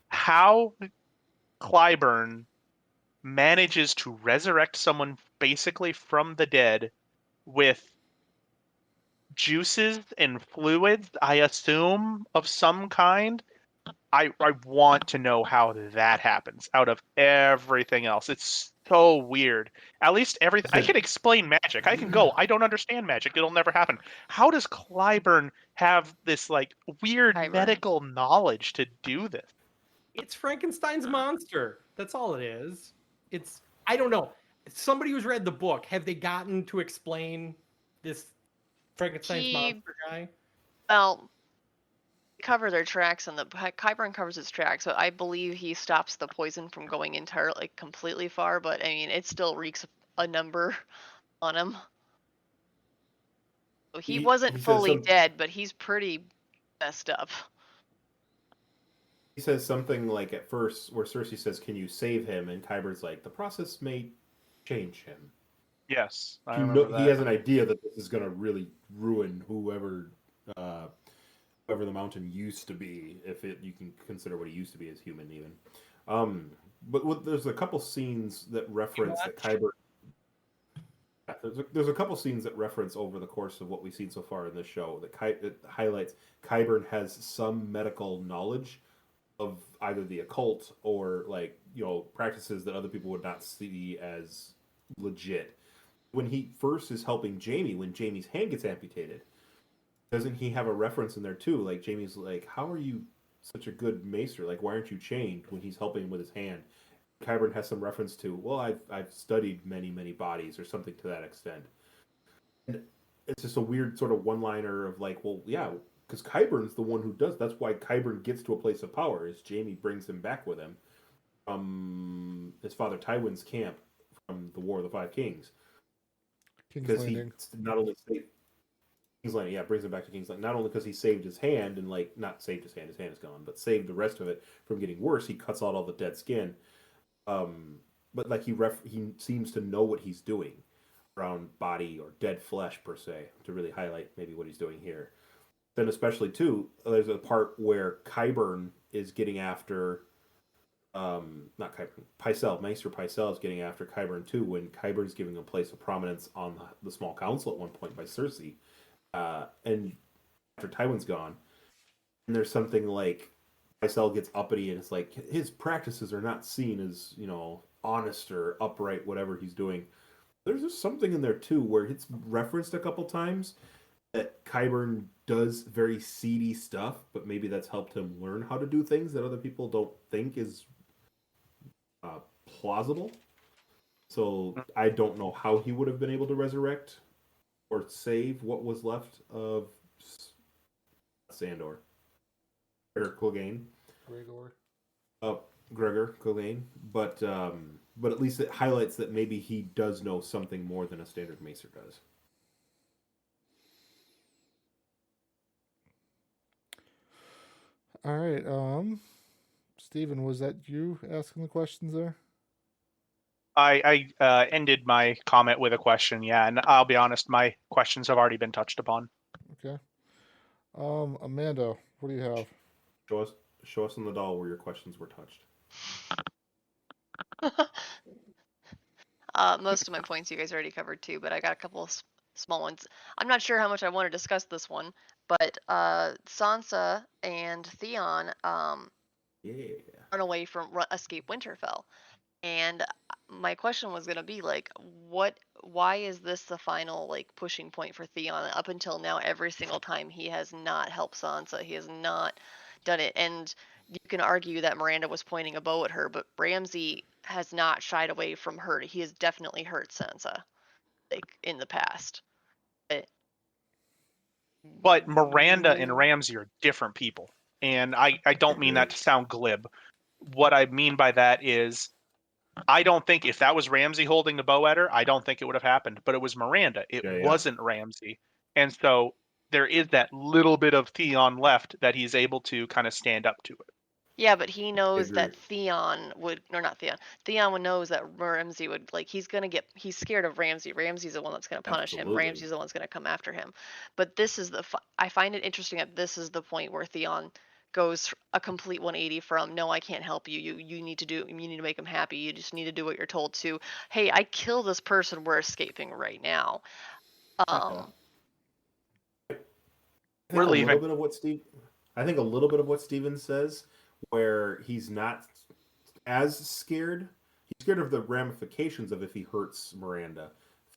How Clyburn manages to resurrect someone basically from the dead with juices and fluids, I assume, of some kind. I want to know how that happens out of everything else. It's so weird. At least everything I can explain magic. I can go, I don't understand magic. It'll never happen. How does Clyburn have this like weird medical knowledge to do this? It's Frankenstein's monster. That's all it is. I don't know. Somebody who's read the book, have they gotten to explain this Frankenstein's monster guy? Well, cover their tracks, and the Qyburn covers its tracks, so I believe he stops the poison from going entirely completely far, but I mean it still wreaks a number on him. So he wasn't fully dead, but he's pretty messed up. He says something like at first where Cersei says, "Can you save him?" And Qyburn's like, "The process may change him." Yes, I remember that. He has an idea that this is going to really ruin whoever the Mountain used to be, if you can consider what he used to be as human even. But there's a couple scenes that reference that Qyburn. There's a couple scenes that reference over the course of what we've seen so far in this show that highlights Qyburn has some medical knowledge of either the occult or practices that other people would not see as legit. When he first is helping Jaime, when Jaime's hand gets amputated, doesn't he have a reference in there too? Like Jaime's like, "How are you such a good maester? Like, why aren't you chained?" When he's helping him with his hand, Qyburn has some reference to, "Well, I've studied many bodies," or something to that extent. And it's just a weird sort of one-liner of like, well, yeah, because Qyburn's the one who does. That's why Qyburn gets to a place of power. Is Jaime brings him back with him from his father Tywin's camp from the War of the Five Kings. Because he not only saved King's Landing, brings him back to King's Landing. Not only because he saved his hand and not saved his hand is gone, but saved the rest of it from getting worse. He cuts out all the dead skin. But he seems to know what he's doing around body or dead flesh per se, to really highlight maybe what he's doing here. Then especially too, there's a part where Qyburn is getting after. Not Qyburn, Pycelle, Maester Pycelle is getting after Qyburn too, when Qyburn's giving a place of prominence on the small council at one point by Cersei, and after Tywin's gone, and there's something like Pycelle gets uppity and it's like his practices are not seen as honest or upright, whatever he's doing. There's just something in there too where it's referenced a couple times that Qyburn does very seedy stuff, but maybe that's helped him learn how to do things that other people don't think is plausible. So I don't know how he would have been able to resurrect or save what was left of Sandor or Clegane. Gregor Clegane, but at least it highlights that maybe he does know something more than a standard maester does. All right, Steven, was that you asking the questions there? I ended my comment with a question, and I'll be honest, my questions have already been touched upon. Okay. Amanda, what do you have? Show us on the doll where your questions were touched. Most of my points you guys already covered too, but I got a couple small ones. I'm not sure how much I want to discuss this one, but Sansa and Theon Yeah. run away from escape Winterfell. And my question was gonna be like, why is this the final like pushing point for Theon? Up until now, every single time he has not helped Sansa. He has not done it. And you can argue that Miranda was pointing a bow at her, but Ramsay has not shied away from her. He has definitely hurt Sansa, like in the past. But Miranda and Ramsay are different people. And I don't mean that to sound glib. What I mean by that is I don't think if that was Ramsay holding the bow at her, I don't think it would have happened. But it was Miranda. It Yeah. wasn't Ramsay. And so there is that little bit of Theon left that he's able to kind of stand up to it. Yeah, but he knows agree. that Theon would, or not Theon. Theon knows that Ramsay would, like, he's scared of Ramsay. Ramsay's the one that's going to punish him. Absolutely. Ramsay's the one that's going to come after him. But this is I find it interesting that this is the point where Theon goes a complete 180 from, no, I can't help you. You need to make him happy. You just need to do what you're told to. Hey, I kill this person. We're escaping right now. We're leaving. I think a little bit of what Steven says, where he's not as scared. He's scared of the ramifications of if he hurts Miranda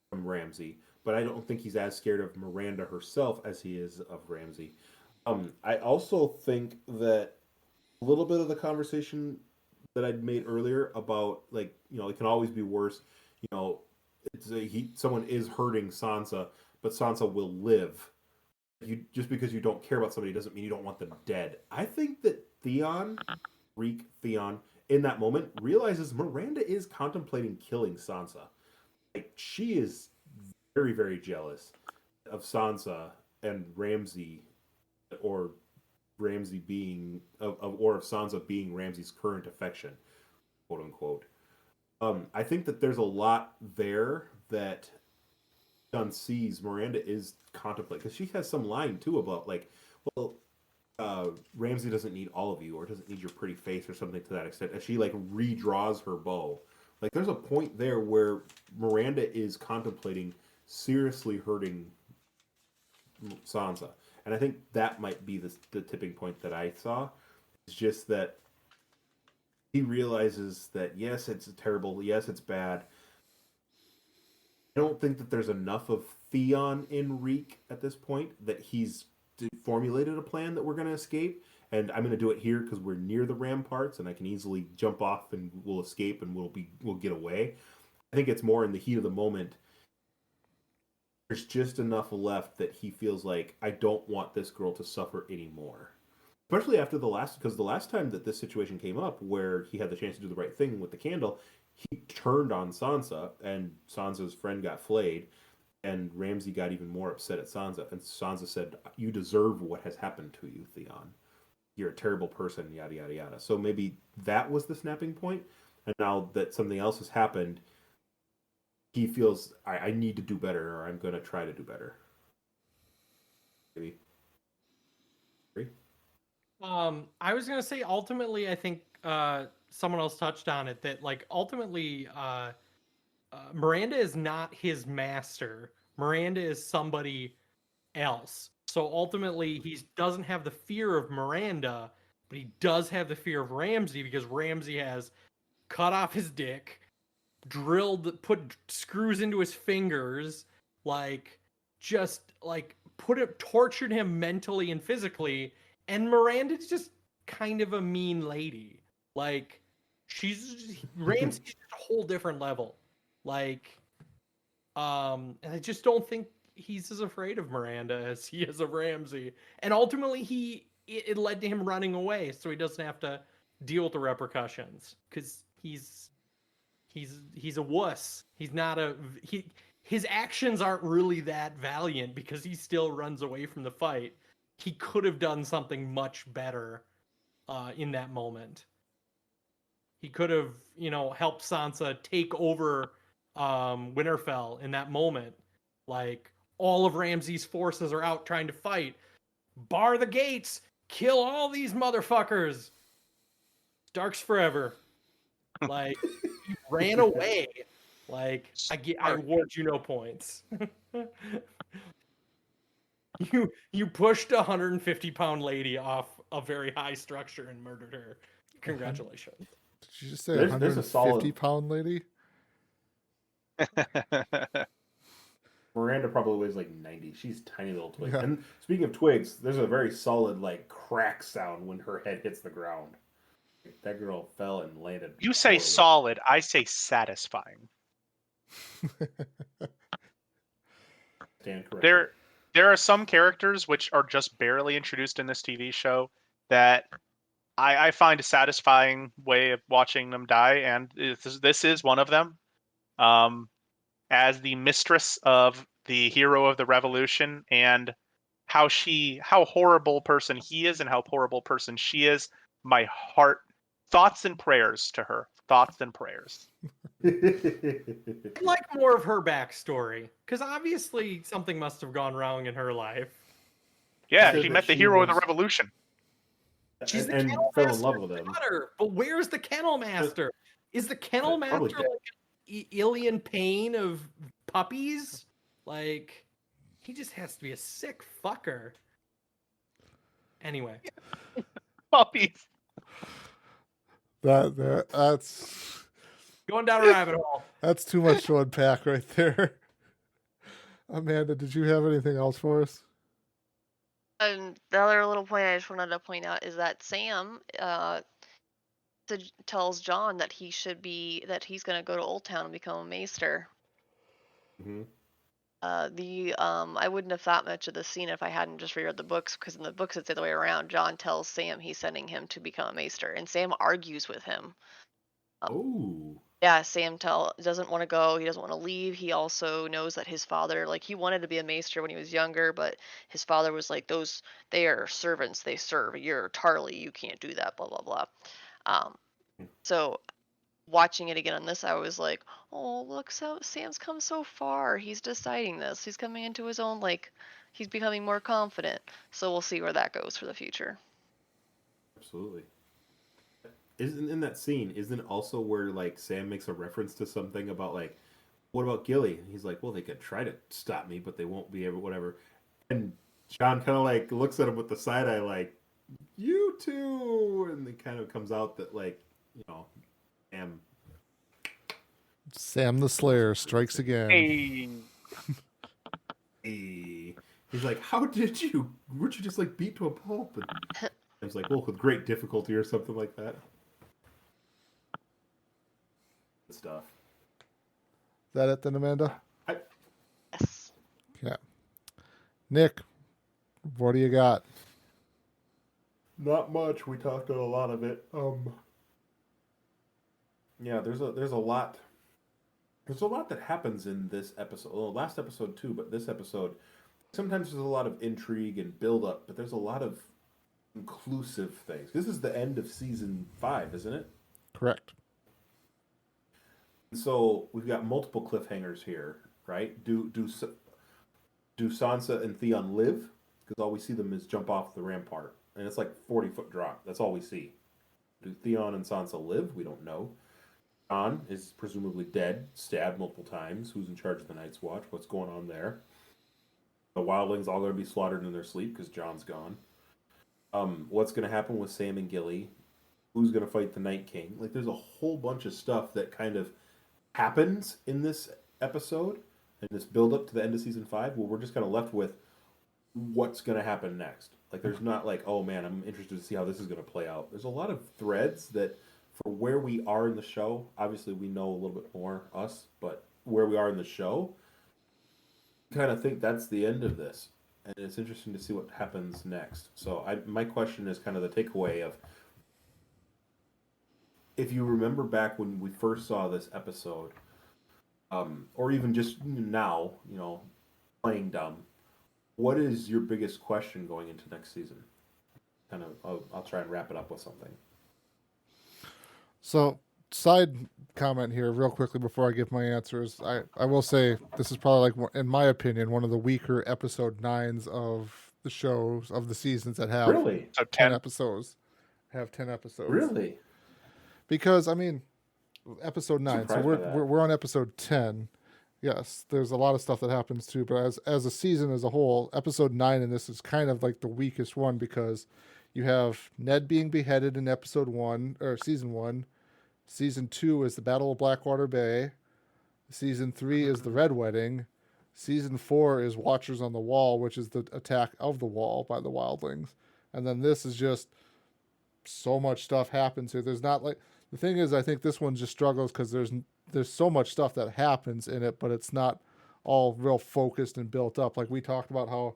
from Ramsay, but I don't think he's as scared of Miranda herself as he is of Ramsay. I also think that a little bit of the conversation that I'd made earlier about, like, you know, it can always be worse. You know, someone is hurting Sansa, but Sansa will live. Just because you don't care about somebody doesn't mean you don't want them dead. I think that Theon, in that moment realizes Miranda is contemplating killing Sansa. Like, she is very, very jealous of Sansa and Ramsay, or Ramsay being or of Sansa being Ramsay's current affection, quote unquote. I think that there's a lot there that John sees Miranda is contemplating, because she has some line too about, like, well, Ramsay doesn't need all of you, or doesn't need your pretty face, or something to that extent, as she like redraws her bow. Like, there's a point there where Miranda is contemplating seriously hurting Sansa, and I think that might be the tipping point that I saw. It's just that he realizes that yes, it's terrible, yes, it's bad. I don't think that there's enough of Theon in Reek at this point that he's formulated a plan that we're going to escape, and I'm going to do it here because we're near the ramparts and I can easily jump off and we'll escape and we'll get away. I think it's more in the heat of the moment. There's just enough left that he feels like, I don't want this girl to suffer anymore. Especially after the last time that this situation came up, where he had the chance to do the right thing with the candle, he turned on Sansa, and Sansa's friend got flayed, and Ramsay got even more upset at Sansa. And Sansa said, "You deserve what has happened to you, Theon. You're a terrible person, yada, yada, yada." So maybe that was the snapping point. And now that something else has happened, he feels, I need to do better, or I'm going to try to do better. Maybe. Agree? I was going to say, ultimately, I think someone else touched on it, that, like, ultimately, Miranda is not his master. Miranda is somebody else. So ultimately, he doesn't have the fear of Miranda, but he does have the fear of Ramsay, because Ramsay has cut off his dick, put screws into his fingers, like, just, like, tortured him mentally and physically. And Miranda's just kind of a mean lady. Like, Ramsay's just a whole different level. Like, and I just don't think he's as afraid of Miranda as he is of Ramsay. And ultimately, it led to him running away, so he doesn't have to deal with the repercussions, because he's a wuss. He's not his actions aren't really that valiant, because he still runs away from the fight. He could have done something much better in that moment. He could have, helped Sansa take over Winterfell in that moment. Like, all of Ramsay's forces are out trying to fight. Bar the gates! Kill all these motherfuckers! Stark's forever. Like, he ran away. Like, I award you no points. You pushed a 150-pound lady off a very high structure and murdered her. Congratulations. Did you just say There's a 150 solid- pound lady? Miranda probably weighs like 90. She's tiny little twig. Yeah. And speaking of twigs, there's a very solid like crack sound when her head hits the ground. That girl fell and landed. You say horribly. solid, I say satisfying. Stand corrected. There are some characters which are just barely introduced in this TV show that I find a satisfying way of watching them die, and this is one of them. As the mistress of the hero of the revolution, and how horrible person he is and how horrible person she is, my heart, thoughts and prayers to her. Thoughts and prayers. I'd like more of her backstory, because obviously something must have gone wrong in her life. Yeah, said she that met the she hero of the was- revolution. She's the and kennel fell in master's love with him. daughter, but where's the kennel master? Is the kennel Probably master dead. like an alien pain of puppies? Like, he just has to be a sick fucker. Anyway, Puppies. That's going down a rabbit hole. that's too much to unpack right there. Amanda, did you have anything else for us? And the other little point I just wanted to point out is that Sam tells John that he's going to go to Old Town and become a maester. Mhm. I wouldn't have thought much of the scene if I hadn't just reread the books, because in the books it's the other way around. John tells Sam he's sending him to become a maester, and Sam argues with him. Oh. Yeah, Sam doesn't want to go. He doesn't want to leave. He also knows that his father, like, he wanted to be a maester when he was younger, but his father was like, they are servants. They serve. You're Tarly. You can't do that, blah, blah, blah. So watching it again on this, I was like, oh, look, so Sam's come so far. He's deciding this. He's coming into his own, like, he's becoming more confident. So we'll see where that goes for the future. Absolutely. Isn't in that scene, isn't also where like Sam makes a reference to something about like, what about Gilly? And he's like, well, they could try to stop me, but they won't be able, whatever. And John kind of like looks at him with the side eye, like, you too. And it kind of comes out that like, Sam the Slayer strikes again. Hey. He's like, weren't you just like beat to a pulp? And I was like, well, with great difficulty or something like that. Good stuff. Is that it then, Amanda? Yes. Yeah. Nick, what do you got? Not much. We talked about a lot of it. Yeah, there's a lot. There's a lot that happens in this episode. Well, last episode too, but this episode, sometimes there's a lot of intrigue and build up, but there's a lot of inclusive things. This is the end of season 5, isn't it? Correct. So we've got multiple cliffhangers here, right? Do Sansa and Theon live? Because all we see them is jump off the rampart, and it's like 40-foot drop. That's all we see. Do Theon and Sansa live? We don't know. Jon is presumably dead, stabbed multiple times. Who's in charge of the Night's Watch? What's going on there? The wildlings all going to be slaughtered in their sleep because Jon's gone. What's going to happen with Sam and Gilly? Who's going to fight the Night King? Like, there's a whole bunch of stuff that kind of happens in this episode and this build up to the end of season 5 where we're just kind of left with what's going to happen next. Like, there's not like, oh man, I'm interested to see how this is going to play out. There's a lot of threads that, for where we are in the show, obviously we know a little bit more, us, but where we are in the show, I kind of think that's the end of this. And it's interesting to see what happens next. So my question is kind of the takeaway of, if you remember back when we first saw this episode, or even just now, playing dumb, what is your biggest question going into next season? Kind of, I'll try and wrap it up with something. So, side comment here, real quickly before I give my answers. I will say this is probably, like, in my opinion, one of the weaker episode 9s of the shows, of the seasons that have So 10 episodes. Have 10 episodes. Really? Because, I mean, episode 9. So Surprised by that. we're on episode 10. Yes, there's a lot of stuff that happens too, but as a season as a whole, episode 9 in this is kind of like the weakest one because you have Ned being beheaded in episode 1 or season 1. Season 2 is the Battle of Blackwater Bay. Season 3 is the Red Wedding. Season 4 is Watchers on the Wall, which is the attack of the wall by the wildlings. And then this is just so much stuff happens here. There's not like the thing is, I think this one just struggles because there's so much stuff that happens in it, but it's not all real focused and built up. Like we talked about how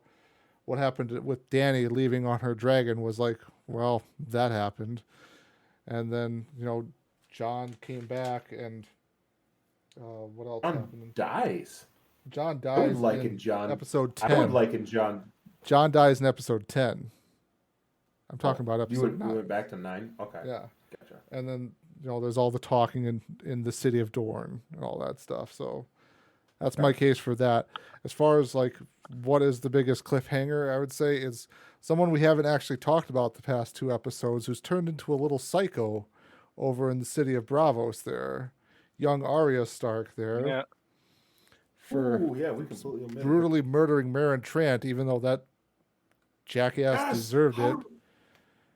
what happened with Dany leaving on her dragon was like, well, that happened, and then Jon came back and what else happened? Dies. Jon I would dies liken in Jon. episode 10. I would liken Jon. Jon dies in episode 10. I'm talking about You episode 9. went back to 9. Okay. Yeah. Gotcha. And then there's all the talking in the city of Dorne and all that stuff. So that's my case for that. As far as like what is the biggest cliffhanger, I would say is someone we haven't actually talked about the past 2 episodes who's turned into a little psycho over in the city of Bravos there. Young Arya Stark there. Yeah. Ooh, yeah, we completely omitted it. Brutally murdering Meryn Trant, even though that jackass Yes! deserved it.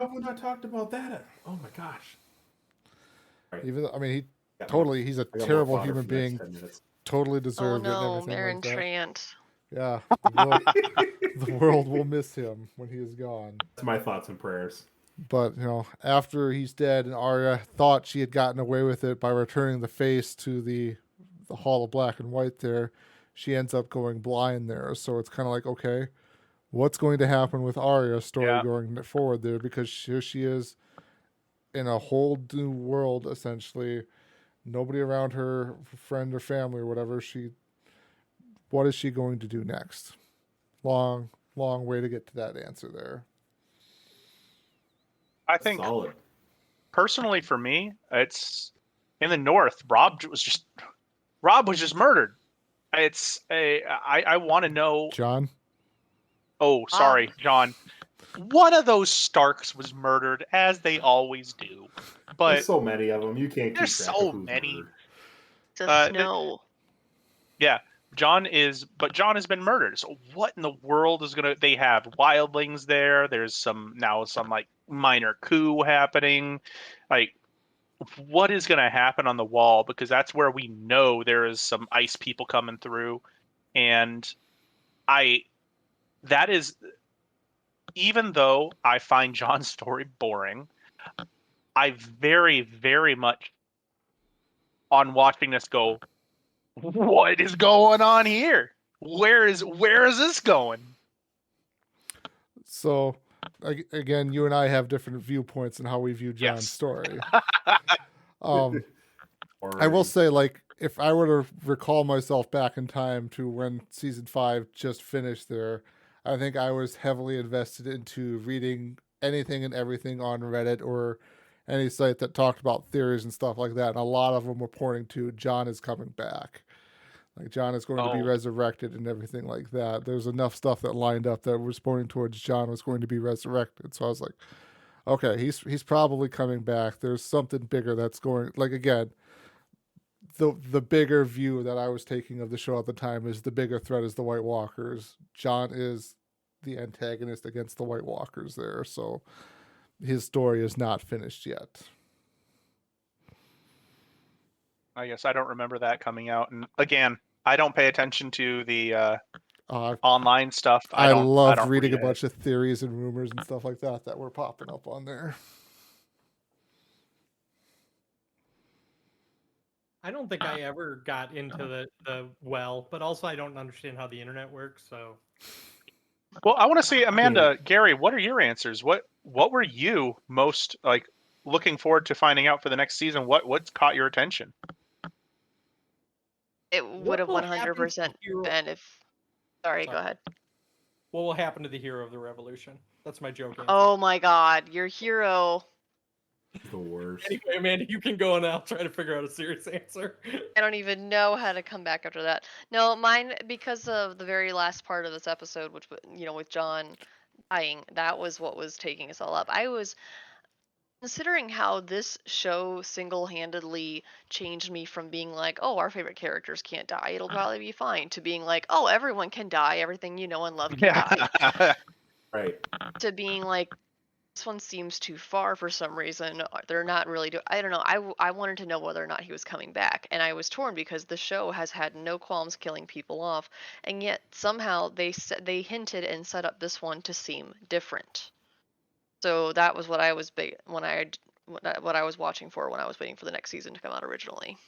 How have we not talked about that? Oh my gosh. Even though, I mean, he's a I got more terrible fodder human for the next being. 10 minutes. Totally Oh deserved it and no, everything Meryn like that. Trant. Yeah, the world will miss him when he is gone. That's my thoughts and prayers. But after he's dead, and Arya thought she had gotten away with it by returning the face to the Hall of Black and White. There, she ends up going blind there. So it's kind of like, okay, what's going to happen with Arya's story going forward there? Because here she is in a whole new world, essentially. Nobody around her, friend or family or whatever. What is she going to do next? Long way to get to that answer there. I think Solid. personally for me, it's in the north. Rob was just murdered. I want to know. Jon? Oh, sorry, John. One of those Starks was murdered, as they always do. But There's so many of them. You can't keep there's track so of who's many. murdered. The snow. Yeah, John has been murdered. So what in the world is they have wildlings there. There's some like minor coup happening. Like, what is gonna happen on the wall? Because that's where we know there is some ice people coming through. And that is, even though I find John's story boring, I very, very much on watching this go, what is going on here? Where is this going? So, again, you and I have different viewpoints on how we view John's story. I will say, like, if I were to recall myself back in time to when season 5 just finished there, I think I was heavily invested into reading anything and everything on Reddit or any site that talked about theories and stuff like that. And a lot of them were pointing to Jon is coming back. Like, Jon is going to be resurrected and everything like that. There's enough stuff that lined up that was pointing towards Jon was going to be resurrected. So I was like, okay, he's probably coming back. There's something bigger that's going, like, again, the bigger view that I was taking of the show at the time is the bigger threat is the White Walkers. Jon is the antagonist against the White Walkers there. So his story is not finished yet. I guess I don't remember that coming out. And again, I don't pay attention to the online stuff. I love don't reading read a bunch of theories and rumors and stuff like that were popping up on there. I don't think I ever got into the well, but also I don't understand how the internet works. So, well, I want to see, Amanda, Gary, what are your answers? What were you most like looking forward to finding out for the next season? What caught your attention? It would have 100% been if. Sorry, go ahead. What will happen to the hero of the revolution? That's my joke answer. Oh my God, your hero. The worst. Anyway, Amanda, you can go and I'll try to figure out a serious answer. I don't even know how to come back after that. No, mine, because of the very last part of this episode, which, with Jon dying, that was what was taking us all up. I was Considering how this show single-handedly changed me from being like, oh, our favorite characters can't die, it'll probably be fine, to being like, oh, everyone can die, everything you know and love can die, Right. to being like, this one seems too far for some reason. They're not really I don't know. I wanted to know whether or not he was coming back, and I was torn because the show has had no qualms killing people off, and yet somehow they hinted and set up this one to seem different. So that was what I was what I was watching for when I was waiting for the next season to come out originally.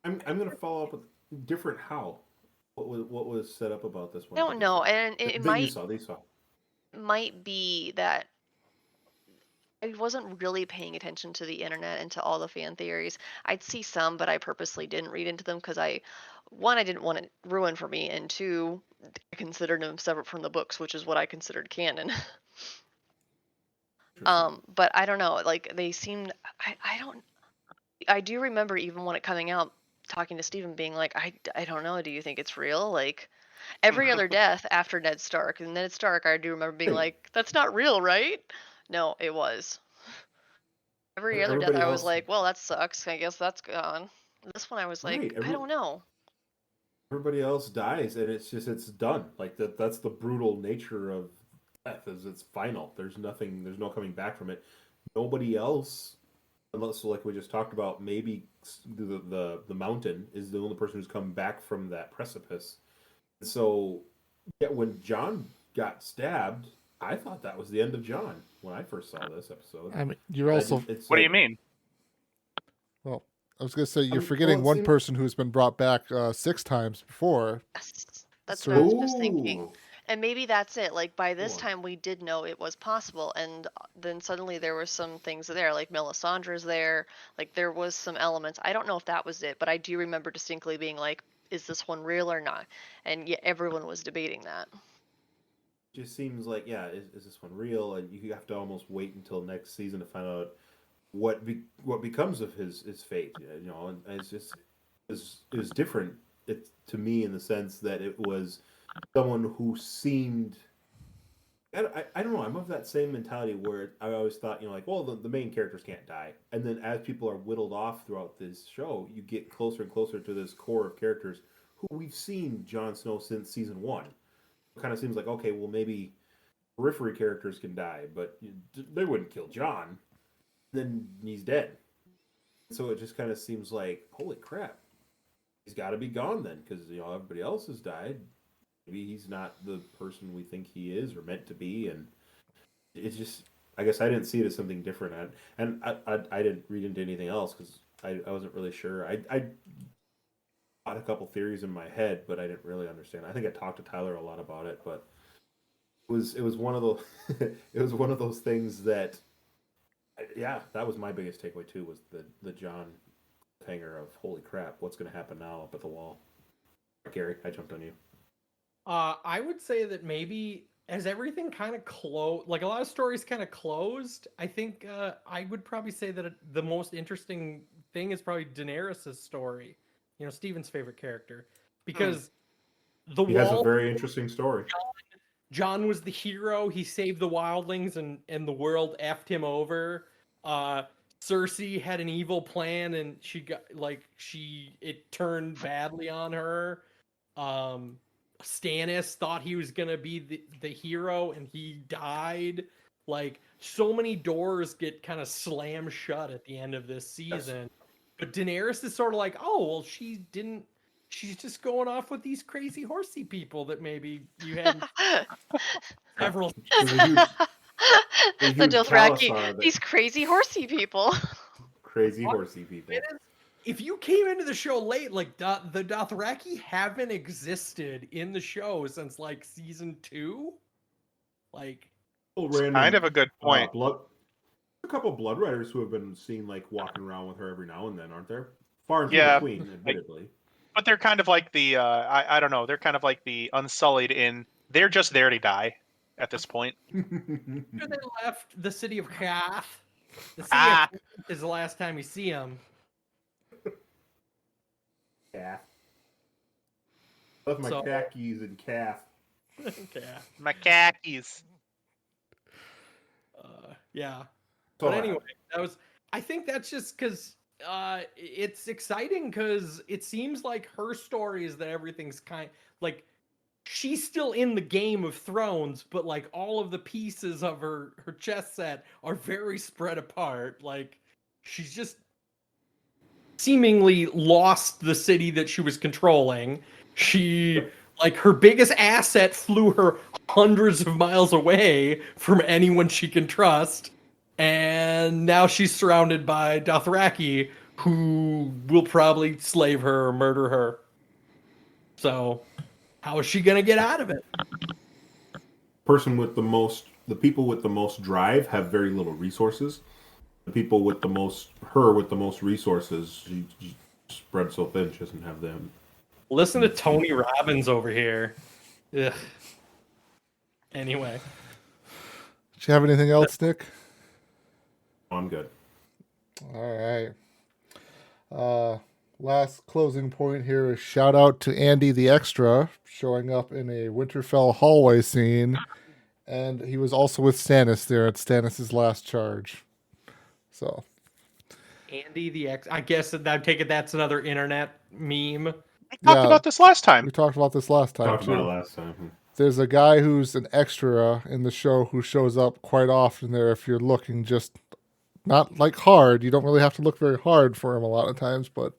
I'm gonna follow up with different how. What was set up about this one? I don't know, and it that you saw. They saw. might be that I wasn't really paying attention to the internet and to all the fan theories. I'd see some, but I purposely didn't read into them because one, I didn't want it ruined for me, and two, I considered them separate from the books, which is what I considered canon. But I don't know, like they seemed, I do remember even when it coming out, talking to Steven being like, I don't know, do you think it's real? Like every other death after Ned Stark, and Ned Stark, I do remember being like, that's not real, right? No, it was. Every other death, Everybody I was else, like, well, that sucks. I guess that's gone. This one, I was like, right? I don't know. Everybody else dies, and it's done. Like that's the brutal nature of death. Is it's final. There's nothing. There's no coming back from it. Nobody else, unless like we just talked about, maybe the mountain is the only person who's come back from that precipice. So, yeah, when John got stabbed, I thought that was the end of John when I first saw this episode. I mean, you're also. What do you mean? Well, I was going to say you're forgetting one person who's been brought back 6 times before. Yes, that's So- what I was just thinking. And maybe that's it. Like by this Cool. time, we did know it was possible, and then suddenly there were some things there, like Melisandre's there. Like there was some elements. I don't know if that was it, but I do remember distinctly being like, "Is this one real or not?" And yeah, everyone was debating that. Just seems like, yeah, is this one real? And you have to almost wait until next season to find out what becomes of his fate. You know, and it's just it was different. It to me in the sense that it was someone who seemed. I don't know. I'm of that same mentality where I always thought, you know, like, well, the main characters can't die, and then as people are whittled off throughout this show, you get closer and closer to this core of characters who we've seen Jon Snow since season 1. It kind of seems like, okay, well, maybe periphery characters can die, but they wouldn't kill Jon. Then he's dead. So it just kind of seems like, holy crap, he's got to be gone then, because you know everybody else has died. Maybe he's not the person we think he is or meant to be, and it's just, I guess I didn't see it as something different, and I didn't read into anything else because I wasn't really sure. I had a couple theories in my head, but I didn't really understand. I think I talked to Tyler a lot about it, but it was one of those it was one of those things that, yeah, that was my biggest takeaway too, was the John hanger of holy crap, what's going to happen now up at the wall. Gary, I jumped on you. I would say that maybe as everything kind of closed, like a lot of stories kind of closed, I think I would probably say that the most interesting thing is probably Daenerys' story. You know, Steven's favorite character, because the He wall. has a very interesting story. John was the hero. He saved the wildlings, and the world effed him over. Cersei had an evil plan, and she got it turned badly on her. Stannis thought he was gonna be the hero, and he died. Like, so many doors get kind of slammed shut at the end of this season. Yes. But Daenerys is sort of like, oh well, she's just going off with these crazy horsey people that maybe you had several. The Dothraki, these crazy horsey people. Crazy horsey people. If you came into the show late, like the Dothraki haven't existed in the show since like season 2. Like, kind of a good point. A couple of Blood Riders who have been seen like walking around with her every now and then, aren't there? Far and between, admittedly. But they're kind of like the I don't know. They're kind of like the Unsullied in they're just there to die at this point. They left the city of Kath. The city of Kath is the last time you see them. Calf. Left my khakis in calf. My khakis. Yeah. But anyway, I think that's just because it's exciting because it seems like her story is that everything's like she's still in the Game of Thrones, but like all of the pieces of her chess set are very spread apart. Like she's just seemingly lost the city that she was controlling. She like her biggest asset flew her hundreds of miles away from anyone she can trust. And now she's surrounded by Dothraki, who will probably slave her or murder her. So, how is she gonna get out of it? The people with the most drive have very little resources. The people with the most resources, she spread so thin she doesn't have them. Listen to Tony Robbins over here. Ugh. Anyway. Do you have anything else, Nick? I'm good. All right. Last closing point here is shout out to Andy the Extra showing up in a Winterfell hallway scene. And he was also with Stannis there at Stannis' last charge. So. Andy the X. I guess I take it that's another internet meme. We talked about this last time. We talked about this last time. Talked about it last time. There's a guy who's an extra in the show who shows up quite often there if you're looking just not like hard. You don't really have to look very hard for him a lot of times, but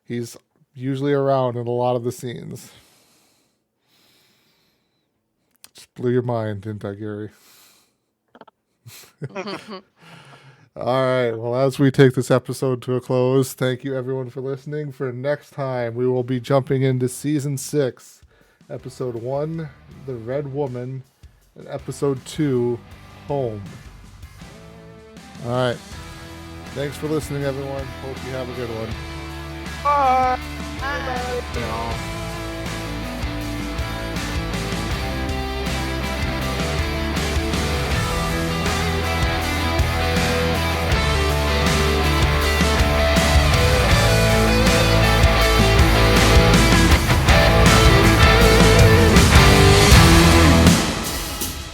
he's usually around in a lot of the scenes. Just blew your mind, didn't I, Gary? All right. Well, as we take this episode to a close, thank you everyone for listening. For next time, we will be jumping into season 6, episode 1, The Red Woman, and episode 2, Home. All right. Thanks for listening, everyone. Hope you have a good one. Bye. Bye. Yeah.